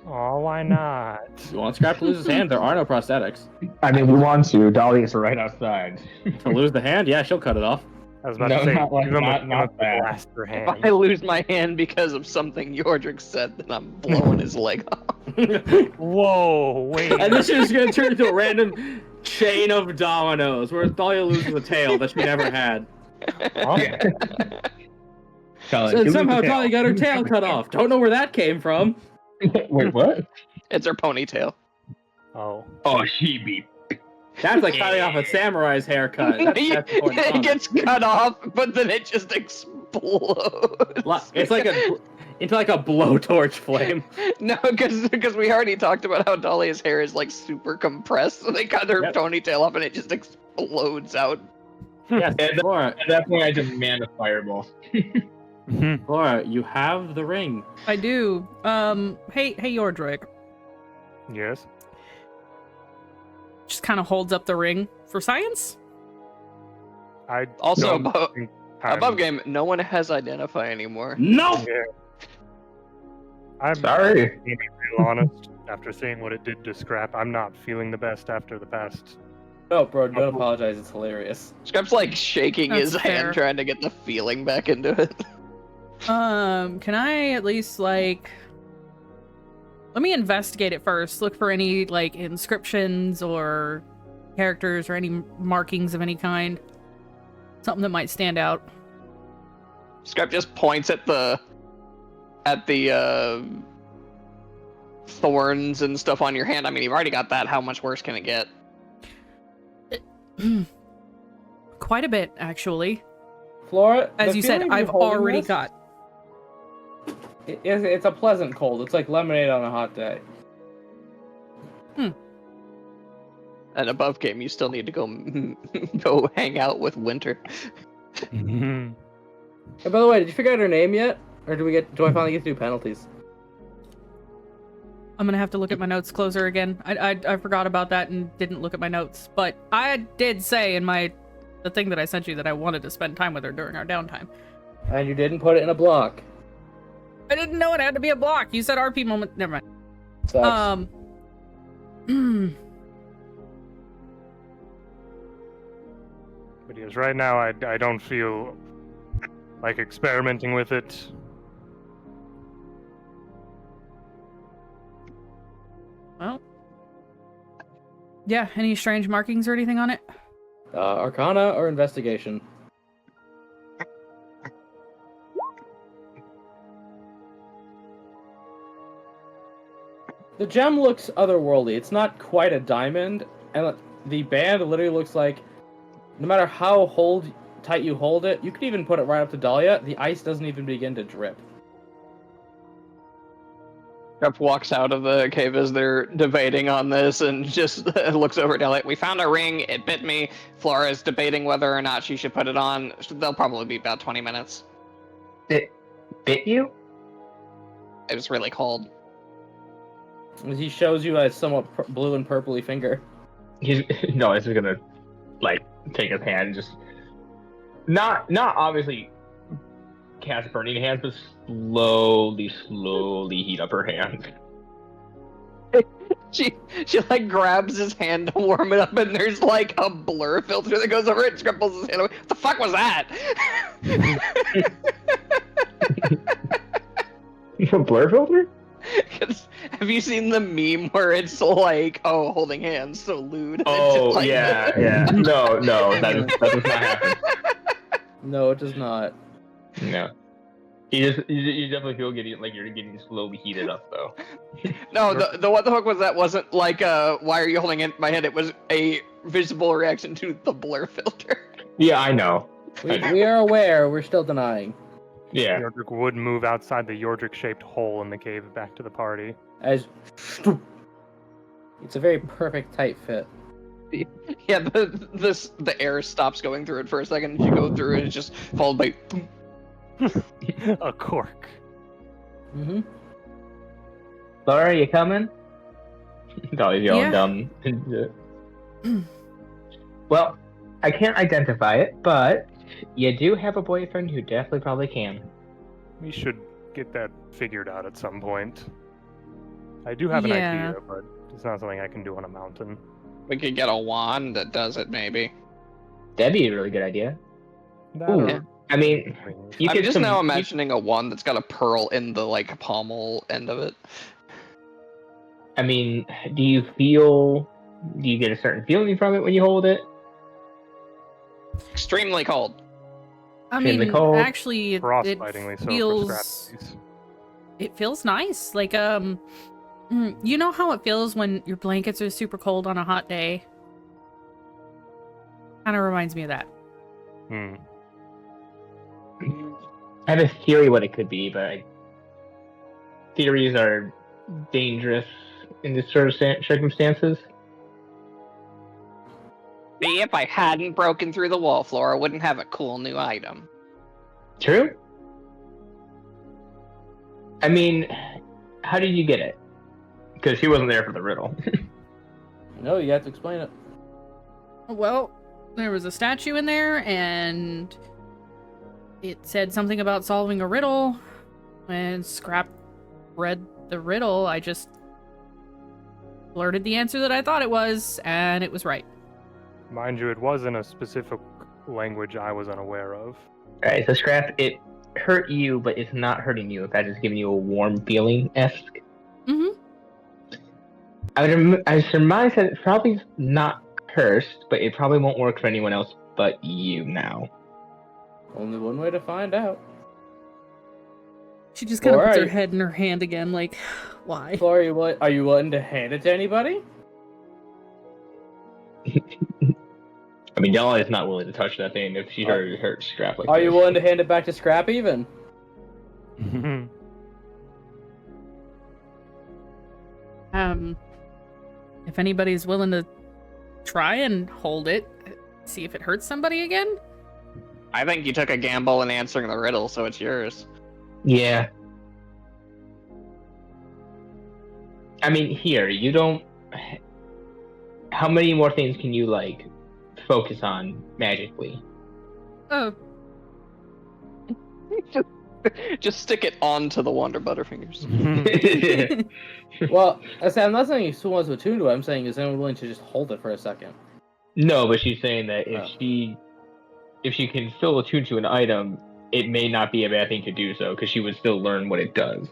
Oh, why not? You want Scrap to lose his hand? There are no prosthetics. I mean, we want to. Dolly is right outside. To lose the hand, yeah, she'll cut it off. I was about No, to say, not like- give him not- a not that. blaster If hand. I lose my hand because of something Yordrick said, then I'm blowing his leg off. Whoa, wait. And this is gonna turn into a random chain of dominoes where Thalia loses a tail that she never had. Huh? Dolly, And give me somehow the tail. Thalia got her tail cut off. Don't know where that came from. Wait, what? It's her ponytail. Oh. Oh, she be. That's like cutting off a samurai's haircut. That's important It comment. gets cut off, but then it just explodes. It's like into like a blowtorch flame. No, because we already talked about how Dahlia's hair is like super compressed, so they cut her ponytail off and it just explodes out. Yes, At Flora, that point, I demand a fireball. Flora, you have the ring. I do. Hey, Yordrick. Yes. Just kind of holds up the ring for science. I Also, don't think I'm- above game, no one has identify anymore. Nope. Yeah. I'm Sorry. being real honest. After seeing what it did to Scrap, I'm not feeling the best after the past. No, bro, don't apologize. It's hilarious. Scrap's like shaking That's his fair. hand trying to get the feeling back into it. Can I at least let me investigate it first. Look for any like inscriptions or characters or any markings of any kind. Something that might stand out. Scrap just points at the thorns and stuff on your hand. I mean, you've already got that. How much worse can it get? Quite a bit, actually. Flora, As the you said, feeling I've you're holding already this, got. It's a pleasant cold. It's like lemonade on a hot day. And above game, you still need to go hang out with Winter. And by the way, did you figure out her name yet? Or do I finally get to do penalties? I'm gonna have to look at my notes closer again. I forgot about that and didn't look at my notes. But I did say in the thing that I sent you that I wanted to spend time with her during our downtime. And you didn't put it in a block. I didn't know it had to be a block. You said RP moment. Never mind. Sucks. But yes, right now I don't feel like experimenting with it. Well. Yeah, any strange markings or anything on it? Arcana or investigation? The gem looks otherworldly. It's not quite a diamond, and the band literally looks like, no matter how tight you hold it, you could even put it right up to Dahlia, the ice doesn't even begin to drip. Scrap walks out of the cave as they're debating on this and just looks over at Dahlia. We found a ring. It bit me. Flora is debating whether or not she should put it on. They'll probably be about 20 minutes. It bit you? It was really cold. As he shows you a somewhat blue and purpley finger. He's just gonna take his hand and just not obviously cast burning hands, but slowly heat up her hand. She grabs his hand to warm it up, and there's like a blur filter that goes over it. Scrap pulls his hand away. What the fuck was that? A blur filter? Have you seen the meme where it's like, oh, holding hands, so lewd? Oh, It's like- yeah. No, that does not happen. No, it does not. No. You definitely feel you're getting slowly heated up, though. No, the what the fuck was that? Wasn't like, why are you holding it in my hand? It was a visible reaction to the blur filter. Yeah, I know. We are aware, we're still denying. Yeah. Yordrick would move outside the Yordrick-shaped hole in the cave back to the party. It's a very perfect tight fit. Yeah, the air stops going through it for a second. As you go through it, it's just followed by. A cork. Mm-hmm. Laura, you coming? Dolly's yelling Yeah. down. Well, I can't identify it, but you do have a boyfriend who definitely probably can. We should get that figured out at some point. I do have an Yeah. idea, but it's not something I can do on a mountain. We could get a wand that does it, maybe. That'd be a really good idea. That Ooh. or- Yeah. I mean, you I'm could just now imagining a wand that's got a pearl in the like pommel end of it. I mean, do you get a certain feeling from it when you hold it? Extremely cold. I Extremely mean, cold. actually, it Frostbitingly so for feels Scrapsies. it feels nice. Like you know how it feels when your blankets are super cold on a hot day. Kind of reminds me of that. Hmm. I have a theory what it could be, but theories are dangerous in this sort of circumstances. If I hadn't broken through the wall floor, I wouldn't have a cool new item. True? I mean, how did you get it? Because he wasn't there for the riddle. No, you have to explain it. Well, there was a statue in there, and it said something about solving a riddle. When Scrap read the riddle, I just blurted the answer that I thought it was, and it was right. Mind you, it was in a specific language I was unaware of. Alright, so Scrap, it hurt you, but it's not hurting you. In fact, it's giving you a warm feeling-esque. Mm-hmm. I surmise that it's probably not cursed, but it probably won't work for anyone else but you now. Only one way to find out. She just kind of puts her Alright. head in her hand again, like, why? Flora, are you willing to hand it to anybody? I mean, Della is not willing to touch that thing if she hurt Scrap like Are this. you willing to hand it back to Scrap even? If anybody's willing to try and hold it, see if it hurts somebody again? I think you took a gamble in answering the riddle, so it's yours. Yeah. I mean, here, you don't... How many more things can you, like, focus on magically? Oh, Just stick it onto the Wonder Butterfingers. Well, I'm not saying someone wants to attune to it. I'm saying is anyone willing to just hold it for a second? No, but she's saying that Oh. if she can still attune to an item, it may not be a bad thing to do so, because she would still learn what it does.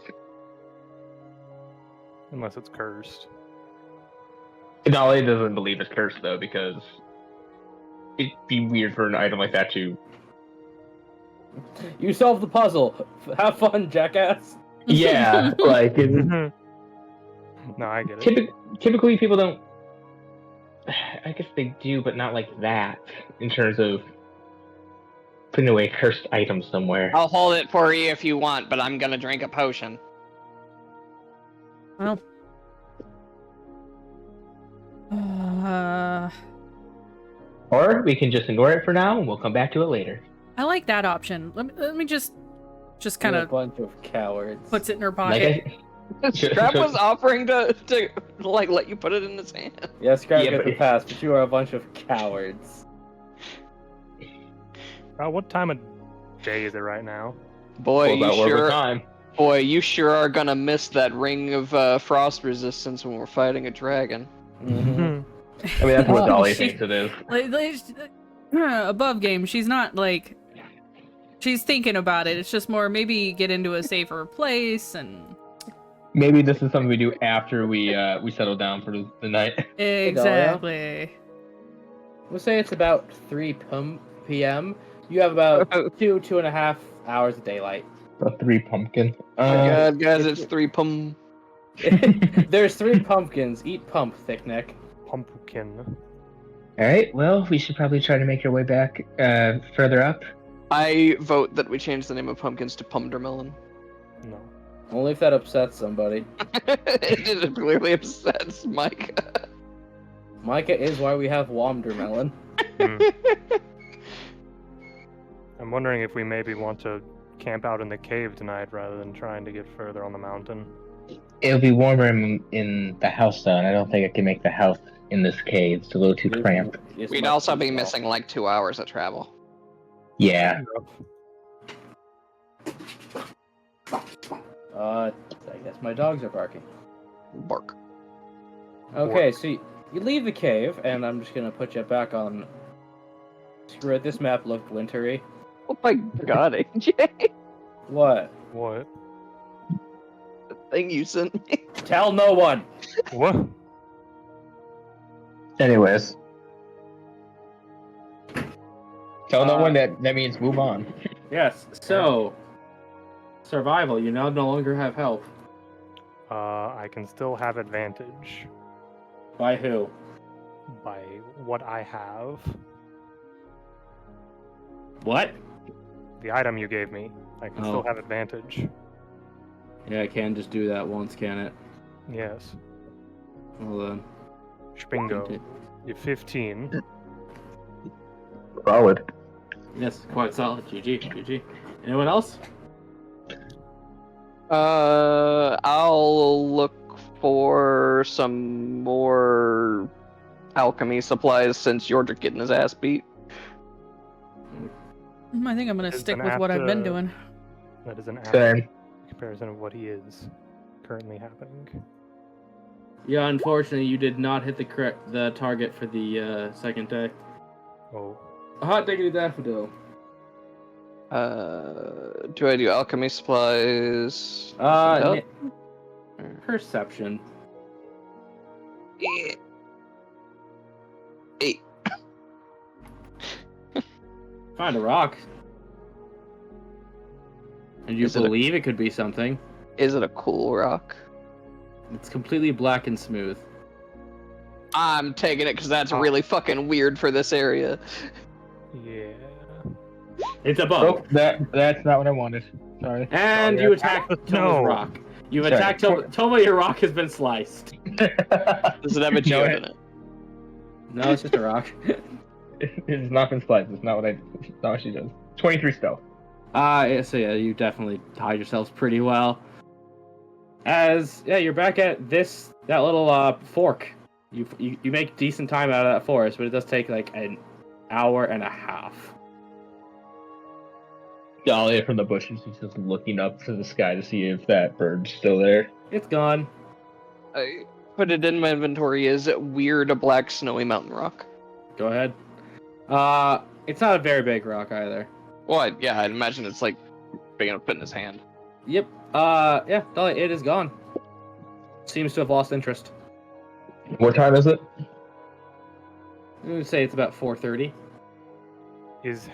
Unless it's cursed. Dolly doesn't believe it's cursed, though, because it'd be weird for an item like that to... You solved the puzzle. Have fun, jackass. Yeah, like... No, I get it. Typically, people don't... I guess they do, but not like that, in terms of putting away cursed items somewhere. I'll hold it for you if you want, but I'm gonna drink a potion. well. Or we can just ignore it for now, and we'll come back to it later. I like that option. Let me just kind You're a of bunch of cowards. puts it in her pocket. Scrap was offering to like let you put it in his hand. Yeah, Scrap Yeah, gets but- the pass, but you are a bunch of cowards. What time of day is it right now? Boy, Well, you about sure, time. boy, you sure are gonna miss that ring of frost resistance when we're fighting a dragon. Mhm. I mean, that's what Dolly She- thinks it is. Above game, she's not like she's thinking about it. It's just more maybe get into a safer place and Maybe this is something we do after we settle down for the night. exactly. We'll say it's about 3 p.m. You have about 2.5 hours of daylight. A 3 pumpkin. Oh my god, guys, it's 3 pum. There's 3 pumpkins. Eat pump, thick neck. Pumpkin. Alright, well, we should probably try to make our way back further up. I vote that we change the name of pumpkins to Pumdermelon. No. Only if that upsets somebody. It clearly upsets Mike. Micah is why we have Womdermelon. I'm wondering if we maybe want to camp out in the cave tonight rather than trying to get further on the mountain. It'll be warmer in the house, though, and I don't think I can make the house in this cave. It's a little too cramped. It's We'd much also too be small. missing like 2 hours of travel. Yeah. I guess my dogs are barking. Bark. Okay, so you leave the cave, and I'm just gonna put you back on. Screw it, this map looked wintry. Oh my god, AJ. What? What? The thing you sent me. Tell no one! What? Anyways. Tell no one that means move on. Yes, so. Survival, you now no longer have help. I can still have advantage By who? by what I have. What? The item you gave me. I can still Oh. have advantage. Yeah, I can just do that once, can it? Yes. Hold on. Spingo. You're 15. Solid. Yes, quite solid. GG. Anyone else? I'll look for some more alchemy supplies since Yordrick getting his ass beat. I think I'm gonna Is stick an with what I've been after- doing. That is an Same. accurate comparison of what he is currently happening. Yeah, unfortunately, you did not hit the target for the second day. Oh. A hot diggity daffodil. Do I do alchemy supplies? Uh, perception. Yeah. 8. Find a rock. And you Is it a- believe it could be something. Is it a cool rock? It's completely black and smooth. I'm taking it because that's Oh. really fucking weird for this area. Yeah. It's a Oh, bug. that's not what I wanted. Sorry. And Sorry, you attack No. Toma's rock. You've Sorry. attacked Toma, your rock has been sliced. Does it have a geode in it? No, it's just a rock. It's not been sliced. It's not what she does. 23 stealth. Yeah, so yeah, you definitely hide yourselves pretty well. You're back at that little fork. You make decent time out of that forest, but it does take like an hour and a half. Dahlia from the bushes is just looking up to the sky to see if that bird's still there. It's gone. I put it in my inventory as weird black snowy mountain rock. Go ahead. It's not a very big rock either. Well, I'd imagine it's like big enough to fit in his hand. Yep. Yeah, Dahlia, it is gone. Seems to have lost interest. What time is it? I would say it's about 4:30. Is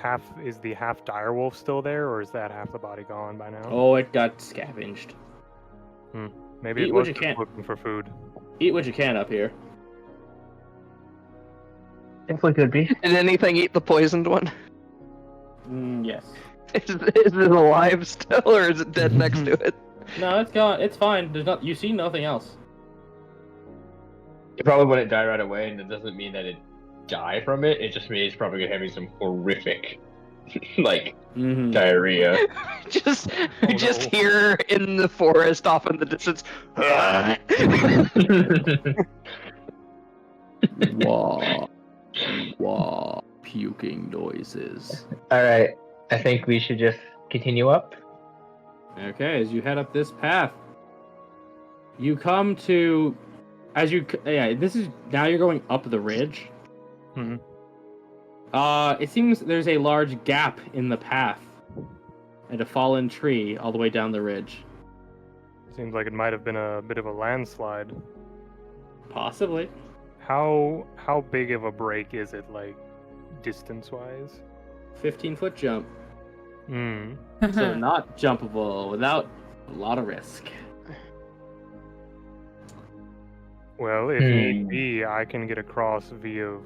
the half direwolf still there, or is that half the body gone by now? Oh, it got scavenged. Maybe eat it what was you just can. looking for food. Eat what you can up here. Definitely could be. Did anything eat the poisoned one? Yes. Is it alive still, or is it dead next to it? No, it's gone. It's fine. You see nothing else. It probably wouldn't die right away, and it doesn't mean that it die from it. It just means it's probably gonna having some horrific, like Mm-hmm. diarrhea. just no. here in the forest, off in the distance. Wah, puking noises. All right, I think we should just continue up. Okay, as you head up this path, you come to, this is, now you're going up the ridge. Mhm. It seems there's a large gap in the path and a fallen tree all the way down the ridge. Seems like it might have been a bit of a landslide. Possibly. How big of a break is it, like distance-wise? 15-foot jump. Hmm. So not jumpable without a lot of risk. Well, if need be, I can get across via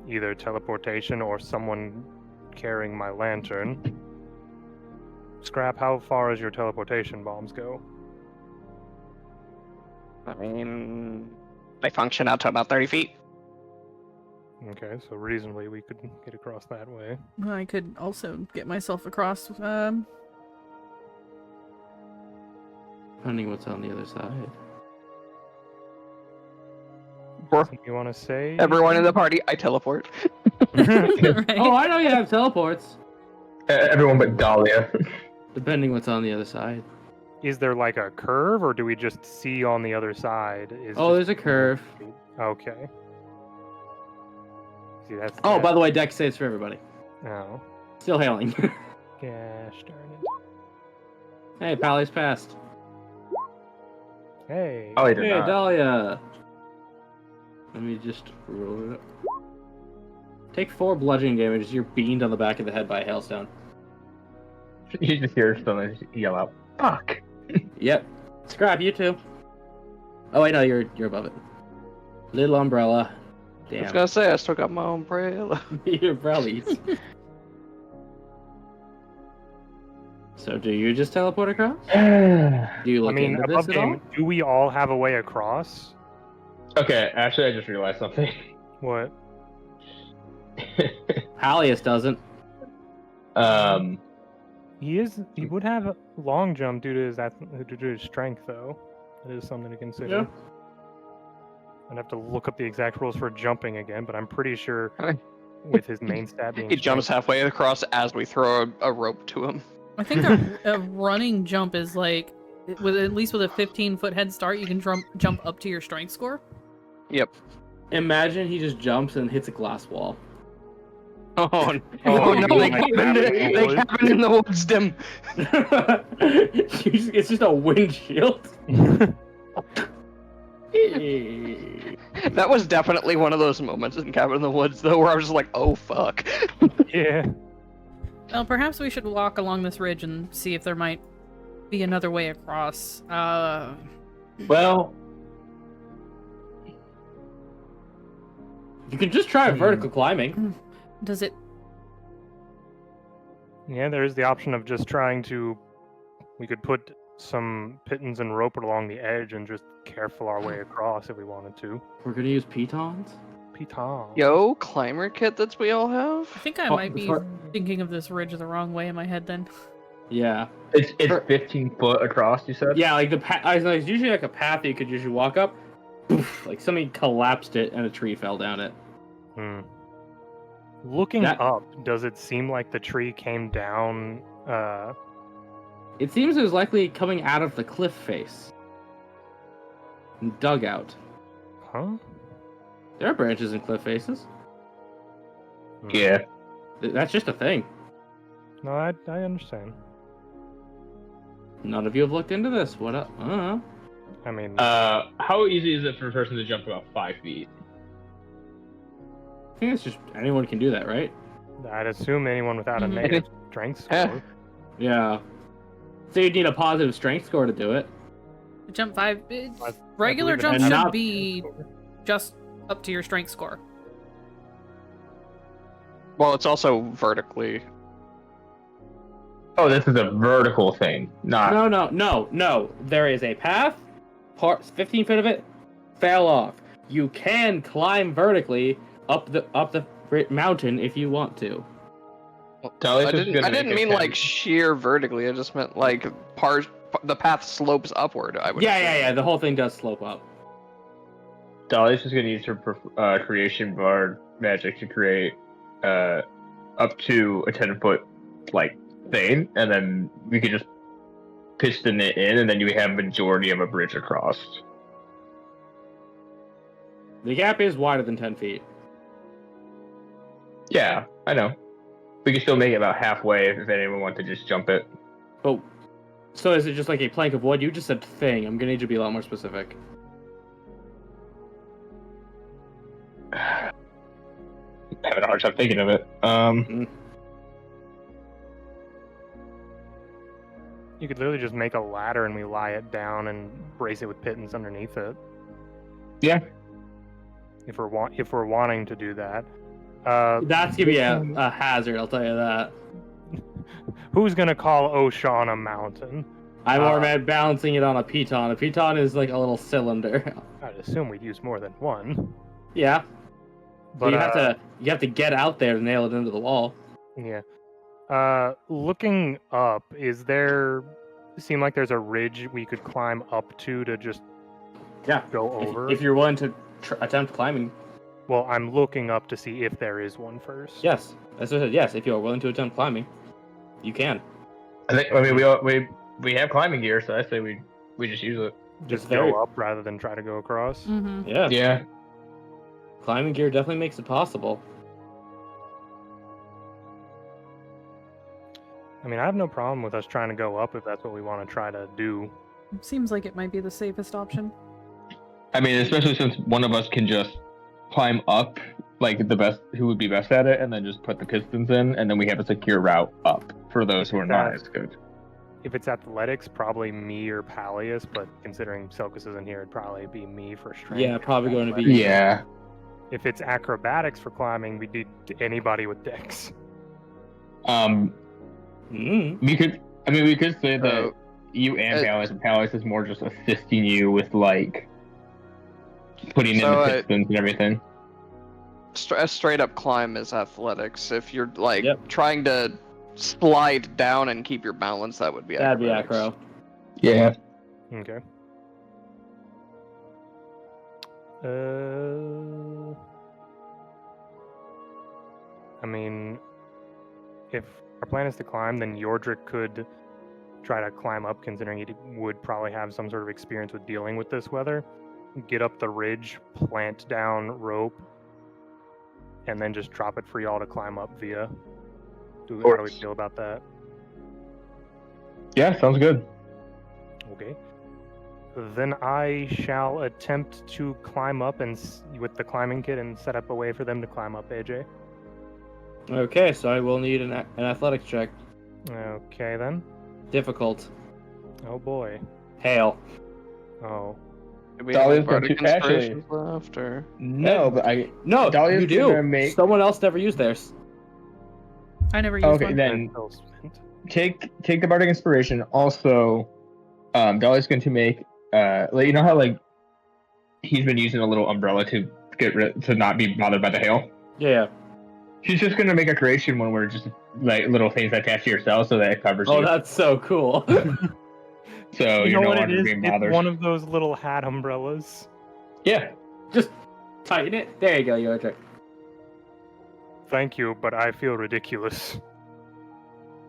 either teleportation or someone carrying my lantern. Scrap, how far does your teleportation bombs go? I mean, they function out to about 30 feet. Okay, so reasonably we could get across that way. I could also get myself across. Depending what's on the other side. Something you want to say? Everyone in the party, I teleport. right? Oh, I know you have teleports. Everyone but Dahlia. Depending what's on the other side. Is there like a curve, or do we just see on the other side? Oh, there's a curve. Okay. See, that's. Oh, by the way, deck saves for everybody. Oh. Still hailing. Gosh darn it. Hey, Pally's passed. Hey. Oh, he did Hey, not. Dahlia. Let me just roll it up. Take 4 bludgeoning damage as you're beamed on the back of the head by a hailstone. You just hear someone yell out, "Fuck!" Yep. Scrap, you too. Oh wait, no, you're above it. Little umbrella. I was Damn. gonna say, I still got my umbrella. Your umbrellas. So do you just teleport across? okay, Do you I look mean, into above this at all? game, do we all have a way across? actually, I just realized something. What? Palius doesn't. He would have a long jump due to his strength, though. That is something to consider. Yeah. I'd have to look up the exact rules for jumping again, but I'm pretty sure with his main stat being He jumps strength- halfway across as we throw a rope to him. I think a running jump is like, with at least with a 15-foot head start, you can jump up to your strength score. Yep. Imagine he just jumps and hits a glass wall. Oh, Oh, no, you they like cabin in the woods, Dim. It's just a windshield. That was definitely one of those moments in Cabin in the Woods, though, where I was just like, oh, fuck. Yeah. Well, perhaps we should walk along this ridge and see if there might be another way across. Well, You can just try vertical climbing. Does it... Yeah, there's the option of just trying to... We could put some pittons and rope along the edge and just careful our way across if we wanted to. We're gonna use pitons. Piton. Yo, climber kit that we all have? I think I Oh, might be thinking of this ridge the wrong way in my head then. Yeah. it's 15 foot across. You said. Yeah, like the path. It's usually like a path that you could usually walk up. Poof, like somebody collapsed it and a tree fell down it. Looking That- up, does it seem like the tree came down? It seems it was likely coming out of the cliff face. And dug out. Huh? There are branches in cliff faces. Yeah. That's just a thing. No, I understand. None of you have looked into this. What up? I don't know. I mean, How easy is it for a person to jump about 5 feet? I think it's just anyone can do that, right? I'd assume anyone without a Mhm. negative strength Yeah. score. Yeah. So you'd need a positive strength score to do it. Jump 5... I regular believe it jump has should not- be just up to your strength score. Well, it's also vertically. Oh, this is a vertical thing, not. No. There is a path. 15 feet of it fell off. You can climb vertically up the mountain if you want to. Dahlia's I just didn't, gonna I didn't make a mean like 10. sheer vertically. I just meant like the path slopes upward. I would. assume. Yeah. The whole thing does slope up. Dahlia's just gonna use her creation bard magic to create up to a 10-foot like thing, and then we could just piston it in, and then you have majority of a bridge across. The gap is wider than 10 feet. Yeah, I know. We can still make it about halfway if anyone wants to just jump it. Oh, so is it just like a plank of wood? You just said thing. I'm gonna need you to be a lot more specific. I'm having a hard time thinking of it. You could literally just make a ladder and we lie it down and brace it with pittons underneath it. Yeah. If we're wanting to do that. That's gonna be a hazard, I'll tell you that. Who's gonna call Oshawn a mountain? I'm more mad balancing it on a piton. A piton is like a little cylinder. I'd assume we'd use more than one. Yeah. But But you have to get out there to nail it into the wall. yeah. Looking up, seem like there's a ridge we could climb up to just Yeah. go over? If you're willing to attempt climbing, Well, I'm looking up to see if there is one first. yes. As I said, yes. If you are willing to attempt climbing, you can. We have climbing gear, so I say we just use it. Just It's very- go up rather than try to go across. Mm-hmm. Yeah. Yeah. Climbing gear definitely makes it possible. I mean, I have no problem with us trying to go up if that's what we want to try to do. Seems like it might be the safest option. I mean, especially since one of us can just climb up, like the best, who would be best at it, and then just put the pistons in, and then we have a secure route up for those who are not as good. If it's athletics, probably me or Palius, but considering Selkus isn't here, it'd probably be me for strength. Yeah, probably going to be- Athletics. Yeah. If it's acrobatics for climbing, we need anybody with dex. We could. I mean, we could say that Uh, you and uh, Palace is more just assisting you with like putting in So, the pistons and everything. a straight up climb is athletics. If you're like Yep. trying to slide down and keep your balance, that would be That'd be acrobatics. acro. Yeah. Okay. I mean, if our plan is to climb, then Yordrick could try to climb up, considering he would probably have some sort of experience with dealing with this weather. Get up the ridge, plant down rope, and then just drop it for y'all to climb up via. How do we course. feel about that? Yeah, sounds good. Okay. Then I shall attempt to climb up and with the climbing kit and set up a way for them to climb up, AJ. Okay, so I will need an athletics check. Okay then. Difficult. Oh boy. Hail. Oh. Do we Dahlia's have going bardic to- actually- inspirations left, or No, but No, Dahlia's you do. gonna make- Someone else never used theirs. I never used Okay, one. then Still spent. take the bardic inspiration. Also, Dolly's going to make like, you know how like he's been using a little umbrella to to not be bothered by the hail. Yeah. She's just going to make a creation one where just like little things attached to yourself so that it covers Oh, you. that's so cool. So You you're know no what it longer is? being It's bothered. one of those little hat umbrellas. Yeah. Just tighten it. There you go, Yordrick. Thank you, but I feel ridiculous.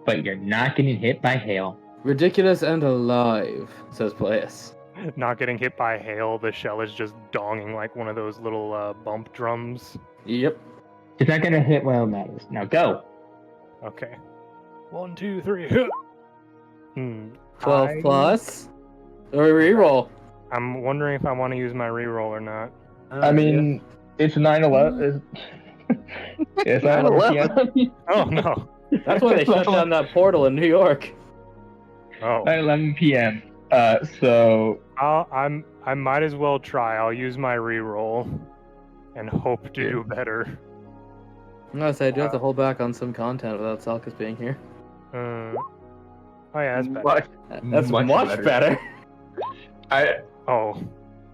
But you're not getting hit by hail. Ridiculous and alive, says Playus. Not getting hit by hail, the shell is just donging like one of those little bump drums. Yep. It's not going to hit while it matters. Now go. Okay. 1, 2, 3. 12 plus. Or reroll. I'm wondering if I want to use my reroll or not. I mean, it's 9/11. It's 9/11 p.m. Oh no. That's why they shut down that portal in New York. Oh. 9/11 p.m. So I might as well try. I'll use my reroll and hope to do better. I'm gonna say I do have to hold back on some content without Salkus being here. Oh yeah, that's better. That's much better. Oh.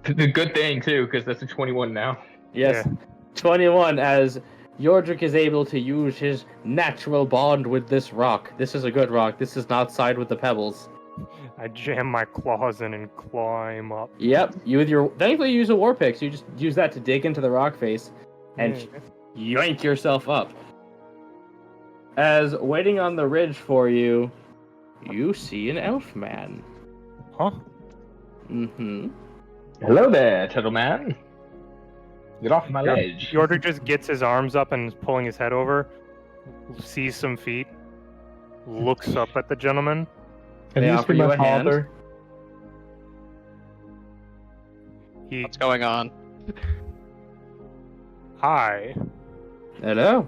The good thing too, because that's a 21 now. Yes. Yeah. 21 as Yordrick is able to use his natural bond with this rock. This is a good rock. This is not side with the pebbles. I jam my claws in and climb up. Yep. You with your thankfully you use a war pick, so you just use that to dig into the rock face and yoink yourself up. As waiting on the ridge for you, you see an elf man. Huh? Mm-hmm. Hello there, turtle man. Get off my ledge. Yordrick just gets his arms up and is pulling his head over, sees some feet, looks up at the gentleman. They offer you a hand. He, what's going on? hi. Hello.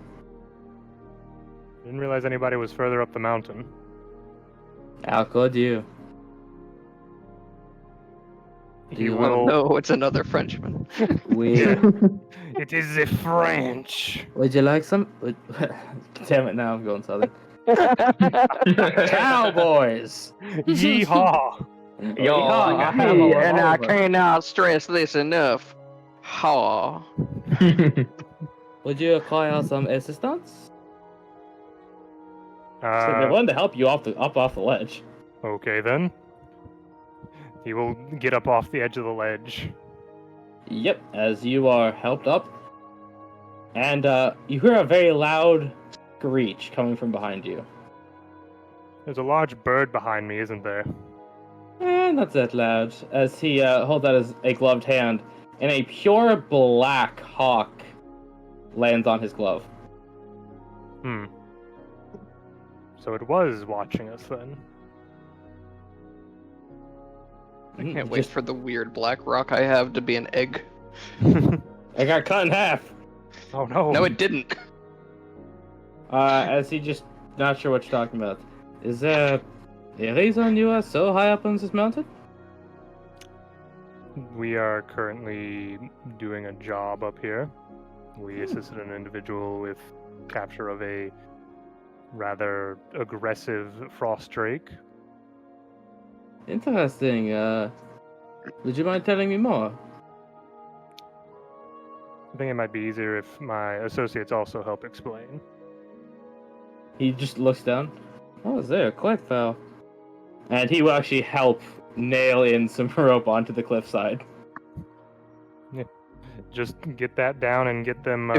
Didn't realize anybody was further up the mountain. How could you? He Oh will. no, it's another Frenchman. Weird. It is the French. Would you like some? Damn it! Now I'm going southern. Cowboys. Yeehaw. Hey, and I cannot stress this enough. Ha. Would you acquire some assistance? So they're Uh, willing to help you off the ledge. okay then. He will get up off the edge of the ledge. Yep, as you are helped up, and you hear a very loud screech coming from behind you. There's a large bird behind me, isn't there? Not that loud. As he holds out a gloved hand, and a pure black hawk lands on his glove. So it was watching us then. I can't wait for the weird black rock I have to be an egg. I got cut in half. Oh no. No, it didn't. As he just not sure what you're talking about. Is there a reason you are so high up on this mountain? We are currently doing a job up here. We assisted an individual with capture of a rather aggressive frost drake Interesting. Would you mind telling me more? I think it might be easier if my associates also help explain. He just looks down. Oh, they're quite foul. And he will actually help nail in some rope onto the cliffside. Just get that down and get them.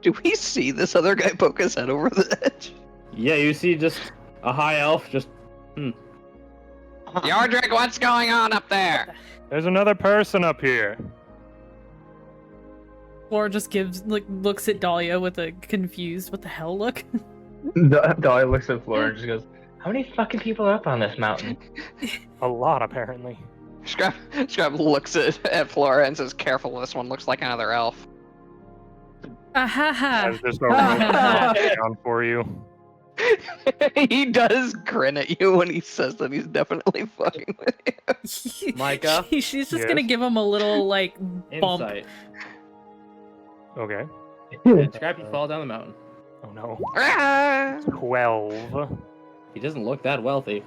Do we see this other guy poke his head over the edge? Yeah, you see just a high elf just... Yardrick, what's going on up there? There's another person up here. Flora just looks at Dahlia with a confused "what the hell" look. Dolly looks at Flora and just goes, "How many fucking people are up on this mountain?" A lot, apparently. Scrap looks at Flora and says, "Careful, this one looks like another elf." There's just a down for you. He does grin at you when he says that he's definitely fucking with you. Micah? She's just gonna give him a little, like, bump. Insight. Okay. Scrappy fall down the mountain. Oh no. Ah! 12. He doesn't look that wealthy.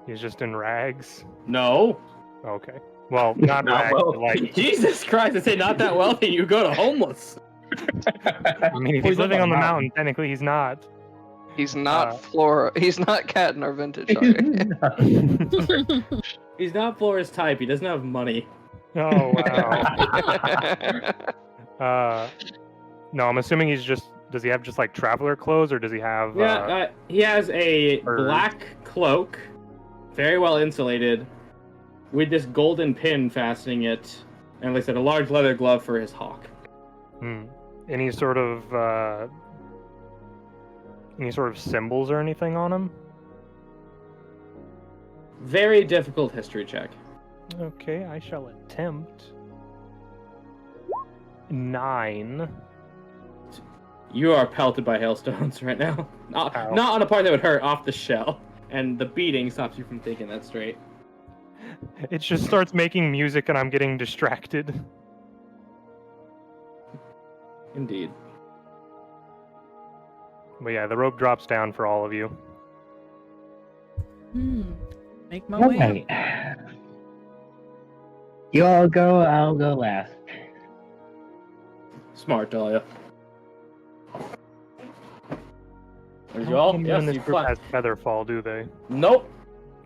He's just in rags. No. Okay. Well, not rags, but like. Jesus Christ, I say not that wealthy, you go to homeless. I mean, if he's living on the mountain, technically he's not. He's not Flora. He's not Cat in our vintage. He's not Flora's type, he doesn't have money. Oh wow. No, I'm assuming he's just. Does he have just like traveler clothes, or does he have? He has a black cloak, very well insulated, with this golden pin fastening it, and like I said, a large leather glove for his hawk. Any sort of symbols or anything on him? Very difficult history check. Okay, I shall attempt. 9. You are pelted by hailstones right now. Not on a part that would hurt, off the shell. And the beating stops you from thinking that straight. It just starts making music and I'm getting distracted. Indeed. But yeah, the rope drops down for all of you. Make my way. Alright. You all go, I'll go last. Smart, Dahlia. Are you All all? in Yes, this you group fly. has feather fall, do they? Nope.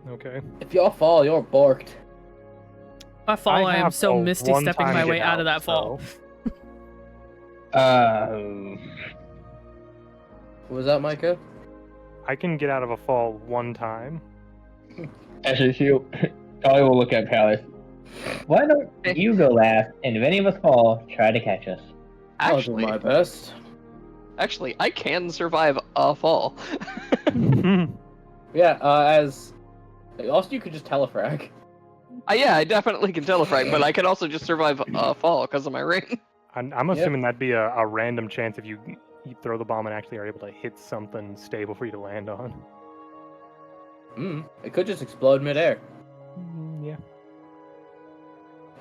Okay. If y'all fall, you're borked. If I fall, I am have so a misty one stepping time my get way out of that fall. So... What was that, Micah? I can get out of a fall one time. Actually, Dolly will look at Palace. Why don't you go last, and if any of us fall, try to catch us. I'll do my best. Actually, I can survive a fall. Yeah, as... Also, you could just telefrag. Yeah, I definitely can telefrag, but I can also just survive a fall because of my ring. I'm assuming that'd be a random chance if you throw the bomb and actually are able to hit something stable for you to land on. It could just explode midair. Yeah.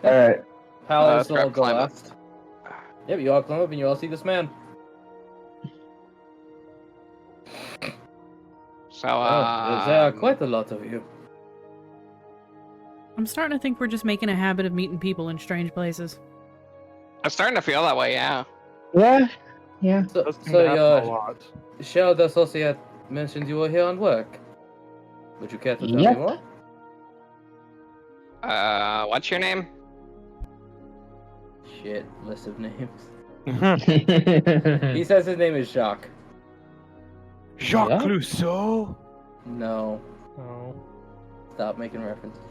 Alright. Palace will Scrap go climb up. last. Yep, you all climb up and you all see this man. So, there are quite a lot of you. I'm starting to think we're just making a habit of meeting people in strange places. I'm starting to feel that way, yeah. Yeah. So Does seem to happen a your lot. shared associate mentioned you were here on work. Would you care to tell Yep. me more? What's your name? Shit, list of names. He He says his name is Jacques. Jacques Yeah? Clouseau? No, Oh. stop making references.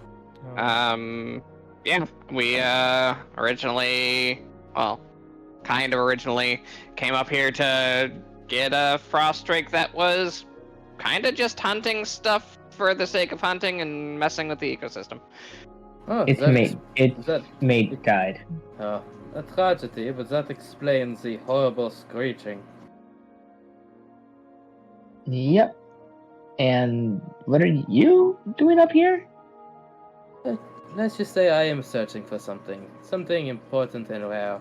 Yeah, we, originally, well, kind of originally came up here to get a frost drake that was kind of just hunting stuff for the sake of hunting and messing with the ecosystem. Oh, It's mate. It's that- mate died. Oh, a tragedy, but that explains the horrible screeching. Yep. And what are you doing up here? Let's just say I am searching for something. Something important and rare.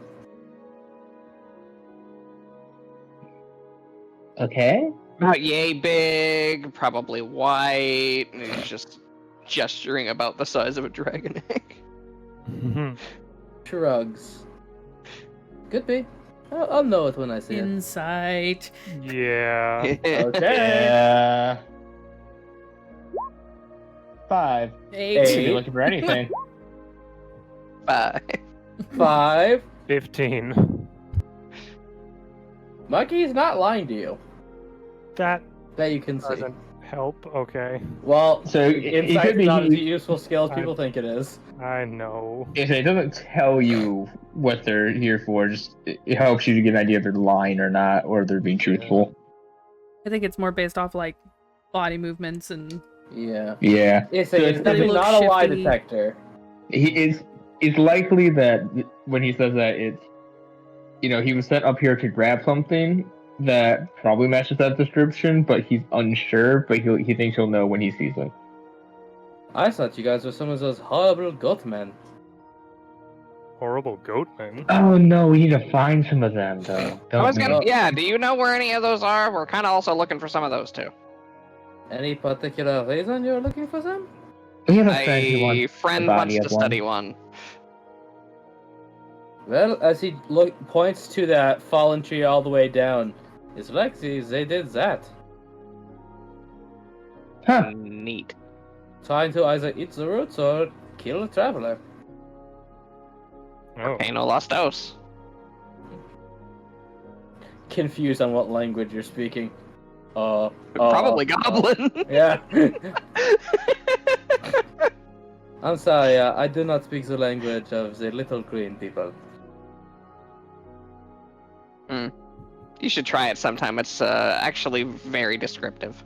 Okay. About yay big, probably white. And he's just gesturing about the size of a dragon egg. Shrugs. Could be. I'll know it when I see it. Insight. Yeah. Okay. Yeah. 5. Eight. Should be looking for anything. 5. 5. 15. Monkey's not lying to you. That That you can see. doesn't help. Okay. Well, So it insight's could be not as useful skill as people think it is. I know. it doesn't tell you what they're here for. Just it helps you to get an idea if they're lying or not, or if they're being truthful. I think it's more based off like body movements and Yeah. Yeah. It's So definitely look not a lie shifty. detector. It's likely that when he says that, it's, he was sent up here to grab something that probably matches that description, but he's unsure, but he thinks he'll know when he sees it. I thought you guys were some of those horrible goat men. Horrible goatman. Oh no, we need to find some of them though. I was Don't gonna, we? yeah, do you know where any of those are? We're kind of also looking for some of those too. Any particular reason you're looking for them? We have a friend who A wants friend the body wants to of one. study one. Well, as he points to that fallen tree all the way down, it's like they did that. Huh. Neat. Trying to either eat the roots or kill a traveler. Oh. Pay no lastos. Confused on what language you're speaking. Probably goblin. Yeah. I'm sorry, I do not speak the language of the little green people. You should try it sometime. It's actually very descriptive.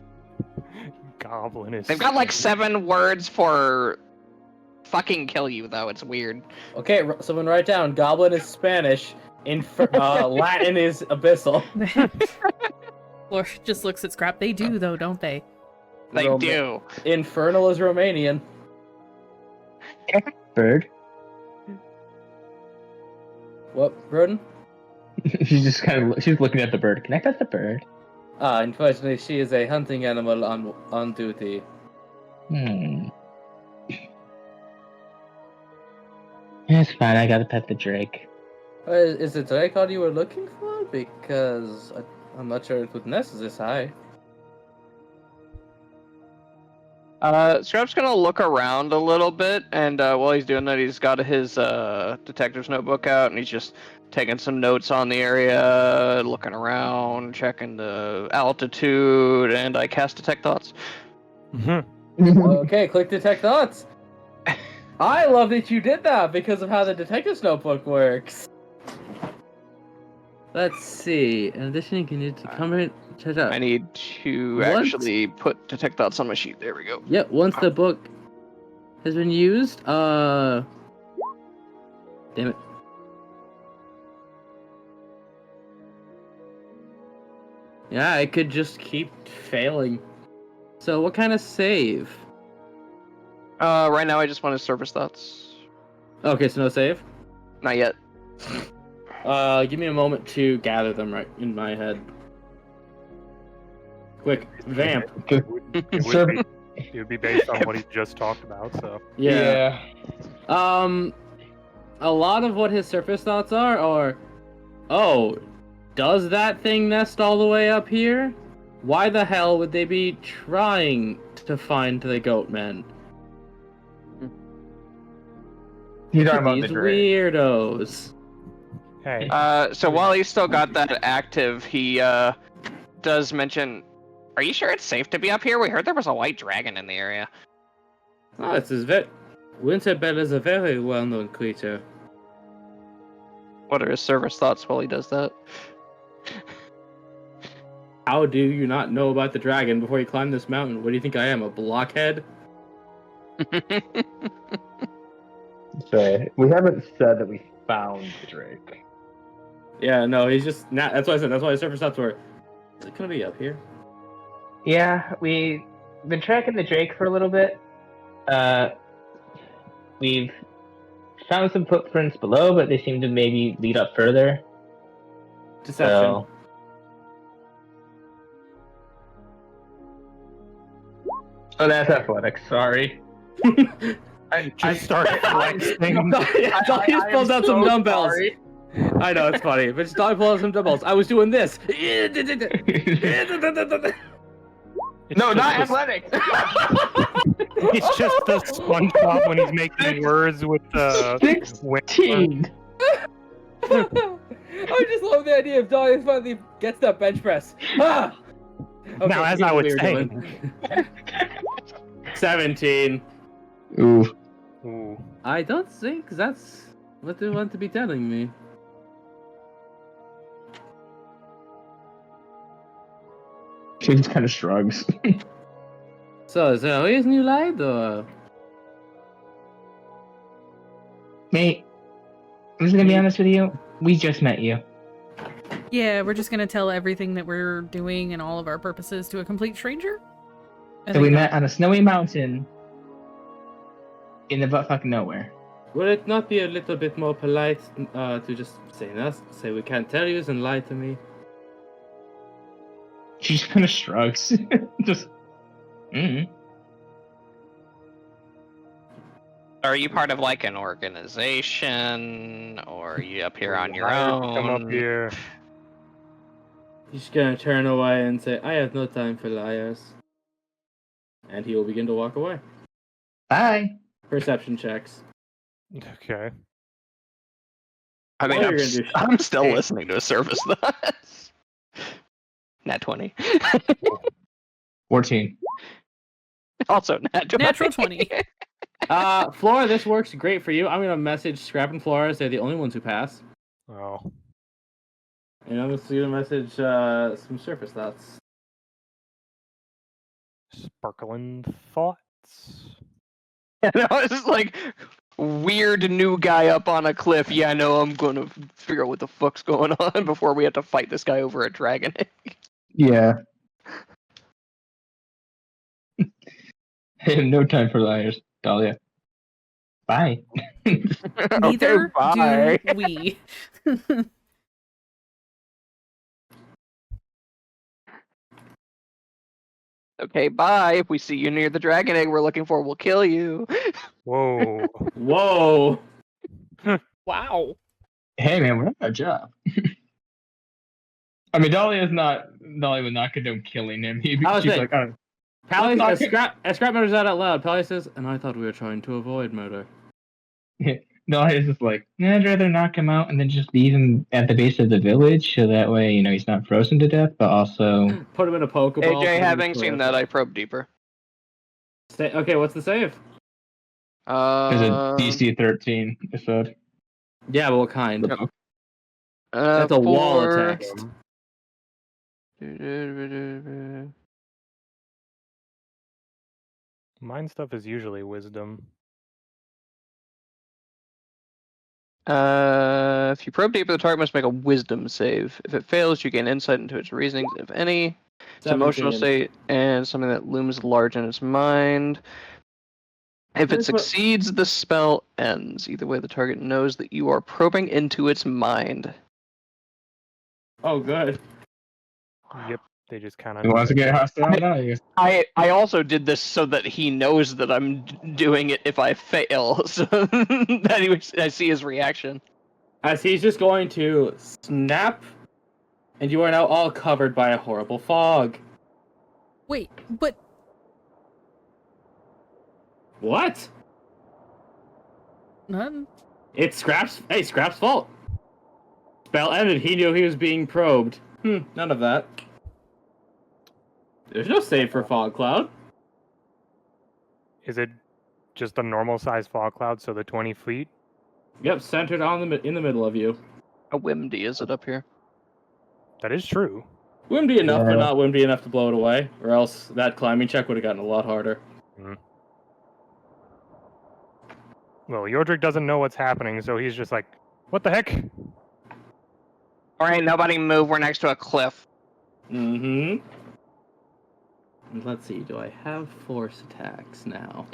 Goblin is. They've got like 7 words for fucking kill you, though. It's weird. Okay, someone write down. Goblin is Spanish. Latin is abyssal. or just looks at scrap. They do though, don't they? They Roma- do. Infernal is Romanian. Bird. What, Broden? She's looking at the bird. Can I touch the bird? Unfortunately, she is a hunting animal on duty. It's fine. I gotta pet the drake. Is it Drake all you were looking for? Because I'm not sure it would nest this high. Scrap's gonna look around a little bit, and while he's doing that, he's got his detective's notebook out, and he's just taking some notes on the area, looking around, checking the altitude, and I cast Detect Thoughts. Okay, click Detect Thoughts. I love that you did that because of how the detective's notebook works. Let's see. In addition, you can use to come in. Check out. I need to What? actually put Detect Thoughts on my sheet. There we go. Yep, once the book has been used, damn it. Yeah, I could just keep failing. So what kind of save? Right now I just want to Surface Thoughts. Okay, so no save? Not yet. Give me a moment to gather them right in my head. Quick, vamp. It would be based on what he just talked about, so. Yeah. A lot of what his surface thoughts are, oh, does that thing nest all the way up here? Why the hell would they be trying to find the goat men? You're talking about These the drake. weirdos. Hey. So while he's still got that active, he does mention, are you sure it's safe to be up here? We heard there was a white dragon in the area. Oh, Winterbell is a very well-known creature. What are his Surface Thoughts while he does that? How do you not know about the dragon before you climb this mountain? What do you think I am, a blockhead? So we haven't said that we found the drake. Yeah, no, he's just not. That's why I said. That's why his surface thoughts were. Is it gonna be up here? Yeah, we've been tracking the drake for a little bit. We've found some footprints below, but they seem to maybe lead up further. Deception. Oh, that's athletics. Sorry. I start flexing. Dolly just pulled out some dumbbells. Sorry. I know, it's funny, but just Dolly pulled out some dumbbells. I was doing this. No, not athletics. It's just the SpongeBob when he's making words with the 16. I just love the idea of Dolly finally gets that bench press. Ah! Okay, now, as here's I what was we were saying. doing. 17. Ooh. Ooh. I don't think that's what they want to be telling me. She just kind of shrugs. So, is there a reason you lied, or? Mate, I'm just gonna be honest with you. We just met you. Yeah, we're just gonna tell everything that we're doing and all of our purposes to a complete stranger? So we met on a snowy mountain in the butt fucking nowhere. Would it not be a little bit more polite to just say we can't tell you and lie to me? She just kind of shrugs. Just. Are you part of like an organization, or are you up here on your Come up own? here. He's gonna turn away and say, I have no time for liars. And he will begin to walk away. Bye. Perception checks. Okay. I mean, What are you gonna do? I'm still listening to a service thus. Nat 20. 14. Also nat 20. Natural 20. Flora, this works great for you. I'm gonna message Scrap and Flora as they're the only ones who pass. Oh. And I'm just gonna message some surface thoughts. Sparkling thoughts. No, it's just like weird new guy up on a cliff. Yeah, I know. I'm gonna figure out what the fuck's going on before we have to fight this guy over a dragon egg. Yeah. I have no time for liars, Dahlia. Bye. Neither bye. do we. Okay, bye. If we see you near the dragon egg we're looking for, we'll kill you. Whoa. Whoa! Wow. Hey man, we're on our job. I mean, Dahlia would not condone killing him. She's like, oh. Pally, Let's as Scrap mutters that out loud, Pally says, and I thought we were trying to avoid murder. Dahlia's just like, I'd rather knock him out and then just leave him at the base of the village, so that way, he's not frozen to death, but also... Put him in a Pokeball. AJ, having seen that, I probe deeper. Okay, what's the save? There's a DC 13 episode. Yeah, but what kind? Yep. That's a wall of 4. text. Mine stuff is usually wisdom. If you probe deeper, the target must make a wisdom save. If it fails, you gain insight into its reasonings, if any. Its emotional 17. state, and something that looms large in its mind. If it Here's what- succeeds, the spell ends. Either way, the target knows that you are probing into its mind. Oh, good. Yep. They just kind of. He wants to get hostile now. I also did this so that he knows that I'm doing it if I fail, so that I see his reaction. As he's just going to snap, and you are now all covered by a horrible fog. Wait, but What? none. It's Scrap's fault. Spell ended. He knew he was being probed. None of that. There's no save for Fog Cloud. Is it just a normal size fog cloud, so the 20 feet? Yep, centered in the middle of you. How windy is it up here? That is true. Windy enough, Yeah. but not windy enough to blow it away, or else that climbing check would have gotten a lot harder. Well, Yordrick doesn't know what's happening, so he's just like, what the heck? Alright, nobody move, we're next to a cliff. Mm-hmm. Let's see, do I have force attacks now?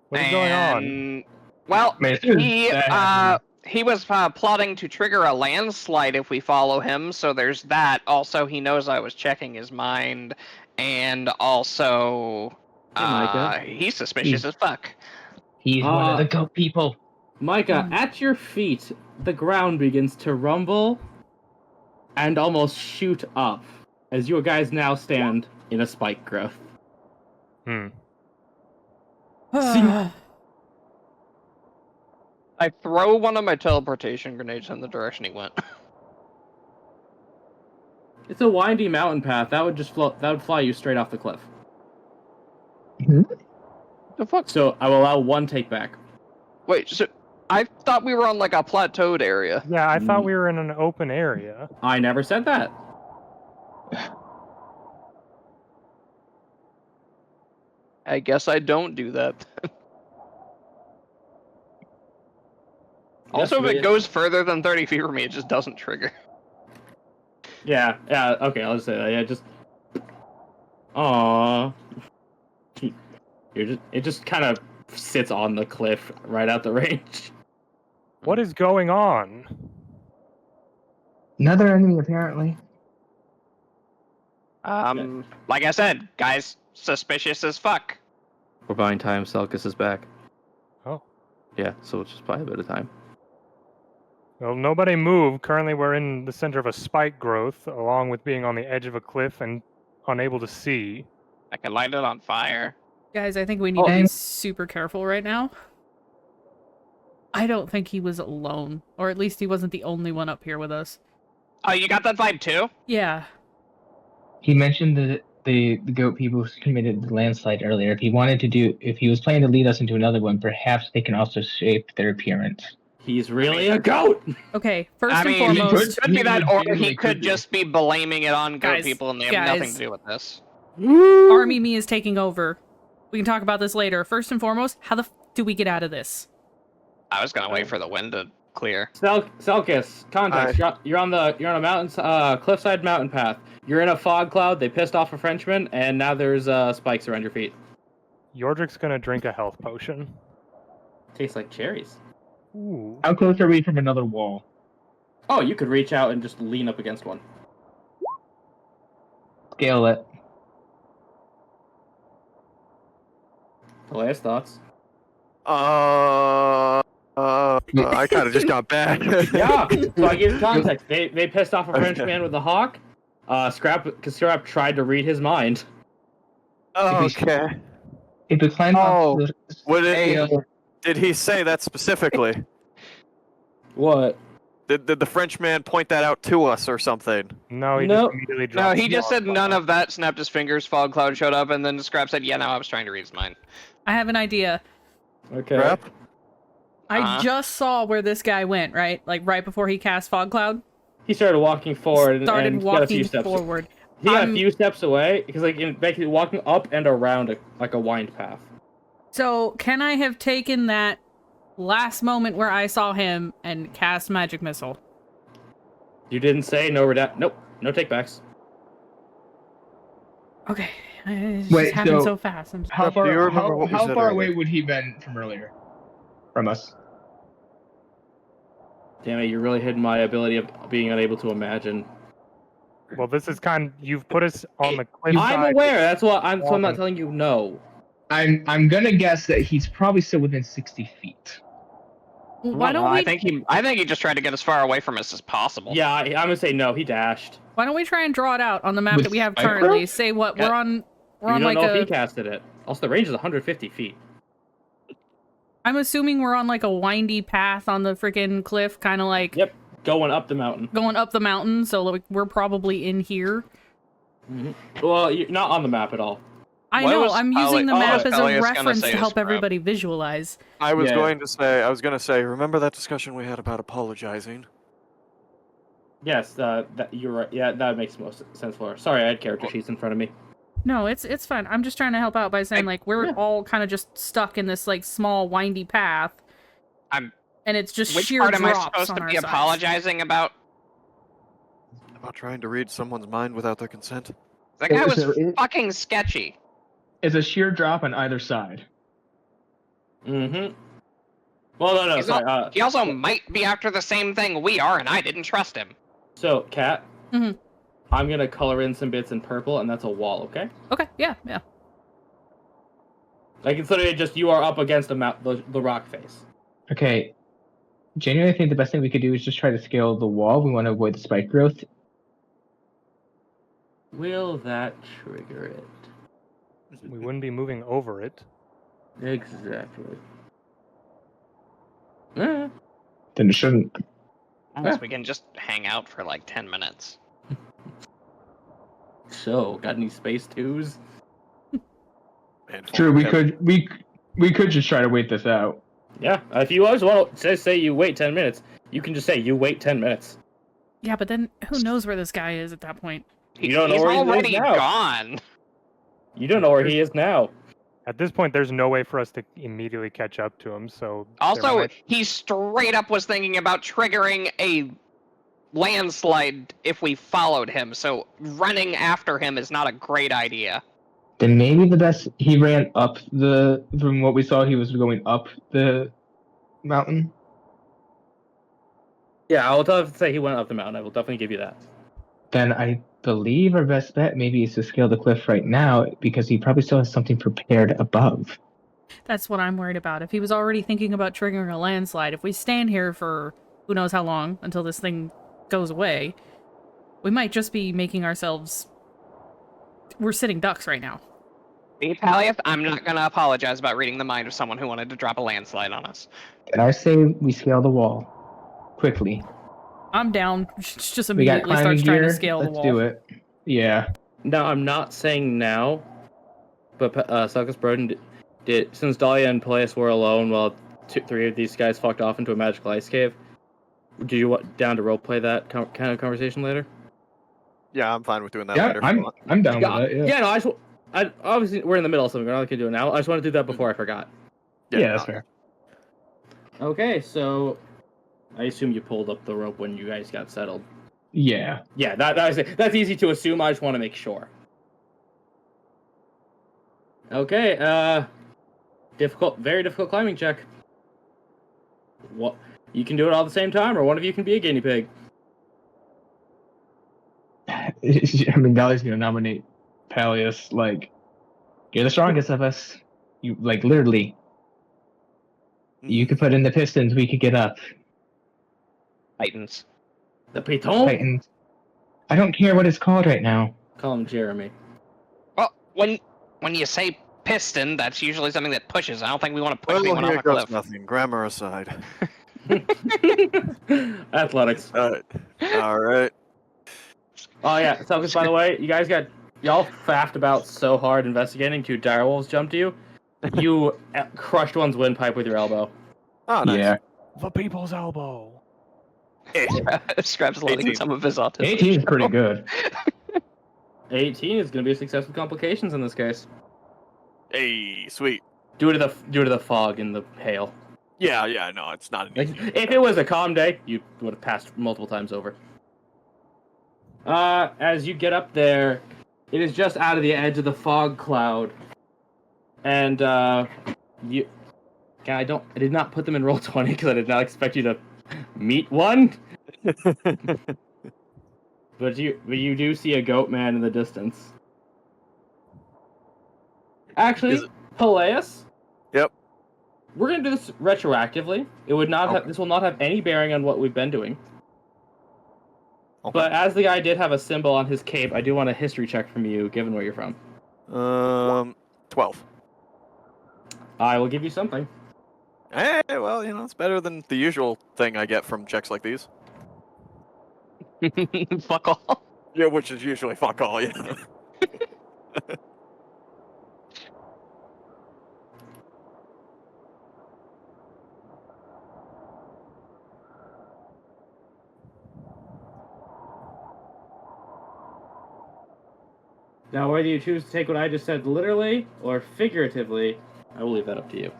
What is going on? Well, Man, as soon as he was plotting to trigger a landslide if we follow him, so there's that. Also, he knows I was checking his mind, and also, Hey, Micah. he's suspicious as fuck. He's one of the goat people. Micah, at your feet, the ground begins to rumble and almost shoot up as you guys now stand in a spike growth. Ah. I throw one of my teleportation grenades in the direction he went. It's a windy mountain path. That would just fly you straight off the cliff. The fuck? So I will allow one take back. Wait, so I thought we were on like a plateaued area. Yeah, I thought we were in an open area. I never said that. I guess I don't do that. Also, if it goes further than 30 feet from me, it just doesn't trigger. Yeah, okay, I'll just say that. Yeah, just... Aww. It just kind of sits on the cliff right out the range. What is going on? Another enemy, apparently. Like I said, guys, suspicious as fuck. We're buying time, Selkis is back. Oh. Yeah, so it's just buy a bit of time. Well, nobody move. Currently, we're in the center of a spike growth, along with being on the edge of a cliff and unable to see. I can light it on fire. Guys, I think we need to be super careful right now. I don't think he was alone. Or at least he wasn't the only one up here with us. Oh, you got that vibe too? Yeah. He mentioned that the goat people committed the landslide earlier. If he was planning to lead us into another one, perhaps they can also shape their appearance. He's really a goat! Okay, first I and mean, foremost... it could be that, or he It could could just be blaming it on goat Guys, people and they have nothing to do with this. Army me is taking over. We can talk about this later. First and foremost, how the do we get out of this? I was gonna wait for the wind to clear. Selkis, context. You're on a mountain, cliffside mountain path. You're in a fog cloud. They pissed off a Frenchman, and now there's spikes around your feet. Yordrick's gonna drink a health potion. Tastes like cherries. Ooh. How close are we from another wall? Oh, you could reach out and just lean up against one. Scale it. Elias, thoughts? I kind of just got back. Yeah. So I give context. They pissed off a Frenchman with a hawk. Scrap tried to read his mind. Okay. If we climb up Did he say that specifically? What? Did the Frenchman point that out to us or something? No, he Nope. just immediately No, dropped. he just said none of that, snapped his fingers, fog cloud showed up, and then Scrap said, yeah, no, I was trying to read his mind. I have an idea. Okay. Crap. I just saw where this guy went, right? Like right before he cast Fog Cloud. He started walking forward Started and got a few walking steps. forward. He got a few steps away because basically walking up and around a wind path. So can I have taken that last moment where I saw him and cast Magic Missile? You didn't say no Nope. No takebacks. Okay. It Wait, just happened so so fast. I'm just... How Do you far? remember what we How said far earlier? away would he been from earlier? From us? Damn it! You're really hitting my ability of being unable to imagine. Well, this is you've put us on the cliff I'm side. aware. That's why so I'm not telling you no. I'm gonna guess that he's probably still within 60 feet. Why don't we? I think he just tried to get as far away from us as possible. Yeah, I'm gonna say no. He dashed. Why don't we try and draw it out on the map With that we have Spycraft? currently? Say what we're on. We're You on don't like know if he a. casted it. Also, the range is 150 feet. I'm assuming we're on like a windy path on the freaking cliff, kind of like Yep, going up the mountain. going up the mountain. So like, we're probably in here. Well, you're not on the map at all. I What know. was I'm using the Elliot- map what was as a Elliot's gonna reference say to to help Scrap? everybody visualize. I was Yeah. going to say, remember that discussion we had about apologizing? Yes, you're right. Yeah, that makes most sense for her. Sorry, I had character sheets in front of me. No, it's fine. I'm just trying to help out by saying like we're all kind of just stuck in this like small windy path. I'm- And it's just Which sheer part am I drops supposed on to our be sides. apologizing about? About trying to read someone's mind without their consent? That guy was So fucking sketchy. It's a sheer drop on either side. Mm-hmm. Well, no, He's sorry. He also might be after the same thing we are, and I didn't trust him. So, Kat, Mhm. I'm gonna color in some bits in purple, and that's a wall. Okay. Okay, yeah. Like it's literally just you are up against the rock face. Okay. Genuinely, I think the best thing we could do is just try to scale the wall. We want to avoid the spike growth. Will that trigger it? We wouldn't be moving over it. Exactly. Then it shouldn't. Unless we can just hang out for like 10 minutes. So, got any space twos? True, we could just try to wait this out. Yeah, if you always want to say you wait 10 minutes, you can just say you wait 10 minutes. Yeah, but then who knows where this guy is at that point? You don't know He's where he is already now. gone. You don't know where he is now. At this point, there's no way for us to immediately catch up to him, so... there Also, might- he straight up was thinking about triggering a landslide if we followed him, so running after him is not a great idea. Then maybe the best he ran up from what we saw, he was going up the mountain. Yeah, I will definitely say he went up the mountain. I will definitely give you that. Then I believe our best bet maybe is to scale the cliff right now because he probably still has something prepared above. That's what I'm worried about. If he was already thinking about triggering a landslide, if we stand here for who knows how long until this thing goes away, we might just be making ourselves... We're sitting ducks right now. Paliath, I'm not gonna apologize about reading the mind of someone who wanted to drop a landslide on us. And I say we scale the wall quickly. I'm down. Just We got immediately climbing starts trying gear. to scale the Let's wall. do it. Yeah. Now, I'm not saying now, but Suckus Broden did, since Dahlia and Peleus were alone while three of these guys fucked off into a magical ice cave, do you want down to roleplay that kind of conversation later? Yeah, I'm fine with doing that Yeah, later. I'm down with that. Yeah. No, I obviously we're in the middle of something. We're not gonna do it now. I just want to do that before I forgot. Yeah, that's fair. Okay, so I assume you pulled up the rope when you guys got settled. Yeah. Yeah, that's easy to assume. I just want to make sure. Okay, very difficult climbing check. What? You can do it all at the same time, or one of you can be a guinea pig. I mean, Dolly's gonna nominate Peleus. Like, you're the strongest of us. You literally. You could put in the pistons. We could get up. Titans. The Piton? Titans. I don't care what it's called right now. Call him Jeremy. Well, when you say piston, that's usually something that pushes. I don't think we want to push Well, anyone off here a goes cliff. nothing. Grammar aside. Athletics. All right. Oh yeah, so by the way, y'all faffed about so hard investigating two direwolves jumped you. You crushed one's windpipe with your elbow. Oh, nice. Yeah. The people's elbow. Scrap's loading 18. some of his autism. 18 is pretty good. 18 is going to be a success with complications in this case. Hey, sweet. Due to the fog and the hail. Yeah, no, it's not an Like, easy. if it was a calm day, you would have passed multiple times over. As you get up there, it is just out of the edge of the fog cloud, and I did not put them in roll 20 because I did not expect you to meet one. But you do see a goat man in the distance. Actually, Peleus. Yep. We're gonna do this retroactively. It would not have. This will not have any bearing on what we've been doing. Okay. But as the guy did have a symbol on his cape, I do want a history check from you, given where you're from. 12. I will give you something. Hey, well, it's better than the usual thing I get from checks like these. Fuck all. Yeah, which is usually fuck all, yeah. Now, whether you choose to take what I just said literally or figuratively, I will leave that up to you.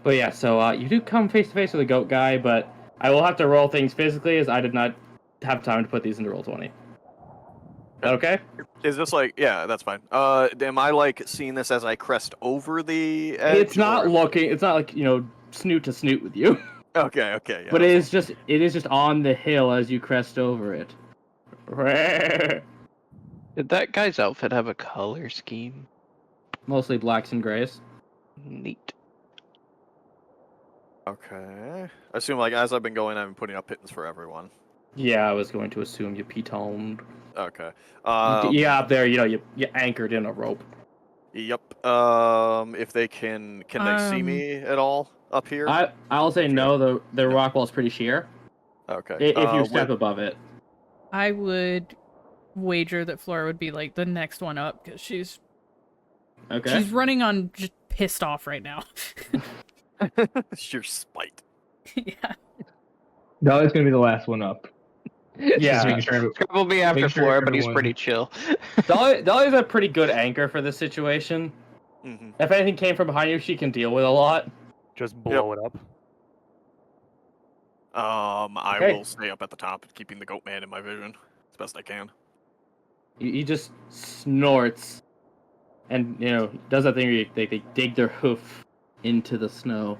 But yeah, so you do come face to face with a goat guy, but I will have to roll things physically as I did not have time to put these into roll 20. Is that okay? Is this yeah, that's fine. Am I seeing this as I crest over the edge? It's not like, snoot to snoot with you. Okay, yeah. But it is just on the hill as you crest over it. Did that guy's outfit have a color scheme? Mostly blacks and grays. Neat. Okay. I assume, like, as I've been going, I've been putting up pittance for everyone. Yeah, I was going to assume you pitoned. Okay. Yeah, up there, you anchored in a rope. Yep. If they can they see me at all up here? I'll say no. The rock wall's pretty sheer. Okay. If you step above it. I would wager that Flora would be like the next one up because she's running on just pissed off right now. Sheer spite. Yeah. Dolly's gonna be the last one up. Yeah. Just making sure. Scrub will be after Make sure Flora, but he's everyone- pretty chill. Dolly's a pretty good anchor for this situation. Mm-hmm. If anything came from behind you, she can deal with a lot. Just blow it up. I Okay. will stay up at the top, keeping the goat man in my vision as best I can. He just snorts, and does that thing where they dig their hoof into the snow.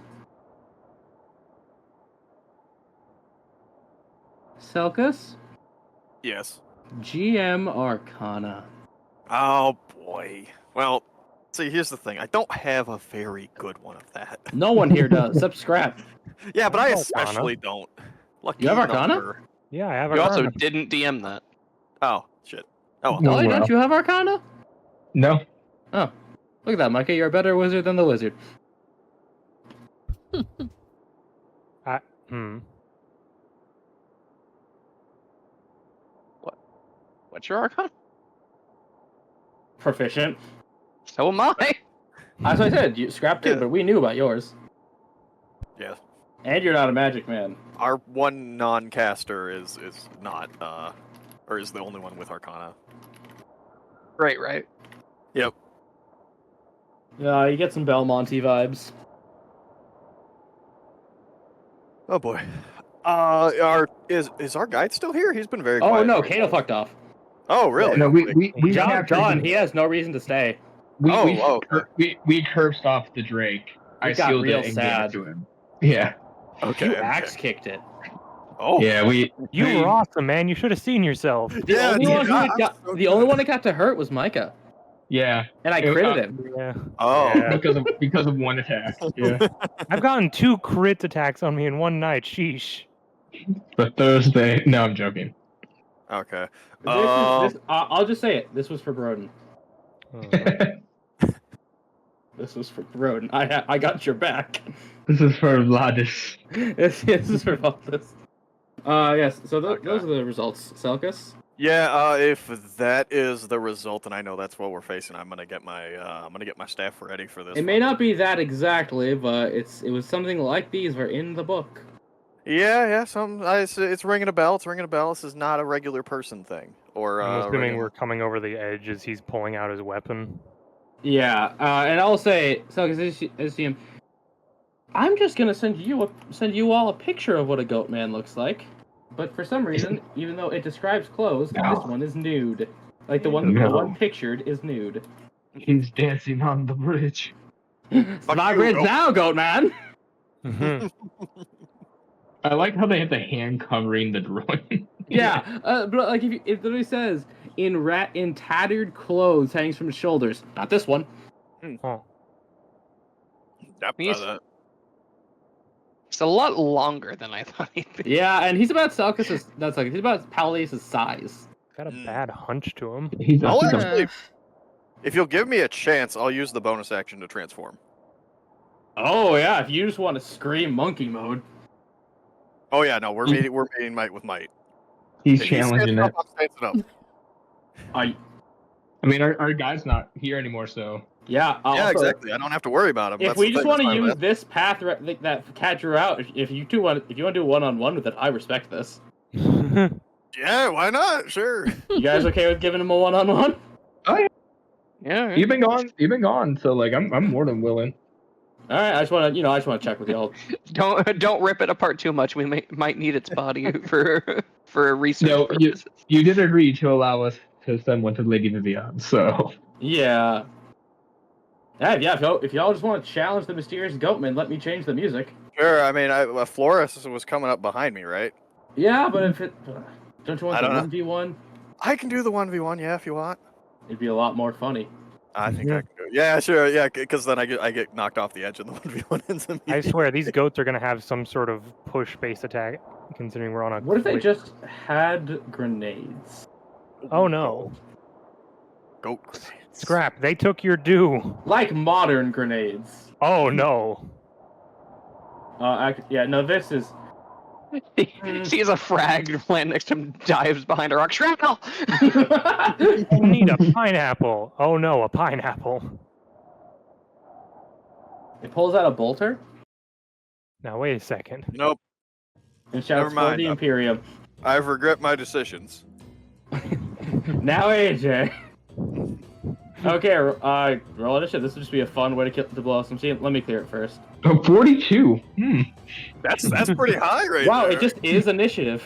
Selkus? Yes. GM Arcana. Oh boy. Well, see, here's the thing. I don't have a very good one of that. No one here does, except Scrap. Yeah, but I Arcana. especially don't. Lucky You have Arcana? number. Yeah, I have You a also didn't DM that. Oh, shit. Oh, well. Dolly, well. don't you have Arcana? No. Oh, look at that, Micah. You're a better wizard than the wizard. What's your Arcana? Proficient. So am I. That's what I said. You Scrap did, Yeah. but we knew about yours. Yeah. And you're not a magic man. Our one non-caster is not, or is the only one with Arcana. Right. Yep. Yeah, you get some Belmonte vibes. Oh boy. Is our guide still here? He's been very Oh quiet. no, Kato fucked off. Oh, really? No, we John, captured him. he has no reason to stay. We cursed off the Drake. I got sealed real it and sad. gave it to him. Yeah. Okay. You okay. axe kicked it. Oh. Yeah, You were awesome, man. You should have seen yourself. The only one who I'm got, so the only good. one that got to hurt was Micah, Yeah. and I It- critted him. Yeah. Oh. Yeah. Because of one attack. Yeah. I've gotten 2 crit attacks on me in one night. Sheesh. But Thursday. No, I'm joking. Okay. I'll just say it. This was for Broden. This was for Broden. I got your back. This is for Vladis. this is for Valdis. Yes. So Okay. those are the results. Selkus. Yeah. If that is the result, and I know that's what we're facing, I'm gonna get my staff ready for this. It may not be that exactly, but it was something like these were in the book. Yeah. It's ringing a bell. It's ringing a bell. This is not a regular person thing. Or I'm assuming regular- we're coming over the edge as he's pulling out his weapon. Yeah, and I'll say, Selkus, as CM, I'm just gonna send you all a picture of what a goat man looks like. But for some reason, even though it describes clothes, this one is nude. Like the one pictured is nude. He's dancing on the bridge. It's Fuck my you, bridge goat. now, goat man. I like how they have the hand covering the drawing. Yeah, but like if it literally says in tattered clothes hangs from his shoulders. Not this one. Oh. Yep, Yes. It's a lot longer than I thought he'd be. Yeah, and he's about Selkus's. That's like he's about Pallius's size. Got a bad hunch to him. He's I'll he's actually, if you'll give me a chance, I'll use the bonus action to transform. Oh yeah, if you just want to scream monkey mode. Oh yeah, no, we're meeting might with might. he's If he stands challenging up, it. I'm standing up. I mean, our guy's not here anymore, so Yeah. Yeah, also, exactly. I don't have to worry about him. If That's we the just thing, want to that's fine use with this path that cat drew out, if you want to do one-on-one with it, I respect this. that. Yeah, why not? Sure. You guys okay with giving him a one-on-one? Yeah. you've been gone. So like, I'm more than willing. All right. I just want to check with y'all. Don't rip it apart too much. We might need its body for research No, purposes. You did agree to allow us to send one to Lady Vivian, so Yeah. Yeah. If y'all just want to challenge the mysterious goatman, let me change the music. Sure. I mean, Flores was coming up behind me, right? Yeah, but if it don't you want I the don't know. 1v1? I can do the 1v1, yeah, if you want. It'd be a lot more funny. I think I can do it. Yeah, sure, yeah, because then I get knocked off the edge and the 1v1 ends immediately. I swear, these goats are gonna have some sort of push-based attack, considering we're on a. What if they cliff. just had grenades? Oh no! Goat grenades. Scrap! They took your due. Like modern grenades. Oh no! Yeah, no, this is... He sees a frag land next to him, dives behind a rock. Shrapnel! You need a pineapple. Oh no, a pineapple. It pulls out a bolter Now wait a second. Nope, and shouts Never for mind. the Imperium. I regret my decisions. Now AJ. Okay, roll initiative. This would just be a fun way to blow up some steam. Let me clear it first. 42. That's pretty high right Wow, there. it just is initiative.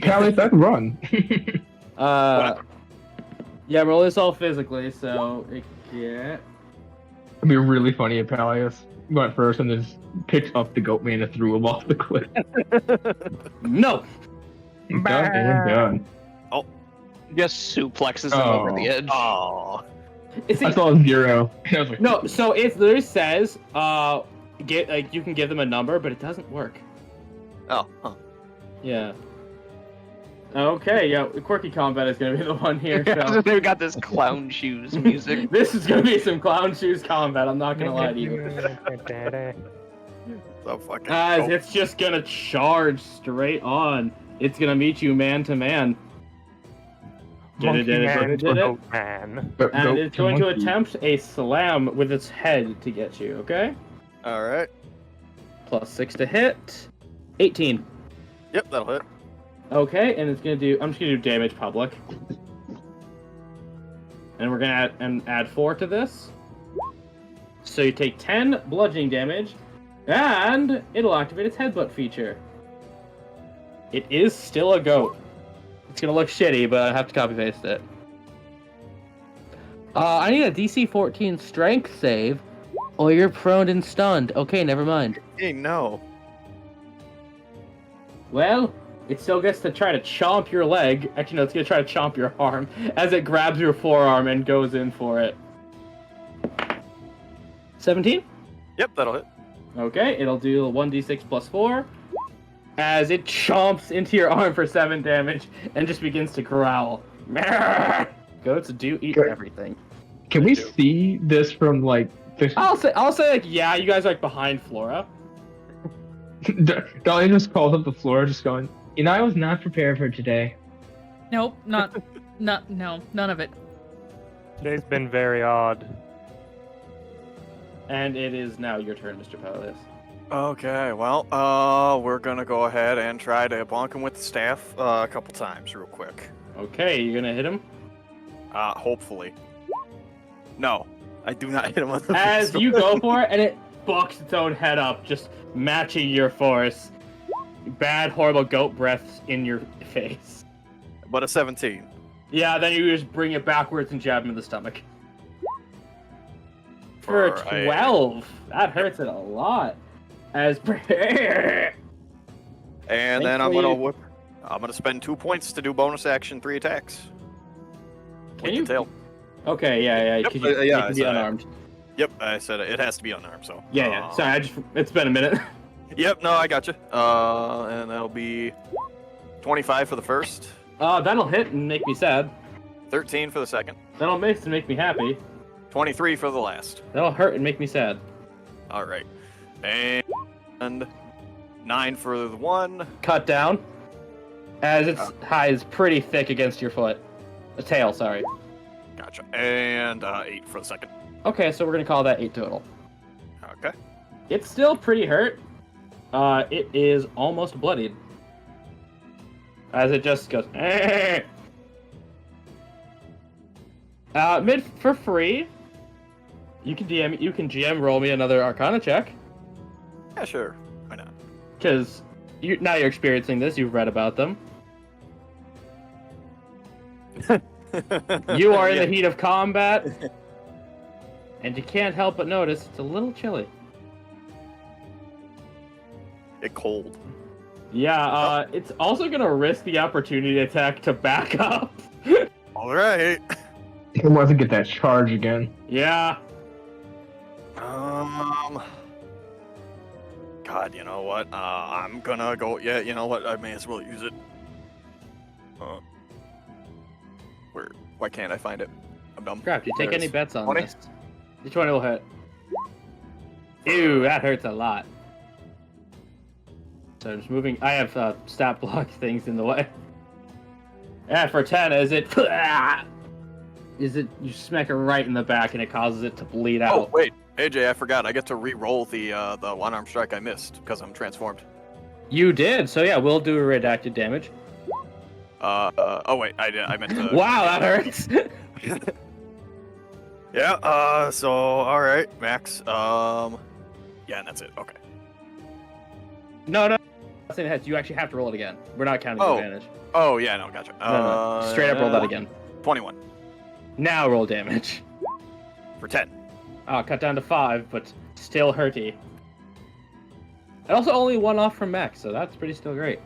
Callie, that run. Yeah, roll this all physically, so it get... It'd be really funny if Peleus went first and then just picked up the goat man and threw him off the cliff. No! Done and done. Just suplexes him over the edge. Oh. It's I saw a 0. I was like, No, so it literally says, you can give them a number, but it doesn't work. Oh. Huh. Yeah. Okay, yeah, quirky combat is gonna be the one here. So. They've got this clown shoes music. This is gonna be some clown shoes combat. I'm not gonna lie to you. So fucking. As goat. it's just gonna charge straight on. It's gonna meet you man to man. Monkey Did it. man to And goat man. it's going to attempt a slam with its head to get you. Okay. All right. +6 to hit. 18. Yep, that'll hit. Okay, and it's gonna do. I'm just gonna do damage public, and we're gonna add 4 to this. So you take 10 bludgeoning damage, and it'll activate its headbutt feature. It is still a goat. It's gonna look shitty, but I have to copy paste it. I need a DC 14 strength save, or you're prone and stunned. Okay, never mind. Hey, no. Well, it still gets to try to chomp your leg. Actually, no, it's gonna try to chomp your arm as it grabs your forearm and goes in for it. 17? Yep, that'll hit. Okay, it'll do 1d6 plus 4 as it chomps into your arm for 7 damage and just begins to growl. Goats do eat everything. Can we see this from like this? I'll say like, yeah, you guys are like behind Flora. Dolly just calls up the floor, just going, I was not prepared for today. Nope, no, none of it. Today's been very odd. And it is now your turn, Mr. Peleus. Okay, well, we're gonna go ahead and try to bonk him with the staff a couple times real quick. Okay, you gonna hit him? Hopefully. No, I do not hit him with the As you go for it, and it bucks its own head up, just matching your force. Bad, horrible goat breaths in your face. But a 17. Yeah, then you just bring it backwards and jab him in the stomach. For a 12. That hurts it a lot. As And then I'm gonna spend 2 points to do bonus action 3 attacks. Can With you? the tail. Okay, yeah, Yep, because you yeah, can be so- unarmed. Yep, I said it has to be unarmed, so. Yeah. Sorry, it's been a minute. Yep, no, I gotcha. And that'll be 25 for the first, That'll hit and make me sad. 13 for the second, That'll miss and make me happy. 23 for the last. That'll hurt and make me sad. All right, and 9 for the one. Cut down. As its high is pretty thick against your foot. The tail, sorry. Gotcha. And 8 for the second. Okay, so we're gonna call that 8 total. Okay. It's still pretty hurt. It is almost bloodied. As it just goes. Mid for free. You can GM roll me another Arcana check. Yeah, sure. Why not? Because now you're experiencing this, you've read about them. You are in the heat of combat. And you can't help but notice it's a little chilly. It cold. Yeah, it's also gonna risk the opportunity attack to back up. All right. He wants to get that charge again. Yeah. God, you know what? I'm gonna go. Yeah, you know what? I may as well use it. Where? Why can't I find it? I'm dumb. Crap, do you take There it any is. bets on 20? this? Which one will hit? Ew, that hurts a lot. So I'm just moving. I have stat block things in the way. Yeah, for 10, is it? Is it? You smack it right in the back and it causes it to bleed out. Oh wait, AJ, I forgot. I get to re-roll the one arm strike I missed because I'm transformed. You did. So yeah, we'll do a redacted damage. Oh wait, I meant to. Wow, that hurts. Yeah. So all right, max. Yeah, and that's it. Okay. No. Saying ahead, you actually have to roll it again. We're not counting Oh. advantage. Oh yeah, no, gotcha. No. Straight up roll that again. 21 Now roll damage. for 10. Cut down to 5, but still hurty. And also only 1 off from max, so that's pretty still great.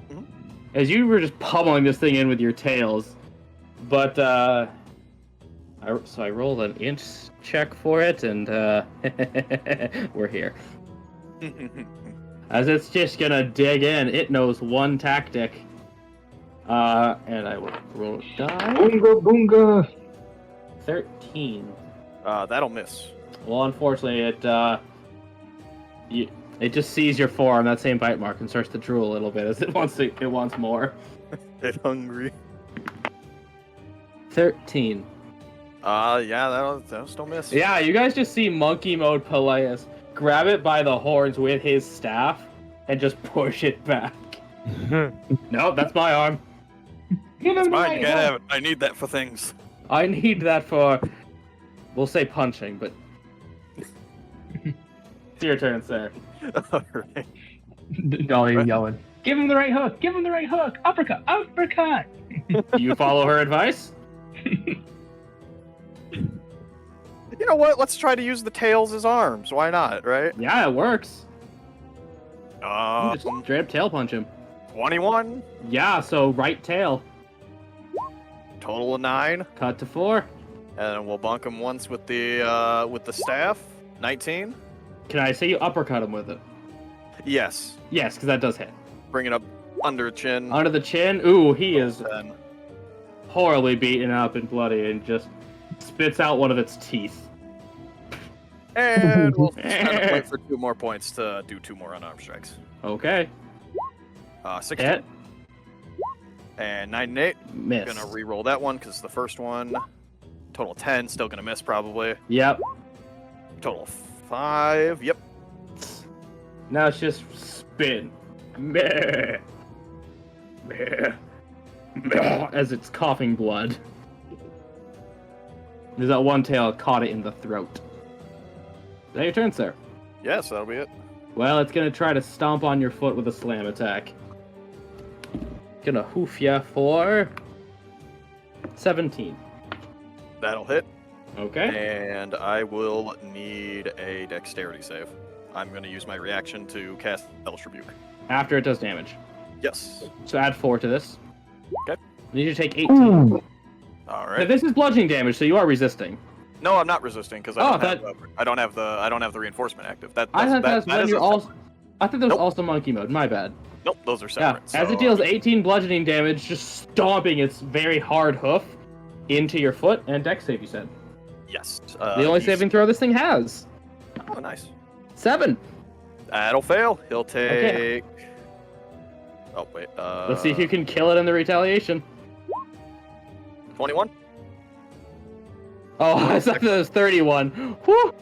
Mhm. As you were just pummeling this thing in with your tails, but I rolled an int check for it, and we're here. As it's just gonna dig in, it knows one tactic. And I will roll die. Boonga boonga. 13. That'll miss. Well, unfortunately, it just sees your forearm, that same bite mark, and starts to drool a little bit as it wants more. It's hungry. 13. Yeah, that'll still miss. Yeah, you guys just see monkey mode Peleus grab it by the horns with his staff and just push it back. Nope, that's my arm. It's mine. You can't have it. I need that for things. I need that for, we'll say punching, but it's your turn, sir. All right. Dolly yelling. Give him the right hook. Give him the right hook. Uppercut. Uppercut. Do you follow her advice? You know what? Let's try to use the tails as arms. Why not? Right? Yeah, it works. Just straight up tail punch him. 21. Yeah, so right tail. Total of 9. Cut to 4. And we'll bonk him once with the staff. 19. Can I say you uppercut him with it? Yes. Yes, because that does hit. Bring it up under chin. Under the chin. Ooh, he is 10. horribly beaten up and bloody and just spits out one of its teeth. And we'll wait for 2 more points to do 2 more unarmed strikes. Okay. 16. Hit. And 9 and 8. Miss. Gonna re-roll that one because the first one. Total 10. Still gonna miss probably. Yep. Total 5. Yep. Now it's just spin. Meh. Meh. Meh. As it's coughing blood. There's that one tail caught it in the throat. Is that your turn, sir? Yes, that'll be it. Well, it's gonna try to stomp on your foot with a slam attack. Gonna hoof ya for 17. That'll hit. Okay. And I will need a dexterity save. I'm gonna use my reaction to cast Hellish Rebuke. After it does damage. Yes. So add 4 to this. Okay. I need you to take 18. All Now, right. this is bludgeoning damage, so you are resisting. No, I'm not resisting because Oh, I don't have the reinforcement active. I thought that's when is you're a all. separate- I thought that was Nope. also monkey mode. My bad. Nope, those are Yeah. separate. As it so- deals 18 bludgeoning damage, just stomping its very hard hoof into your foot, and dex save, you said. Yes. The only saving throw this thing has. Oh, nice. 7. That'll fail. He'll take. Okay. Oh wait. Let's see if you can kill it in the retaliation. 21. Oh, I thought that was 31. Whew.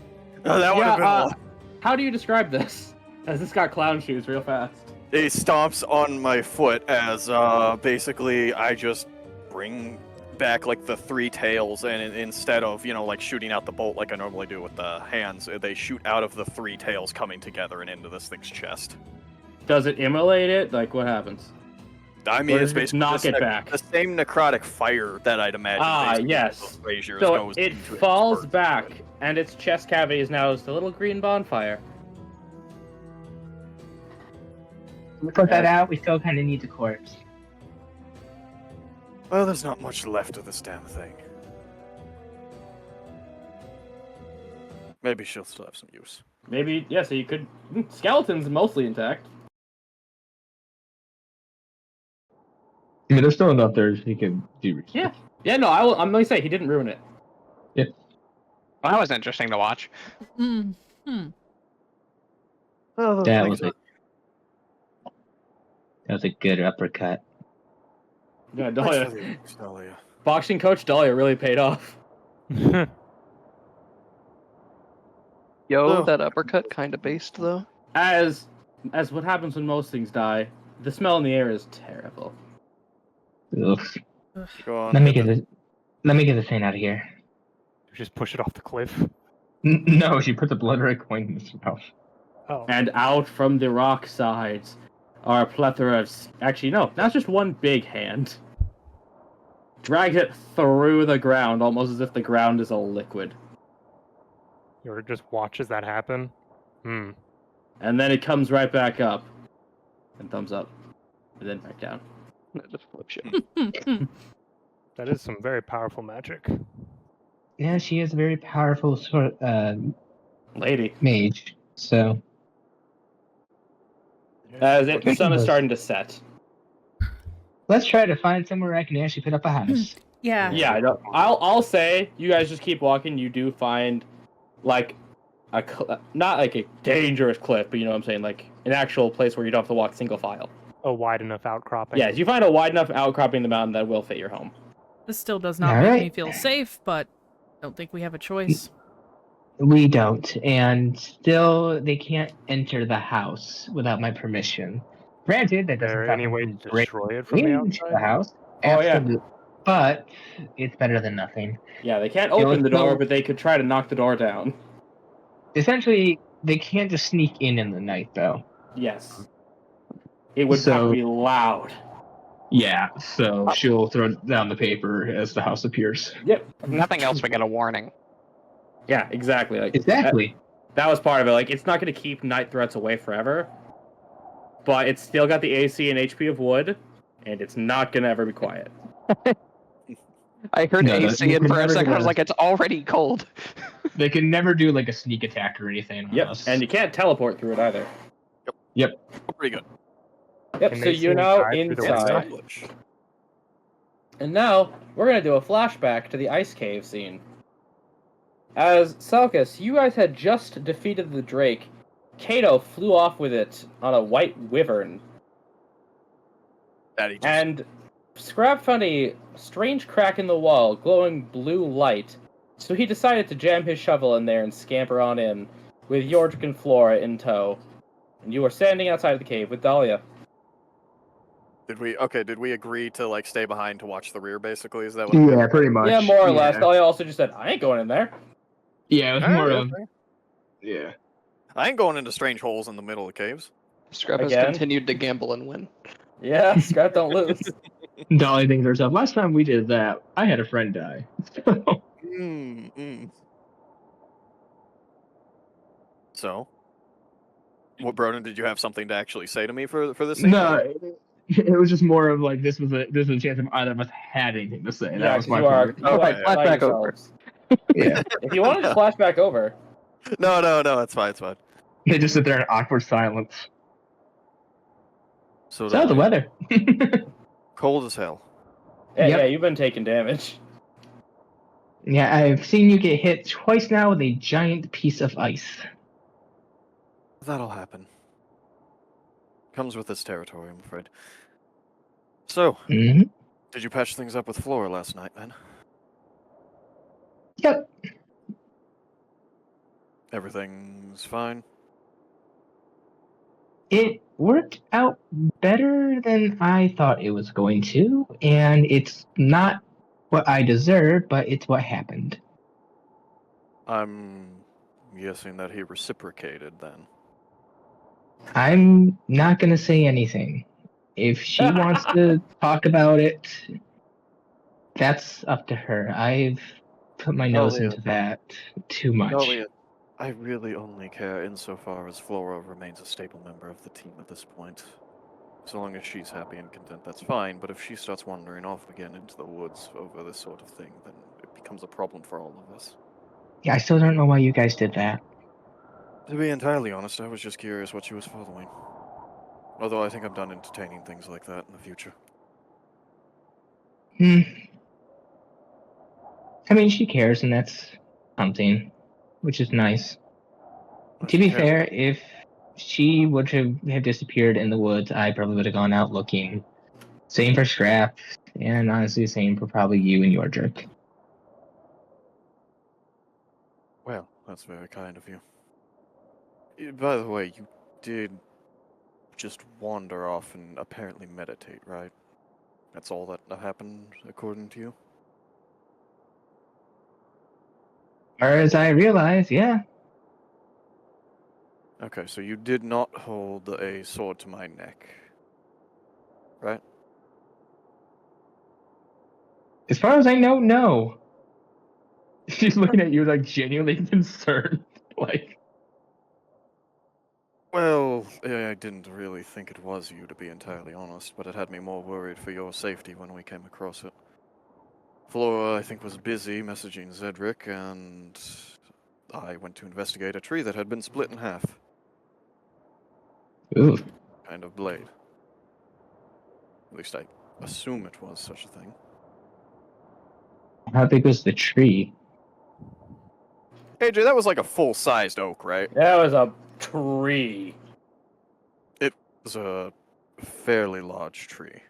Oh, that would have been. a lot. How do you describe this? As this got clown shoes real fast. He stomps on my foot as basically I just bring back like the 3 tails, and instead of like shooting out the bolt like I normally do with the hands, they shoot out of the 3 tails coming together and into this thing's chest. Does it immolate it? Like, what happens? I mean, Or it's does it basically knock the it back? the same necrotic fire that I'd imagine. Ah, basically yes. those braziers So goes it into its falls birth. back, and its chest cavity is now just a little green bonfire. We put that out. We still kind of need the corpse. Well, there's not much left of this damn thing. Maybe she'll still have some use. Maybe, yeah, so you could... Skeleton's mostly intact. I mean, there's still enough there so he can do research. Yeah. Yeah, no, I'm going to say he didn't ruin it. Yeah. Well, that was interesting to watch. Hmm. Oh, That was a good uppercut. Yeah, Thanks Dahlia. for the use, Dahlia. Boxing coach Dahlia really paid off. Yo, Oh. that uppercut kind of based though. As what happens when most things die, the smell in the air is terrible. Ugh. Go on. Let me get this thing out of here. Just push it off the cliff. No, she put the blood red coin in his mouth. Oh. And out from the rock sides are a plethora of... Actually, no, that's just one big hand. Drag it through the ground, almost as if the ground is a liquid. Or just watches that happen. And then it comes right back up. And thumbs up. And then back down. That just flips you. That is some very powerful magic. Yeah, she is a very powerful sort Lady. mage. So As the sun is starting to set. let's try to find somewhere I can actually put up a house. Yeah. Yeah, I'll say, you guys just keep walking, you do find, like, not like a dangerous cliff, but you know what I'm saying, like, an actual place where you don't have to walk single file. A wide enough outcropping. Yeah, you find a wide enough outcropping in the mountain that will fit your home. This still does not All make right. me feel safe, but I don't think we have a choice. We don't, and still they can't enter the house without my permission. Granted, that Is there doesn't any way to great destroy it from the range outside? the house. Oh, yeah. Absolutely. But it's better than nothing. Yeah, they can't Yeah, open the let's door, go. but they could try to knock the door down. Essentially, they can't just sneak in the night, though. Yes. It would have to be loud. Yeah, so she'll throw down the paper as the house appears. Yep. If nothing else, we get a warning. Yeah, exactly. Like Exactly. That was part of it. Like, it's not going to keep night threats away forever, but it's still got the AC and HP of wood, and it's not going to ever be quiet. I heard No, AC, you and can for a never second I was do like, it's already cold. They can never do like a sneak attack or anything. on Yep, us. and you can't teleport through it either. Pretty good. Yep, Can so they see you're now inside through the inside. window? And now, we're going to do a flashback to the ice cave scene. As Selkus, you guys had just defeated the Drake. Kato flew off with it on a white wyvern. Daddy just... And Scrap found a strange crack in the wall, glowing blue light. So he decided to jam his shovel in there and scamper on in, with Yordrick and Flora in tow. And you are standing outside of the cave with Dahlia. Did we agree to like stay behind to watch the rear? Basically, is that what? Yeah, pretty much. Yeah, more or less. Dahlia also just said, I ain't going in there. Yeah, it was more of. Okay. Yeah. I ain't going into strange holes in the middle of caves. Scrap has Again? continued to gamble and win. Yeah, Scrap don't lose. Dolly thinks to herself, last time we did that, I had a friend die. So, what, Broden? Did you have something to actually say to me for this scene? No, it was just more of like this was a chance if either of us had anything to say. Yeah, That was 'cause my you are, point. you are Okay, by flashback over. yourselves. Yeah. If you want to just flash back over. No, it's fine, it's fine. They just sit there in awkward silence. So, So the weather. cold as hell. Yeah, Yep. yeah, you've been taking damage. Yeah, I've seen you get hit twice now with a giant piece of ice. That'll happen. Comes with this territory, I'm afraid. So, Mm-hmm. did you patch things up with Flora last night, then? Yep. Everything's fine? It worked out better than I thought it was going to, and it's not what I deserve, but it's what happened. I'm guessing that he reciprocated, then. I'm not going to say anything. If she wants to talk about it, that's up to her. I've put my nose Dahlia. into that too much. Dahlia, I really only care insofar as Flora remains a stable member of the team at this point. So long as she's happy and content, that's fine. But if she starts wandering off again into the woods over this sort of thing, then it becomes a problem for all of us. Yeah, I still don't know why you guys did that. To be entirely honest, I was just curious what she was following. Although I think I'm done entertaining things like that in the future. I mean, she cares, and that's something, which is nice. Well, To she be cares. fair, if she would have disappeared in the woods, I probably would have gone out looking. Same for Scrap, and honestly, same for probably you and your jerk. Well, that's very kind of you. By the way, you did just wander off and apparently meditate, right? That's all that happened, according to you? Or as I realize, yeah. Okay, so you did not hold a sword to my neck, right? As far as I know, no. She's looking at you like genuinely concerned. Like, Well, I didn't really think it was you, to be entirely honest, but it had me more worried for your safety when we came across it. Flora, I think, was busy messaging Zedric, and I went to investigate a tree that had been split in half. ooh, Kind of blade. At least I assume it was such a thing. how big was the tree? AJ, that was like a full-sized oak, right? That was a tree. It was a fairly large tree.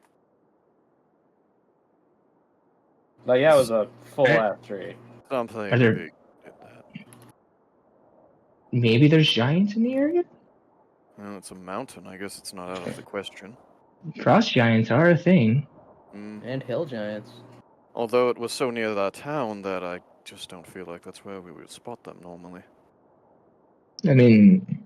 Like, yeah, it was a full-ass tree. Something Are there- big did that. Maybe there's giants in the area? Well, it's a mountain. I guess it's not out of the question. Frost giants are a thing. And hill giants. Although it was so near that town that I just don't feel like that's where we would spot them normally. I mean,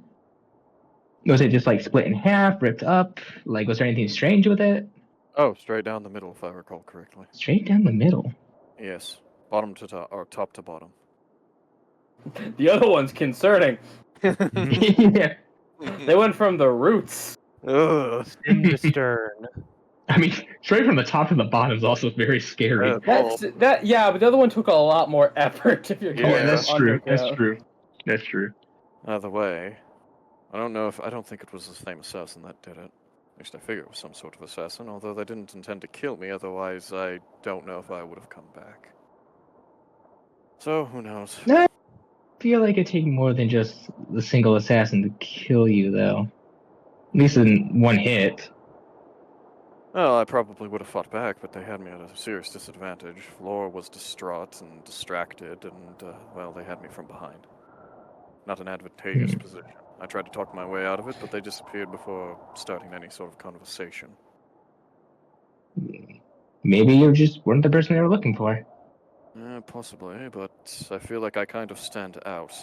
was it just like split in half, ripped up? Like, was there anything strange with it? Oh, straight down the middle, if I recall correctly. Straight down the middle. Yes, bottom to top, or top to bottom. The other one's concerning. Yeah. They went from the roots. Ugh. Stem to stern. I mean, straight from the top to the bottom is also very scary. Yeah, but the other one took a lot more effort. If you're Yeah, going that's for true. underground. That's true. That's true. Either way, I don't think it was the same assassin that did it. At least I figure it was some sort of assassin, although they didn't intend to kill me, otherwise I don't know if I would have come back. So, who knows? I feel like it'd take more than just the single assassin to kill you, though. At least in one hit. Well, I probably would have fought back, but they had me at a serious disadvantage. Flora was distraught and distracted, and, well, they had me from behind. Not an advantageous position. I tried to talk my way out of it, but they disappeared before starting any sort of conversation. Maybe you just weren't the person they were looking for. Possibly, but I feel like I kind of stand out.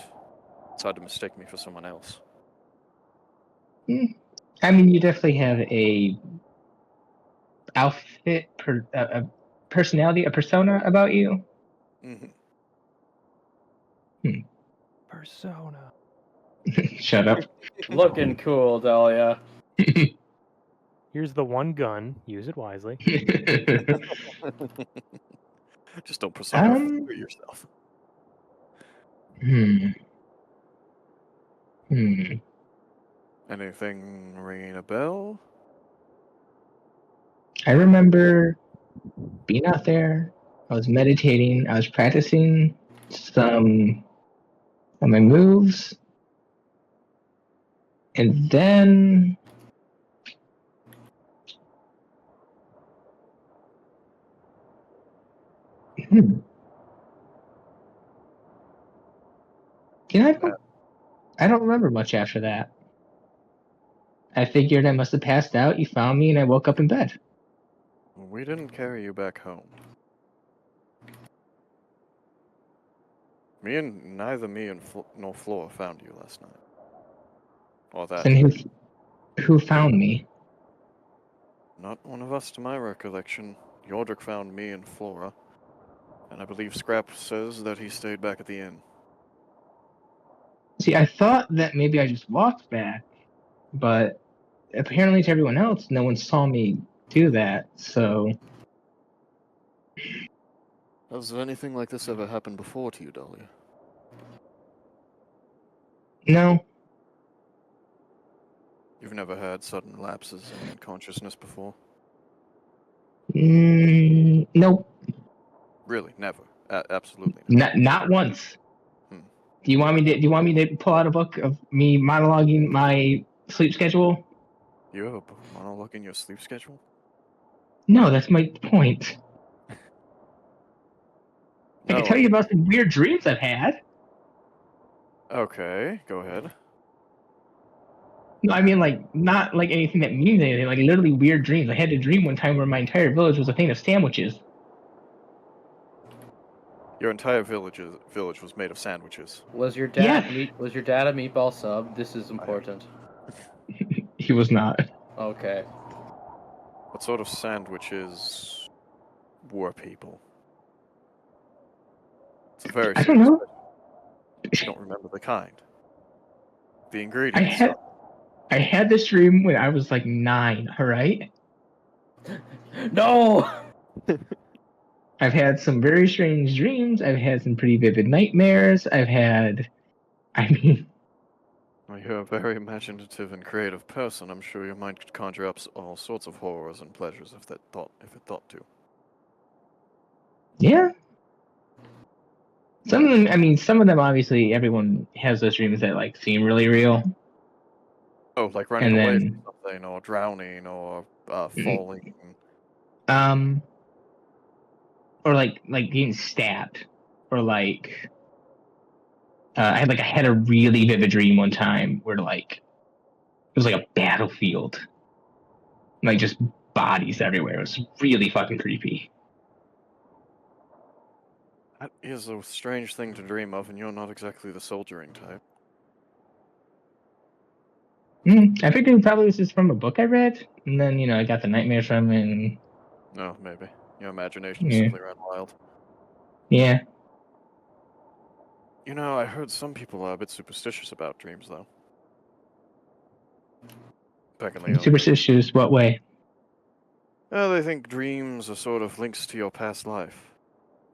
It's hard to mistake me for someone else. I mean, you definitely have a outfit, a personality, a persona about you. Mm-hmm. Persona. Shut up. Looking cool, Dahlia. Here's the one gun. Use it wisely. Just don't persona Um, yourself. Anything ringing a bell? I remember being out there. I was meditating. I was practicing some of my moves. And then I don't remember much after that. I figured I must have passed out. You found me, and I woke up in bed. We didn't carry you back home. Neither me nor Flora found you last night. Or that. And who found me? Not one of us, to my recollection. Yordrick found me and Flora, and I believe Scrap says that he stayed back at the inn. See, I thought that maybe I just walked back, but apparently to everyone else, no one saw me do that. So Has anything like this ever happened before to you, Dahlia? no, You've never had sudden lapses in consciousness before? nope, Really? Never? Absolutely never. not once. Hmm. Do you want me to pull out a book of me monologuing my sleep schedule? You have a monologue in your sleep schedule? No, that's my point. I No, can tell you about some weird dreams I've had. Okay, go ahead. No, I mean, like, not like anything that means anything, like literally weird dreams. I had a dream one time where my entire village was a thing of sandwiches. Your entire village was made of sandwiches. Was your dad Yeah. Was your dad a meatball sub? This is important. He was not. Okay. What sort of sandwiches were people? It's a very I don't serious know. question. I don't remember the kind. The ingredients. I had this dream when I was like 9, alright? No! I've had some very strange dreams. I've had some pretty vivid nightmares. I mean, Well, you're a very imaginative and creative person. I'm sure your mind could conjure up all sorts of horrors and pleasures if it thought to. yeah. Some of them obviously everyone has those dreams that like seem really real. Oh, like running And away then- from something, or drowning, or falling. Or like getting stabbed, or like I had a really vivid dream one time where like it was like a battlefield, like just bodies everywhere. It was really fucking creepy. That is a strange thing to dream of, and you're not exactly the soldiering type. I figured probably this is from a book I read, and then I got the nightmares from it. And No, maybe. Your imagination Yeah. simply ran wild. yeah, I heard some people are a bit superstitious about dreams, though. Back in the early days. superstitious. What way? They think dreams are sort of links to your past life.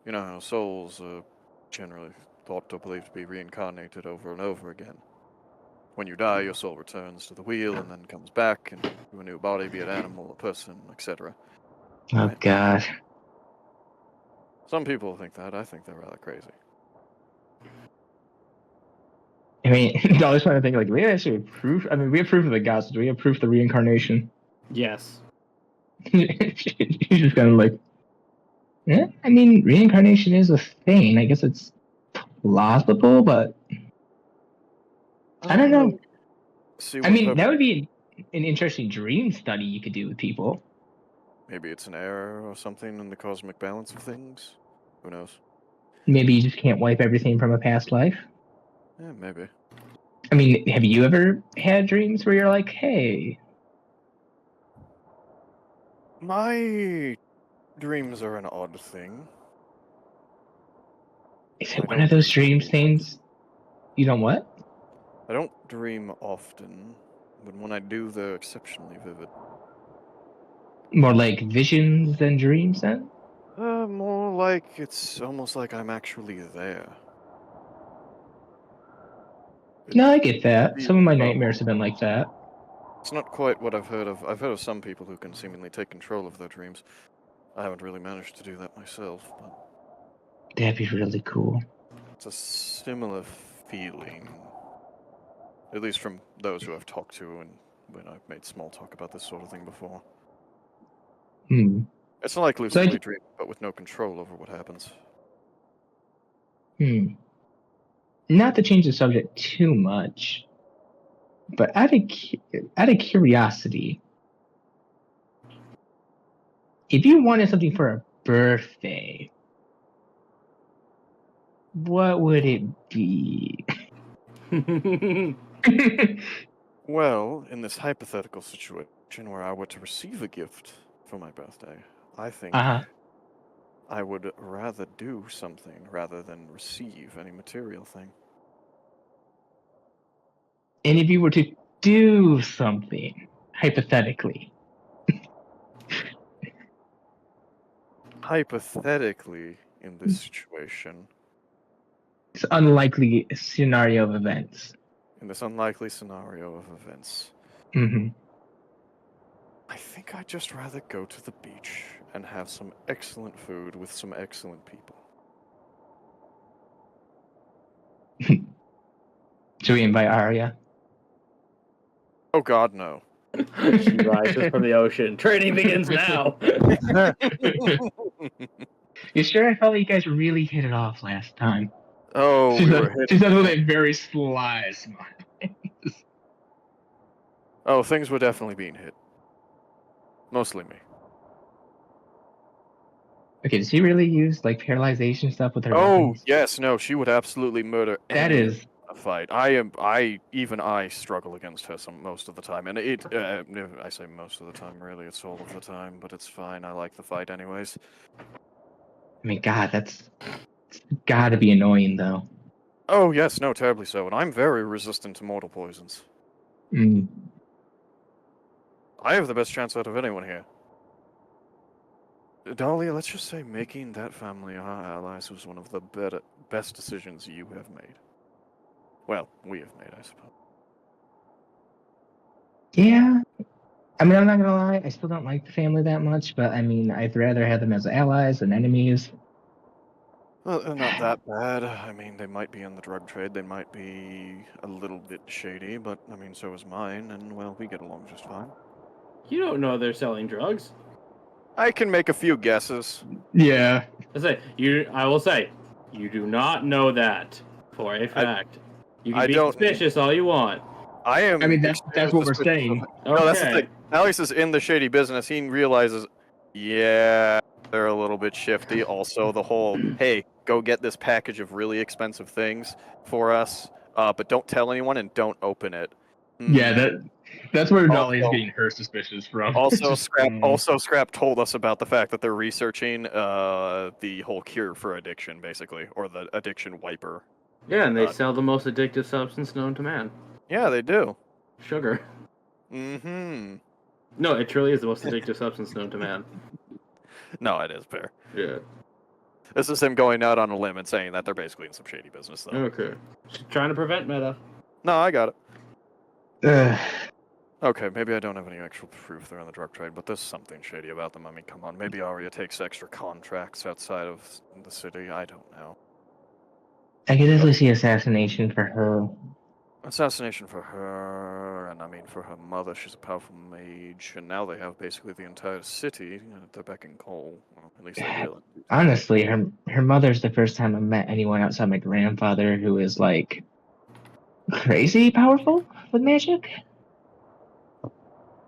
You know how souls are generally thought or believed to be reincarnated over and over again. When you die, your soul returns to the wheel and then comes back into a new body, be it animal or person, etc. Oh Right. God. Some people think that. I think they're rather crazy. I mean, I always trying to think like we actually have proof. I mean, we have proof of the gods. Do we have proof of the reincarnation? Yes. He's just kind of like, yeah. I mean, reincarnation is a thing. I guess it's plausible, but I don't know. See, I what mean, purpose- that would be an interesting dream study you could do with people. maybe it's an error or something in the cosmic balance of things. Who knows? Maybe you just can't wipe everything from a past life. Yeah, maybe. I mean, have you ever had dreams where you're like, hey, My dreams are an odd thing. is I it one don't of those dream dream things? You know what? I don't dream often, but when I do, they're exceptionally vivid. More like visions than dreams, then? More like it's almost like I'm actually there. No, I get that. It Some of my feels nightmares have been like that. It's not quite what I've heard of. I've heard of some people who can seemingly take control of their dreams. I haven't really managed to do that myself, but That'd be really cool. it's a similar feeling. At least from those who I've talked to and when I've made small talk about this sort of thing before. It's not like lucidly dreaming, but with no control over what happens. Not to change the subject too much, but out of curiosity, if you wanted something for a birthday, what would it be? Well, in this hypothetical situation where I were to receive a gift for my birthday, I think I would rather do something rather than receive any material thing. And if you were to do something, hypothetically. Hypothetically, in this situation, It's unlikely scenario of events. in this unlikely scenario of events, Hmm. I think I'd just rather go to the beach and have some excellent food with some excellent people. Should we invite Arya? Oh God, no. She rises from the ocean. Training begins now. You sure? I felt like you guys really hit it off last time. Oh, She we said, were she hitting. said with a very sly smile. Oh, things were definitely being hit. Mostly me. Okay, does she really use like paralyzation stuff with her Oh, weapons? yes, no, she would absolutely murder That any is a fight. Even I struggle against her most of the time, and I say most of the time, really, it's all of the time, but it's fine. I like the fight anyways. I mean, God, that's gotta be annoying though. Oh, yes, no, terribly so, and I'm very resistant to mortal poisons. Mm. I have the best chance out of anyone here. Dahlia, let's just say making that family our allies was one of the best decisions you have made. Well, we have made, I suppose. Yeah. I mean, I'm not gonna lie, I still don't like the family that much, but I mean, I'd rather have them as allies than enemies. Well, they're not that bad. I mean, they might be in the drug trade, they might be a little bit shady, but I mean, so is mine, and well, we get along just fine. You don't know they're selling drugs. I can make a few guesses. Yeah. I will say, you do not know that for a fact. You can I be don't- suspicious all you want. I am. I mean, that's extremely what we're suspicious saying. of- No, that's the Okay. thing. Alex is in the shady business. He realizes, yeah, they're a little bit shifty. Also, the whole, hey, go get this package of really expensive things for us, but don't tell anyone and don't open it. Yeah, that's where Dolly is Also- getting her suspicions from. Also, Scrap told us about the fact that they're researching the whole cure for addiction, basically, or the addiction wiper. Yeah, and they God. sell the most addictive substance known to man. Yeah, they do. Sugar. Mm-hmm. No, it truly is the most addictive substance known to man. No, it is fair. Yeah. This is him going out on a limb and saying that they're basically in some shady business, though. Okay. Just trying to prevent meta. No, I got it. Ugh. Okay, maybe I don't have any actual proof they're in the drug trade, but there's something shady about them. I mean, come on. Maybe Arya takes extra contracts outside of the city. I don't know. I could easily see assassination for her. Assassination for her, and I mean for her mother. She's a powerful mage, and now they have basically the entire city at their beck and call. Well, at least they realize. Honestly, her mother's the first time I've met anyone outside my grandfather who is like crazy powerful with magic.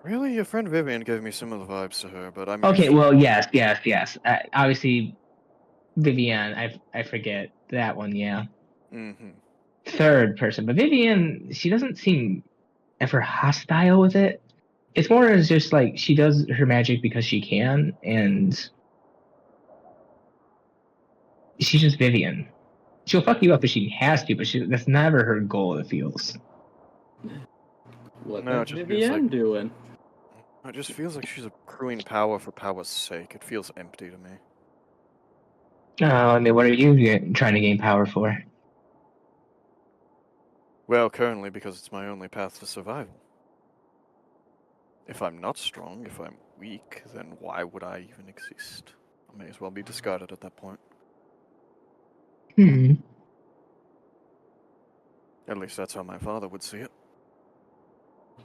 Really, your friend Vivian gave me similar vibes to her, but I mean. Okay, well, yes. Obviously, Vivian, I forget that one. Yeah, Mm-hmm. third person, but Vivian, she doesn't seem ever hostile with it. It's more as just like she does her magic because she can, and she's just Vivian. She'll fuck you up if she has to, but that's never her goal, it feels. What No, it is just feels Vivian like- doing? It just feels like she's accruing power for power's sake. It feels empty to me. Oh, I mean, what are you trying to gain power for? Well, currently, because it's my only path to survival. If I'm not strong, if I'm weak, then why would I even exist? I may as well be discarded at that point. Hmm. At least that's how my father would see it.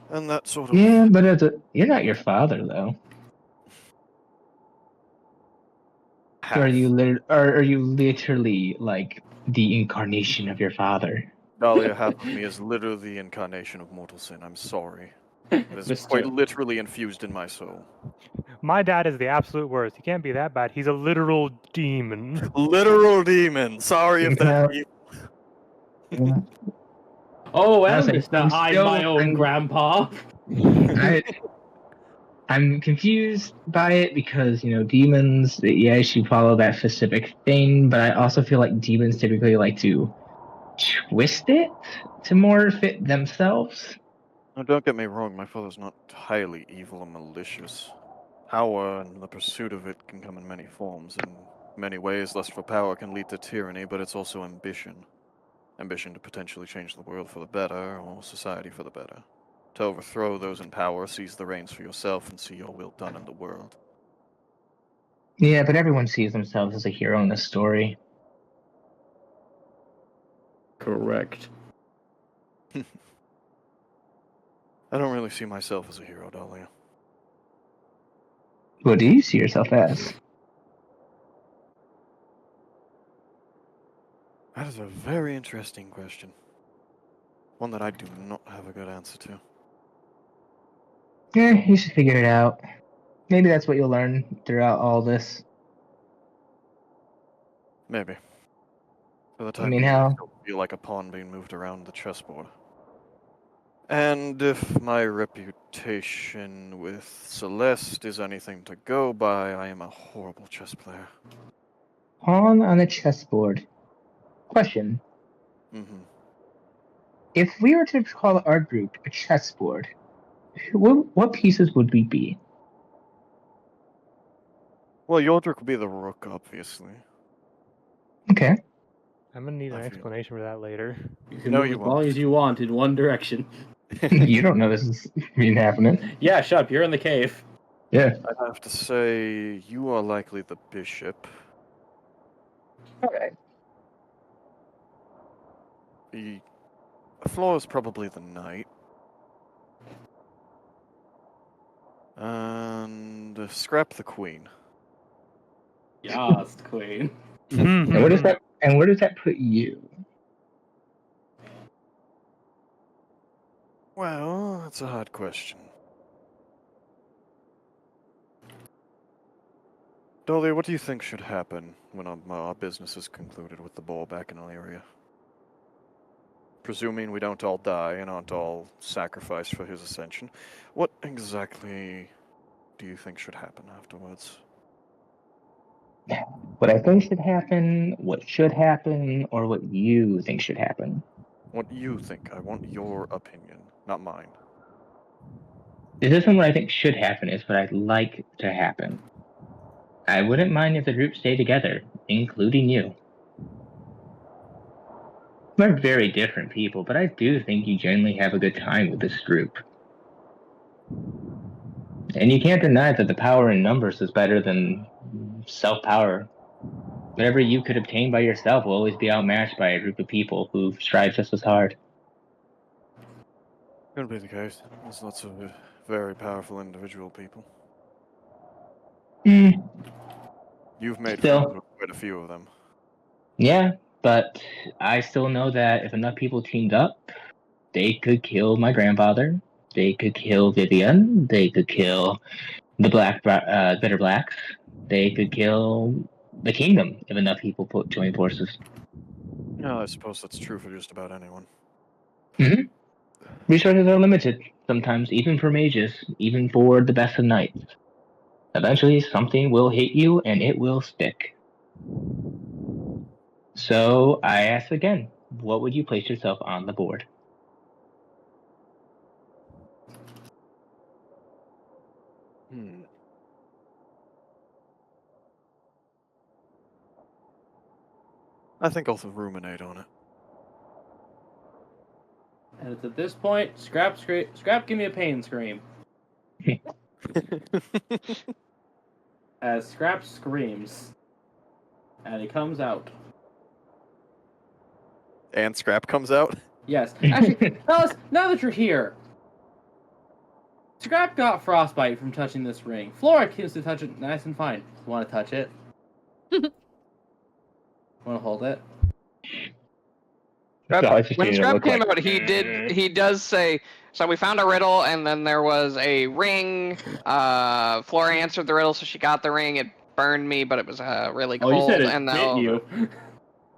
And that sort of... Yeah, but you're not your father, though. Or are half. are you literally like the incarnation of your father? Dahlia, half of me is literally the incarnation of mortal sin. I'm sorry. It is Mr. quite literally infused in my soul. My dad is the absolute worst. He can't be that bad. He's a literal demon. Literal demon. Sorry if that's you. Oh, I was like, Elvis, now I'm I'm still- my own I'm- grandpa. I'm confused by it because, demons, yes, you follow that specific thing, but I also feel like demons typically like to twist it to more fit themselves. Now, don't get me wrong, my father's not highly evil and malicious. Power and the pursuit of it can come in many forms. In many ways, lust for power can lead to tyranny, but it's also ambition. Ambition to potentially change the world for the better, or society for the better. To overthrow those in power, seize the reins for yourself, and see your will done in the world. Yeah, but everyone sees themselves as a hero in this story. Correct. I don't really see myself as a hero, Dahlia. What do you see yourself as? That is a very interesting question. One that I do not have a good answer to. You should figure it out. Maybe that's what you'll learn throughout all this. Maybe. For the time I mean, being, I how? still feel like a pawn being moved around the chessboard. And if my reputation with Celeste is anything to go by, I am a horrible chess player. Pawn on a chessboard. Question. Mm-hmm. If we were to call our group a chessboard, what pieces would we be? Well, Yodrick would be the rook, obviously. Okay. I'm gonna need an I feel- explanation for that later. You can No, move you as long won't. as you want in one direction. You don't know this is being happening. Yeah, shut up. You're in the cave. Yeah. I'd have to say you are likely the bishop. Alright. The Flaw is probably the knight. And Scrap the queen. Yes, queen. And where does that put you? Well, that's a hard question. Dolly, what do you think should happen when our business is concluded with the ball back in the area? Presuming we don't all die and aren't all sacrificed for his ascension, what exactly do you think should happen afterwards? What I think should happen, what should happen, or what you think should happen? What you think. I want your opinion, not mine. This isn't what I think should happen, it's what I'd like to happen. I wouldn't mind if the group stayed together, including you. We're very different people, but I do think you generally have a good time with this group. And you can't deny that the power in numbers is better than self-power. Whatever you could obtain by yourself will always be outmatched by a group of people who strive just as hard. Could be the case. There's lots of very powerful individual people. You've made Still. friends with quite a few of them. Yeah, but I still know that if enough people teamed up, they could kill my grandfather, they could kill Vivian, they could kill the Bitter Blacks, they could kill the kingdom if enough people join forces. No, I suppose that's true for just about anyone. Resources are limited, sometimes even for mages, even for the best of knights. Eventually, something will hit you and it will stick. So, I ask again, what would you place yourself on the board? I think I'll ruminate on it. And it's at this point, Scrap, give me a pain scream. As Scrap screams, and he comes out. And Scrap comes out? Yes. Actually, Alice, now that you're here, Scrap got frostbite from touching this ring. Flora continues to touch it nice and fine. Want to touch it? Want to hold it? When Scrap came out, he does say, so we found a riddle, and then there was a ring. Flora answered the riddle, so she got the ring. It burned me, but it was really cold. Oh, you said it and bit you.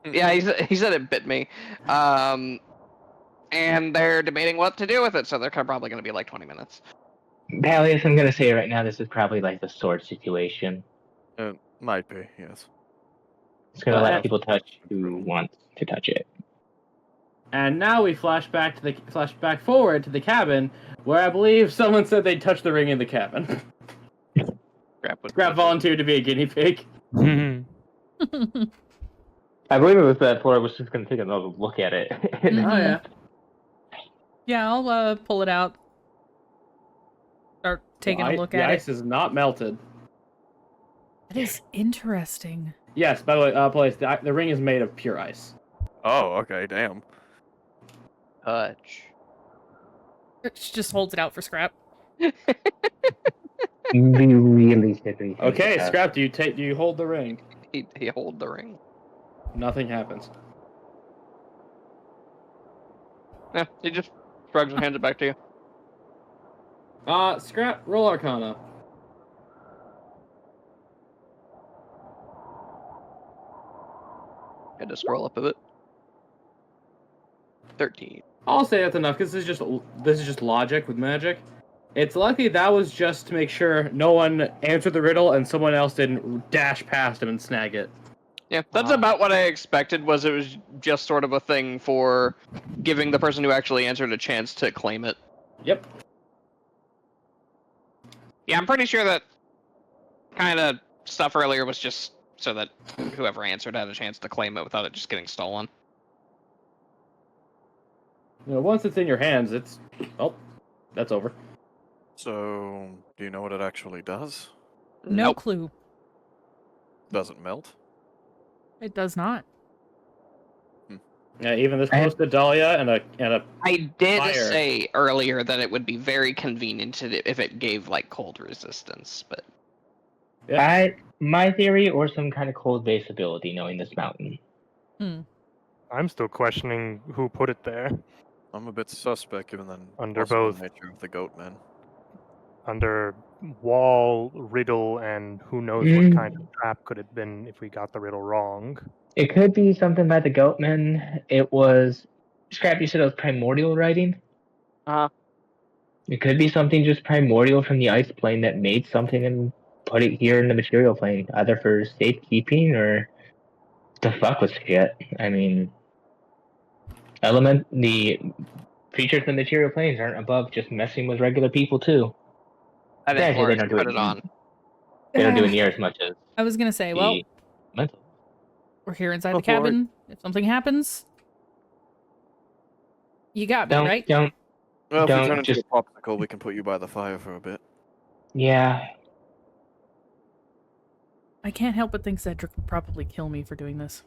Yeah, he said it bit me. And they're debating what to do with it, so they're probably going to be like 20 minutes. Palius, I'm going to say right now, this is probably like the sword situation. Might be, yes. It's going to let people touch who wants to touch it. And now we flash back forward to the cabin, where I believe someone said they'd touch the ring in the cabin. Scrap volunteered to be a guinea pig. Mhm. I believe it was that Flora was just going to take another look at it. Oh yeah. Yeah, I'll pull it out. Start taking a look at The it. ice is not melted. That is interesting. Yes, by the way, place, the ring is made of pure ice. Oh, okay, damn. Touch. She just holds it out for Scrap. We really should be. Okay, Scrap, do you hold the ring? He hold the ring. Nothing happens. Yeah, he just shrugs and hands it back to you. Scrap, roll Arcana. Had to scroll up a bit. 13. I'll say that's enough because this is just logic with magic. It's likely that was just to make sure no one answered the riddle and someone else didn't dash past him and snag it. Yeah, that's about what I expected. It was just sort of a thing for giving the person who actually answered a chance to claim it. Yep. Yeah, I'm pretty sure that kind of stuff earlier was just so that whoever answered had a chance to claim it without it just getting stolen. You know, once it's in your hands, that's over. So, do you know what it actually does? No Nope. clue. Doesn't melt? It does not. Yeah, even this close to Dahlia and a I did fire. say earlier that it would be very convenient if it gave like cold resistance, but My theory, or some kind of cold base ability, knowing this mountain. I'm still questioning who put it there. I'm a bit suspect given the Under possible both. nature of the goat man. Under wall, riddle, and who knows what kind of trap could have been if we got the riddle wrong. It could be something by the Goatman. It was Scrap. You said it was primordial writing. It could be something just primordial from the ice plane that made something and put it here in the material plane, either for safekeeping or to fuck with shit. I mean, the creatures in the material planes aren't above just messing with regular people too. I think Granted, they Lawrence don't do put it it on. They don't do it near as much as I was gonna say, well, the mental. we're here inside Oh, the cabin. If something happens, you got me, right? Well, if Don't we turn into just- a popsicle, we can put you by the fire for a bit. Yeah. I can't help but think Cedric would probably kill me for doing this.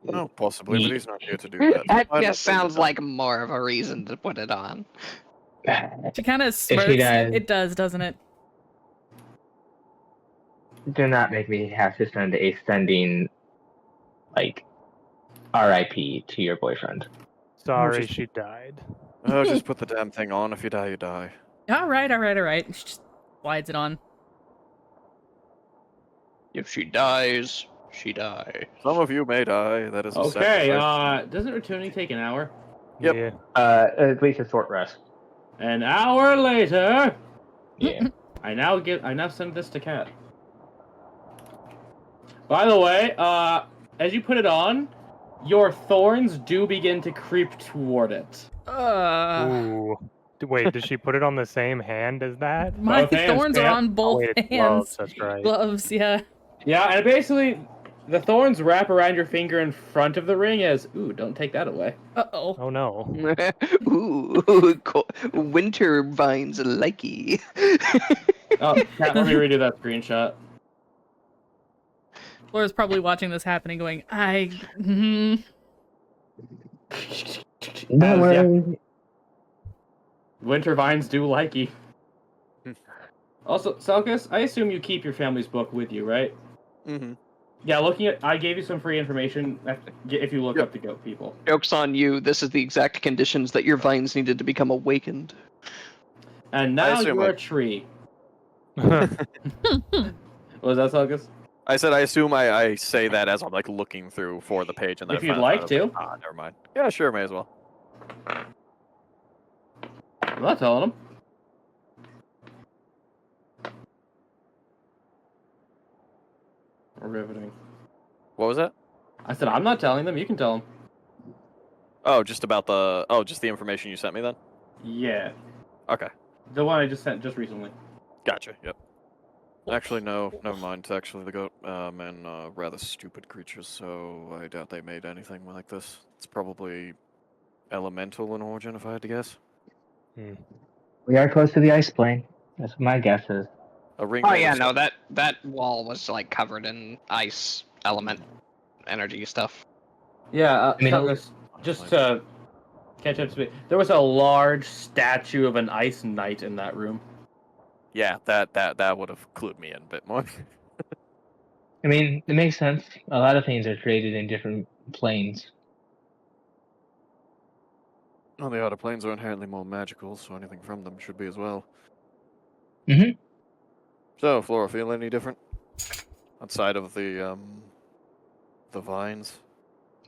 No, possibly, but Ye- he's not here to do that. That Why just not? sounds like more of a reason to put it on. She kind of If smirks. he does. It does, doesn't it? Do not make me have to send a sending, like, RIP to your boyfriend. Sorry, just- she died. Oh, just put the damn thing on. If you die, you die. All right. She just slides it on. If she dies, she dies. Some of you may die. That is a Okay, sacrifice. doesn't retuning take an hour? Yep. Yeah. At least a short rest. An hour later, Yeah. I now send this to Kat. By the way, as you put it on, your thorns do begin to creep toward it. Ooh. Wait, did she put it on the same hand as that? My Both hands, thorns are Pat. on both Wait, it's hands. gloves, that's right. Gloves, yeah. Yeah, and basically, the thorns wrap around your finger in front of the ring as, ooh, don't take that away. Uh-oh. Oh no. Ooh, winter vines likey. Oh, Kat, let me redo that screenshot. Laura's probably watching this happening going, Don't Yeah. worry. Winter vines do likey. Hmm. Also, Selkus, I assume you keep your family's book with you, right? Mm-hmm. Yeah, I gave you some free information if you look up the goat people. Joke's on you. This is the exact conditions that your vines needed to become awakened. And now assume you're I- a tree. Was that Selkus? I said I assume I say that as I'm like looking through for the page, and then If I you'd find like out, to. I'm like, never mind. Yeah, sure, may as well. I'm not telling them. Riveting. What was that? I said, I'm not telling them. You can tell them. Oh, just about the just the information you sent me then. Yeah, Okay, the one I just sent just recently. gotcha. Yep. Actually, no, never mind. Actually, the goat men rather stupid creatures, so I doubt they made anything like this. It's probably elemental in origin, if I had to guess. We are close to the ice plane. That's what my guess is. A ring. Oh made yeah, of no, stone. that wall was like covered in ice element energy stuff. Yeah, I mean, Tuckus, just to catch up to speed, there was a large statue of an ice knight in that room. Yeah, that would have clued me in a bit more. I mean, it makes sense. A lot of things are created in different planes. Well, the outer planes are inherently more magical, so anything from them should be as well. Mhm. So, Flora, feel any different outside of the vines?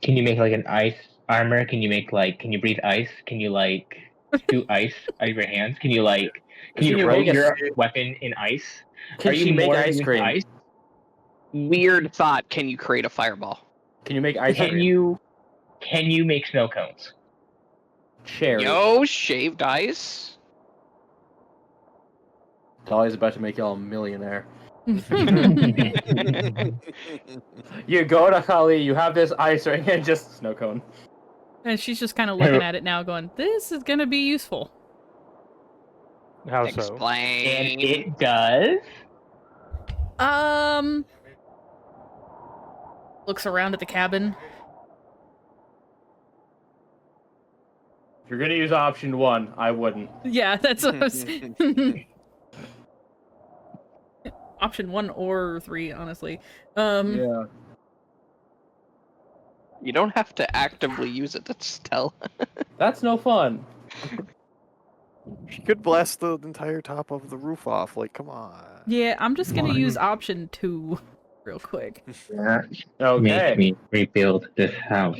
Can you make like an ice armor? Can you make like? Can you breathe ice? Can you like shoot ice out of your hands? Can you like? Can you you coat make a your weapon in ice? Can Are she you make more ice with cream? ice? Weird thought. Can you create a fireball? Can you make ice Can cream? you? Can you make snow cones? Cherry. Yo, shaved ice. Dolly's about to make y'all a millionaire. You go to Kali, you have this ice ring, and just snow cone. And she's just kind of looking at it now, going, "This is gonna be useful." How so? Explain. And it does. Looks around at the cabin. If you're gonna use option 1, I wouldn't. Yeah, that's what I was. Option 1 or 3, honestly. Yeah. You don't have to actively use it to tell. That's no fun. She could blast the entire top of the roof off. Like, come on. Yeah, I'm just gonna One. use option 2 real quick. That Okay. Make me rebuild this house.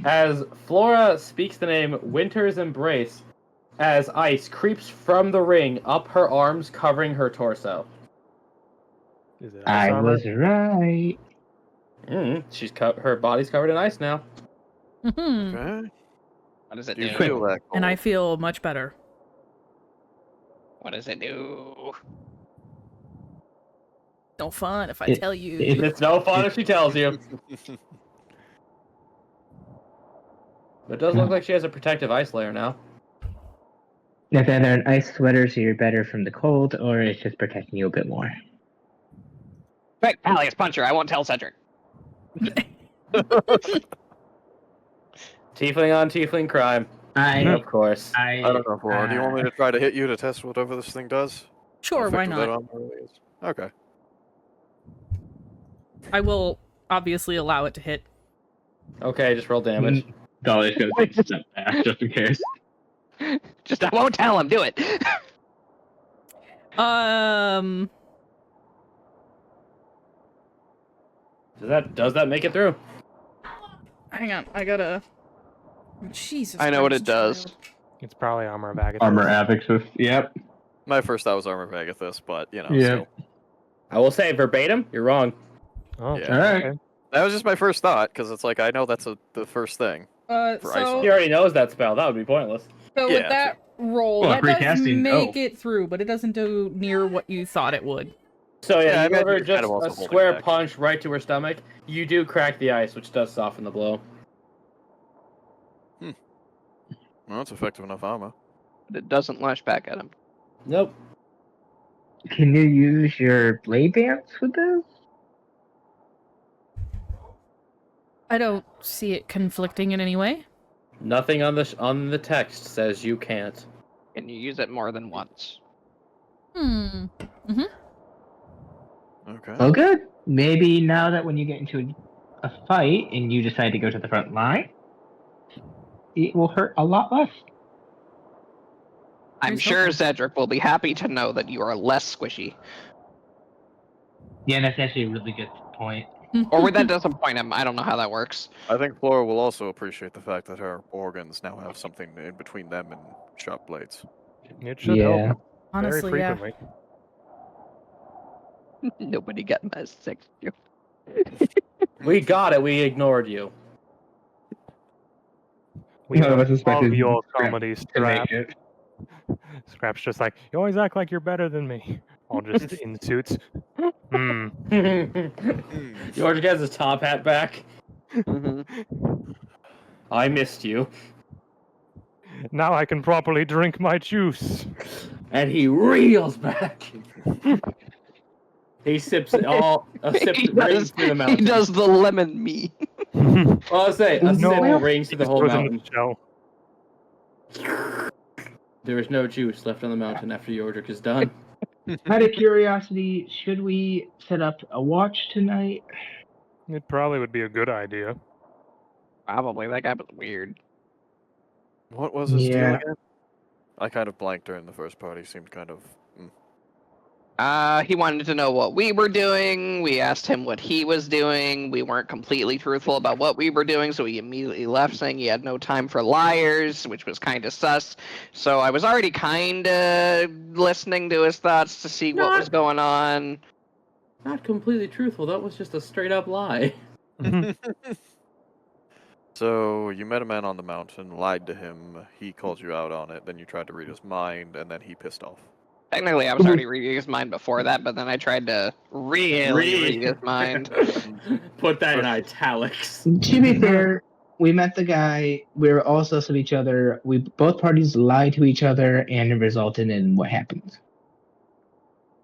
As Flora speaks the name Winter's Embrace, as ice creeps from the ring up her arms, covering her torso. Is it ice I armor? was right. Her body's covered in ice now. Mhm. Okay. What does it Do you do? feel that cold? And I feel much better. What does it do? No fun if I It- tell you. It's no fun if she tells you. But it does look like she has a protective ice layer now. If either an ice sweater so you're better from the cold, or it's just protecting you a bit more. Quick, Pallius Puncher. I won't tell Cedric. Tiefling on tiefling crime. Of course. I don't know, Flora. Do you want me to try to hit you to test whatever this thing does? Sure, How why effective that not? armor really is? Okay. I will obviously allow it to hit. Okay, just roll damage. Dolly's gonna take a step back just in case. Just I won't tell him. Do it. Does that make it through? Hang on, I gotta. Jesus. I know what Christ, it does. child. It's probably armor of Agathis. Armor Avixis. Yep. My first thought was armor of Agathis, but you know. Yeah. Still. I will say verbatim, you're wrong. Oh, Yeah. Alright. okay. That was just my first thought because it's like I know that's the first thing. For ice So, He already knows that spell. That would be pointless. so Yeah, with that roll, Well, that does recasting, make no. it through, but it doesn't do near what you thought it would. So Yeah, I yeah, you imagine give her you're just kind of also a holding square back. punch right to her stomach. You do crack the ice, which does soften the blow. Well, that's effective enough armor. But it doesn't lash back at him. Nope. Can you use your blade dance with this? I don't see it conflicting in any way. Nothing on the text says you can't. Can you use it more than once? Hmm. Okay. Oh, good. Maybe now that when you get into a fight and you decide to go to the front line, it will hurt a lot less. I'm Here's sure hoping. Cedric will be happy to know that you are less squishy. Yeah, that's actually a really good point. Or that doesn't point him. I don't know how that works. I think Flora will also appreciate the fact that her organs now have something in between them and sharp blades. It should Yeah. help Honestly, very yeah. frequently. Nobody got my sex joke. We got it. We ignored you. We None of us love expected your Scrap comedy, to make Scrap. it. Scrap's just like, you always act like you're better than me. All just in suits. Hmm. George has his top hat back. Mhm. I missed you. Now I can properly drink my juice. And he reels back. He sips all a sip He rings does, through the he mountain. does the lemon me. Well, I'll say a No. sip rings through the whole Goes in mountain. shell. There is no juice left on the mountain after Yordrik is done. Out of curiosity, should we set up a watch tonight? It probably would be a good idea. Probably. That guy was weird. What was his deal Yeah. again? I kind of blanked during the first part. He seemed kind of. He wanted to know what we were doing. We asked him what he was doing. We weren't completely truthful about what we were doing, so he immediately left saying he had no time for liars, which was kind of sus. So I was already kind of listening to his thoughts to see what was going on. Not completely truthful. That was just a straight up lie. So you met a man on the mountain, lied to him. He called you out on it. Then you tried to read his mind, and then he pissed off. Technically, I was already reading his mind before that, but then I tried to really read his mind. Put that in italics. To be fair, we met the guy. We were all sus of each other. Both parties lied to each other, and it resulted in what happened.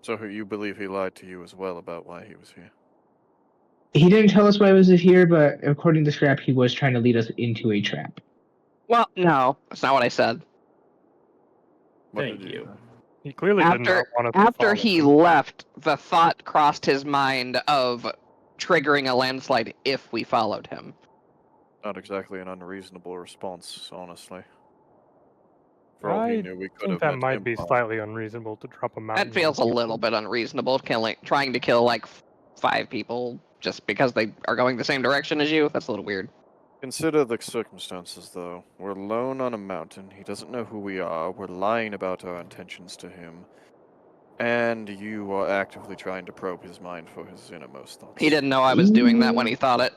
So you believe he lied to you as well about why he was here? He didn't tell us why he was here, but according to Scrap, he was trying to lead us into a trap. Well, no, that's not what I said. What Thank did you. say? He clearly did not want us to After follow he him. left, the thought crossed his mind of triggering a landslide if we followed him. Not exactly an unreasonable response, honestly. For all I he knew, we could think have that met might him be on- slightly unreasonable to drop a mountain. That feels a little bit unreasonable, trying to kill like 5 people just because they are going the same direction as you. That's a little weird. Consider the circumstances, though. We're alone on a mountain. He doesn't know who we are. We're lying about our intentions to him. And you are actively trying to probe his mind for his innermost thoughts. He didn't know I was doing that when he thought it.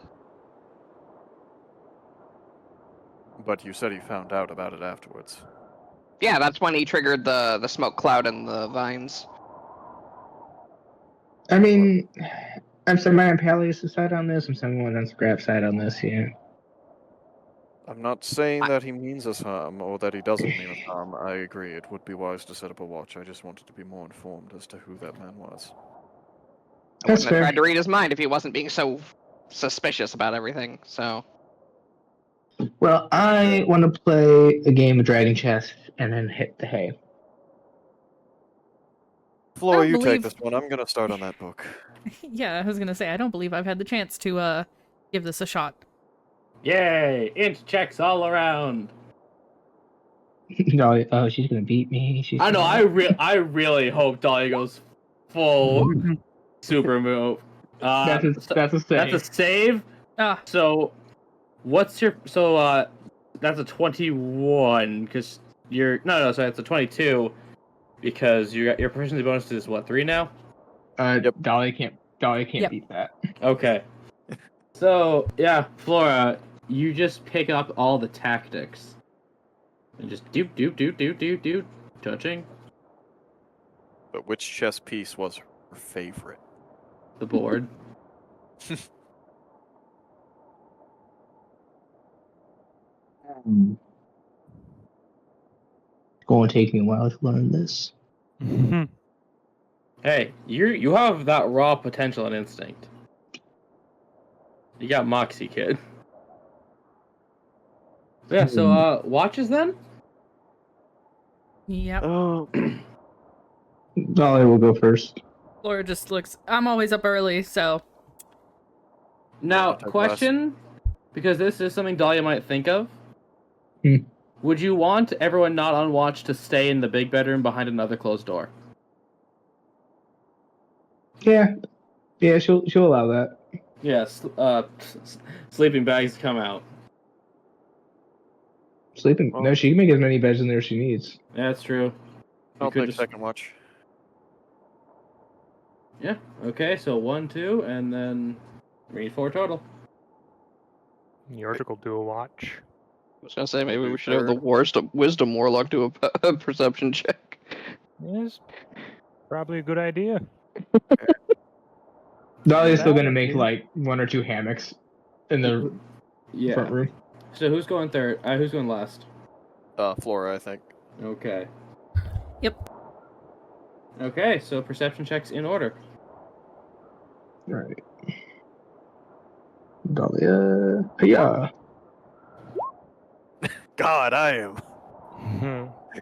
But you said he found out about it afterwards. Yeah, that's when he triggered the smoke cloud and the vines. I mean, I'm somewhere on Palias' side on this. I'm somewhere on Scrap's side on this, yeah. I'm not saying that he means us harm, or that he doesn't mean us harm. I agree, it would be wise to set up a watch. I just wanted to be more informed as to who that man was. I That's wouldn't have fair. tried to read his mind if he wasn't being so suspicious about everything, so... Well, I want to play a game of Dragon Chess and then hit the hay. Flora, don't you believe- take this one. I'm gonna start on that book. Yeah, I was gonna say, I don't believe I've had the chance to give this a shot. Yay! Int checks all around. No, oh, she's gonna beat me. I know. I really hope Dahlia goes full super move. That's a save. That's a save. Ah, So, what's your that's a 21 because you're no. So that's a 22 because you got your proficiency bonus is what 3 now. Yep. Dolly can't Yep. beat that. Okay. So yeah, Flora, you just pick up all the tactics and just do touching But which chess piece was her favorite? the board. It's going to take me a while to learn this. Hey, you have that raw potential and instinct. You got Moxie, kid. Yeah, so watches then? yep. Oh, Dolly will go first. Laura just looks. I'm always up early, so Now, Type question, because this is something Dahlia might think of. Hmm. Would you want everyone not on watch to stay in the big bedroom behind another closed door? Yeah, she'll allow that. Yes, sleeping bags come out. Sleeping? Well- No, she can make as many beds in there as she needs. Yeah, that's true. I'll could take just- second watch. Yeah, okay, so 1, 2, and then we need 4 total. York will do a watch. was gonna say maybe we should have the worst wisdom warlock do a perception check. Yes, probably a good idea. Dahlia's still That gonna make idea. like 1 or 2 hammocks in the Yeah. front room. So who's going third? Who's going last? Flora, I think. Okay. Yep. Okay, so perception checks in order. Right. Dahlia. Yeah. God, I am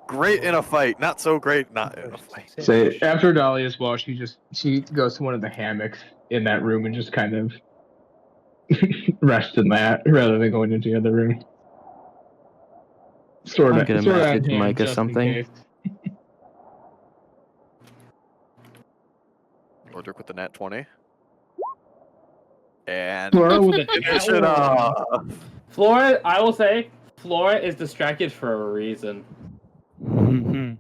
great in a fight, not so great not in a fight. So after Dahlia's wall, she goes to one of the hammocks in that room and just kind of rests in that rather than going into the other room. I'm gonna message Micah something. Ordric with the nat 20. And Flora with a finish it off. Flora, I will say, Flora is distracted for a reason. And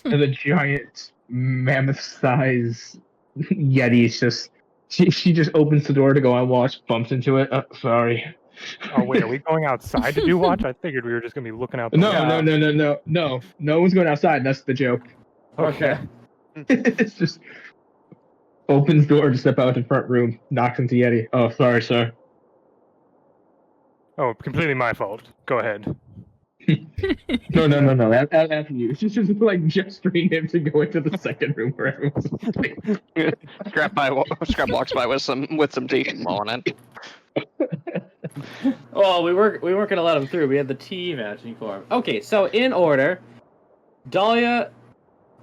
the giant mammoth-sized yeti is just she just opens the door to go on watch, bumps into it. Oh, sorry. Oh wait, are we going outside to do watch? I figured we were just gonna be looking out. The No, window. no. No one's going outside. That's the joke. Okay. It's just opens door to step out the front room, knocks into Yeti. Oh, sorry, sir. Oh, completely my fault. Go ahead. No. After you. It's just like gesturing him to go into the second room where everyone's asleep. Scrap walks by with some tea on it. Well, we weren't gonna let him through. We had the tea matching for him. Okay, so in order, Dahlia,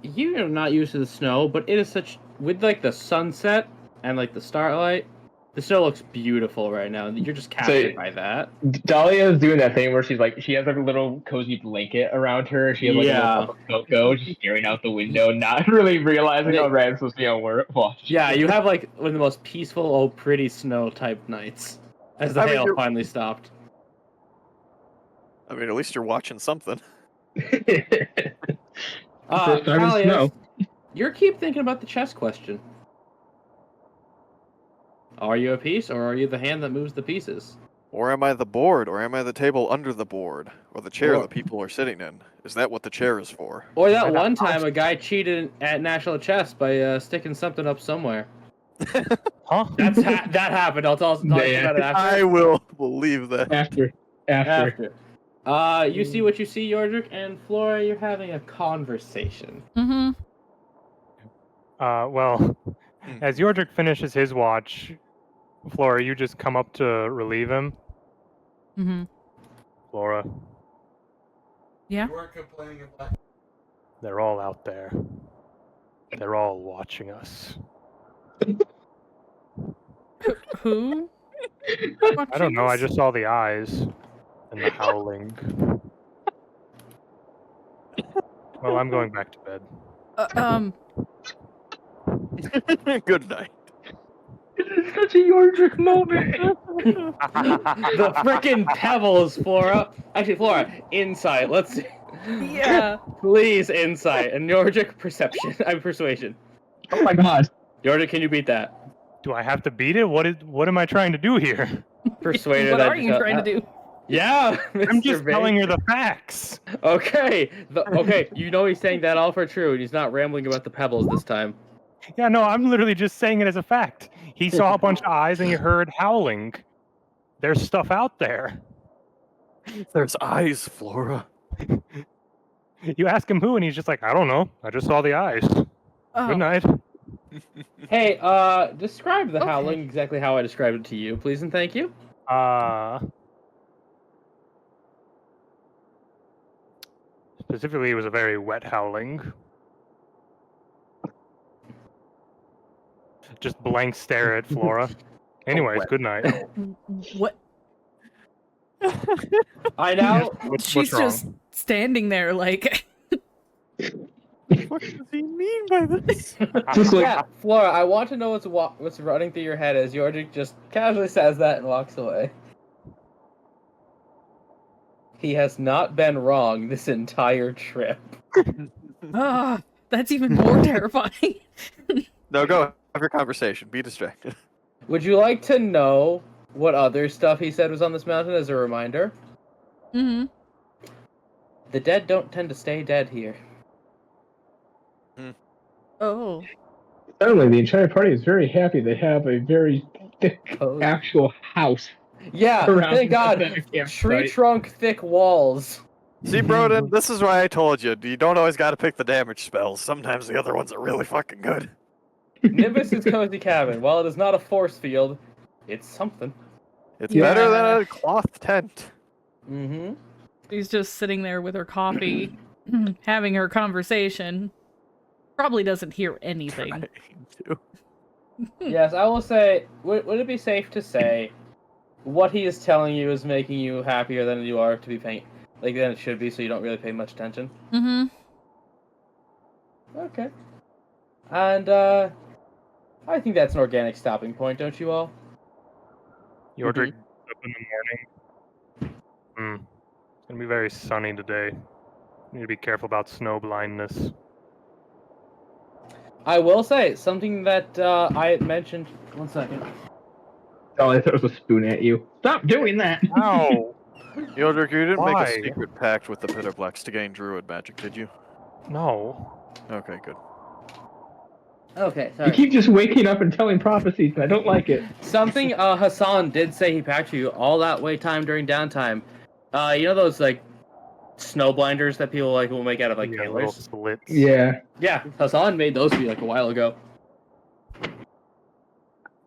you're not used to the snow, but it is such with like the sunset and like the starlight. The snow looks beautiful right now. You're just captured by that. Dahlia is doing that thing where she's like, she has like a little cozy blanket around her. She has like a little cocoa, just staring out the window, not really realizing how Rad's supposed to be on watch. Yeah, you have like one of the most peaceful, oh pretty snow type nights as the hail finally stopped. I mean, at least you're watching something. Talia, you keep thinking about the chess question. Are you a piece, or are you the hand that moves the pieces? Or am I the board, or am I the table under the board, or the chair that people are sitting in? Is that what the chair is for? Or that one time a guy cheated at National Chess by sticking something up somewhere. Huh? That happened. I'll tell you about it after. I will believe that. After. You see what you see, Yordric, and Flora, you're having a conversation. Mm-hmm. Well, as Yordric finishes his watch, Flora, you just come up to relieve him. Mm-hmm. Flora. Yeah? You weren't complaining about. They're all out there. They're all watching us. Who? I don't know, I just saw the eyes and the howling. Well, I'm going back to bed. Good night. It's such a Yordric moment. The frickin' pebbles, Flora. Actually, Flora, insight. Let's see. Yeah. Please, insight. And Yordric, perception. Persuasion. Oh my god. Yordric, can you beat that? Do I have to beat it? What am I trying to do here? Persuade her What that- are you trying to do? Yeah, I'm Mr. just Vane. telling her the facts. Okay, okay. You know he's saying that all for true, and he's not rambling about the pebbles this time. Yeah, no, I'm literally just saying it as a fact. He saw a bunch of eyes and he heard howling. There's stuff out there. There's eyes, Flora. You ask him who, and he's just like, I don't know. I just saw the eyes. Oh. Good night. Hey, describe the howling exactly how I described it to you, please and thank you. Specifically, it was a very wet howling. Just blank stare at Flora. Anyways, good night. What? I know. What's She's wrong? just standing there like... What does he mean by this? Just like, Yeah, Flora, I want to know what's running through your head as Yordric just casually says that and walks away. He has not been wrong this entire trip. Ah, that's even more terrifying. No, go have your conversation. Be distracted. Would you like to know what other stuff he said was on this mountain as a reminder? Mm-hmm. The dead don't tend to stay dead here. Oh. Suddenly, the entire party is very happy they have a very thick actual house. Yeah, Around thank God. the campsite. Tree trunk, thick walls. See, Broden, this is why I told you. You don't always gotta pick the damage spells. Sometimes the other ones are really fucking good. Nimbus' cozy cabin. While it is not a force field, it's something. It's Yeah. better than a cloth tent. Mm-hmm. She's just sitting there with her coffee, having her conversation. Probably doesn't hear anything. Trying to. Yes, I will say, would it be safe to say what he is telling you is making you happier than you are to be paying, than it should be, so you don't really pay much attention? Mm-hmm. Okay. And, I think that's an organic stopping point, don't you all? Yordrik up in the morning. It's gonna be very sunny today. Need to be careful about snow blindness. I will say, something that, I had mentioned... One second. Oh, I thought it was a spoon at you. Stop doing that! Ow! Yodrik, you didn't make Why? a secret pact with the Pitterplex to gain druid magic, did you? No. Okay, good. Okay, You sorry. keep just waking up and telling prophecies, and I don't like it. Something, Hassan did say he packed you all that way time during downtime. You know those, snow blinders that people, will make out of, Yeah, little cailers? slits. Yeah. Yeah, Hassan made those for you, a while ago.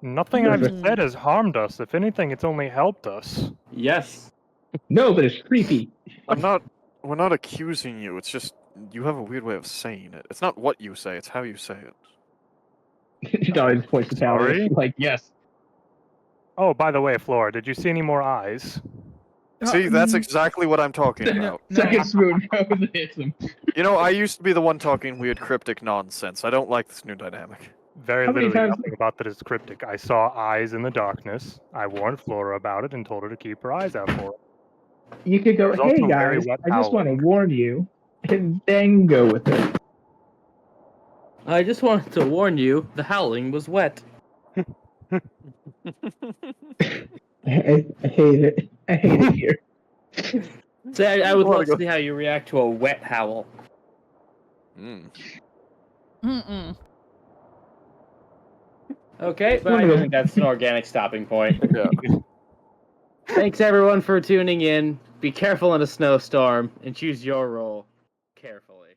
Nothing I've Hmm. said has harmed us. If anything, it's only helped us. Yes. No, but it's creepy. We're not accusing you, it's just, you have a weird way of saying it. It's not what you say, it's how you say it. Dolly just points to Sorry? Talia. Yes. Oh, by the way, Flora, did you see any more eyes? See, that's exactly what I'm talking about. Second spoon goes and hits him. You know, I used to be the one talking weird cryptic nonsense. I don't like this new dynamic. Very How many literally times- nothing about that is cryptic. I saw eyes in the darkness. I warned Flora about it and told her to keep her eyes out for it. You could go, There's hey also very guys, wet I just want to howling. warn you, and then go with it. I just wanted to warn you, the howling was wet. I hate it. I hate it here. So I would wanna love to go- see how you react to a wet howl. Mm-mm. Okay, but I think that's an organic stopping point. Yeah. Thanks everyone for tuning in. Be careful in a snowstorm, and choose your role carefully.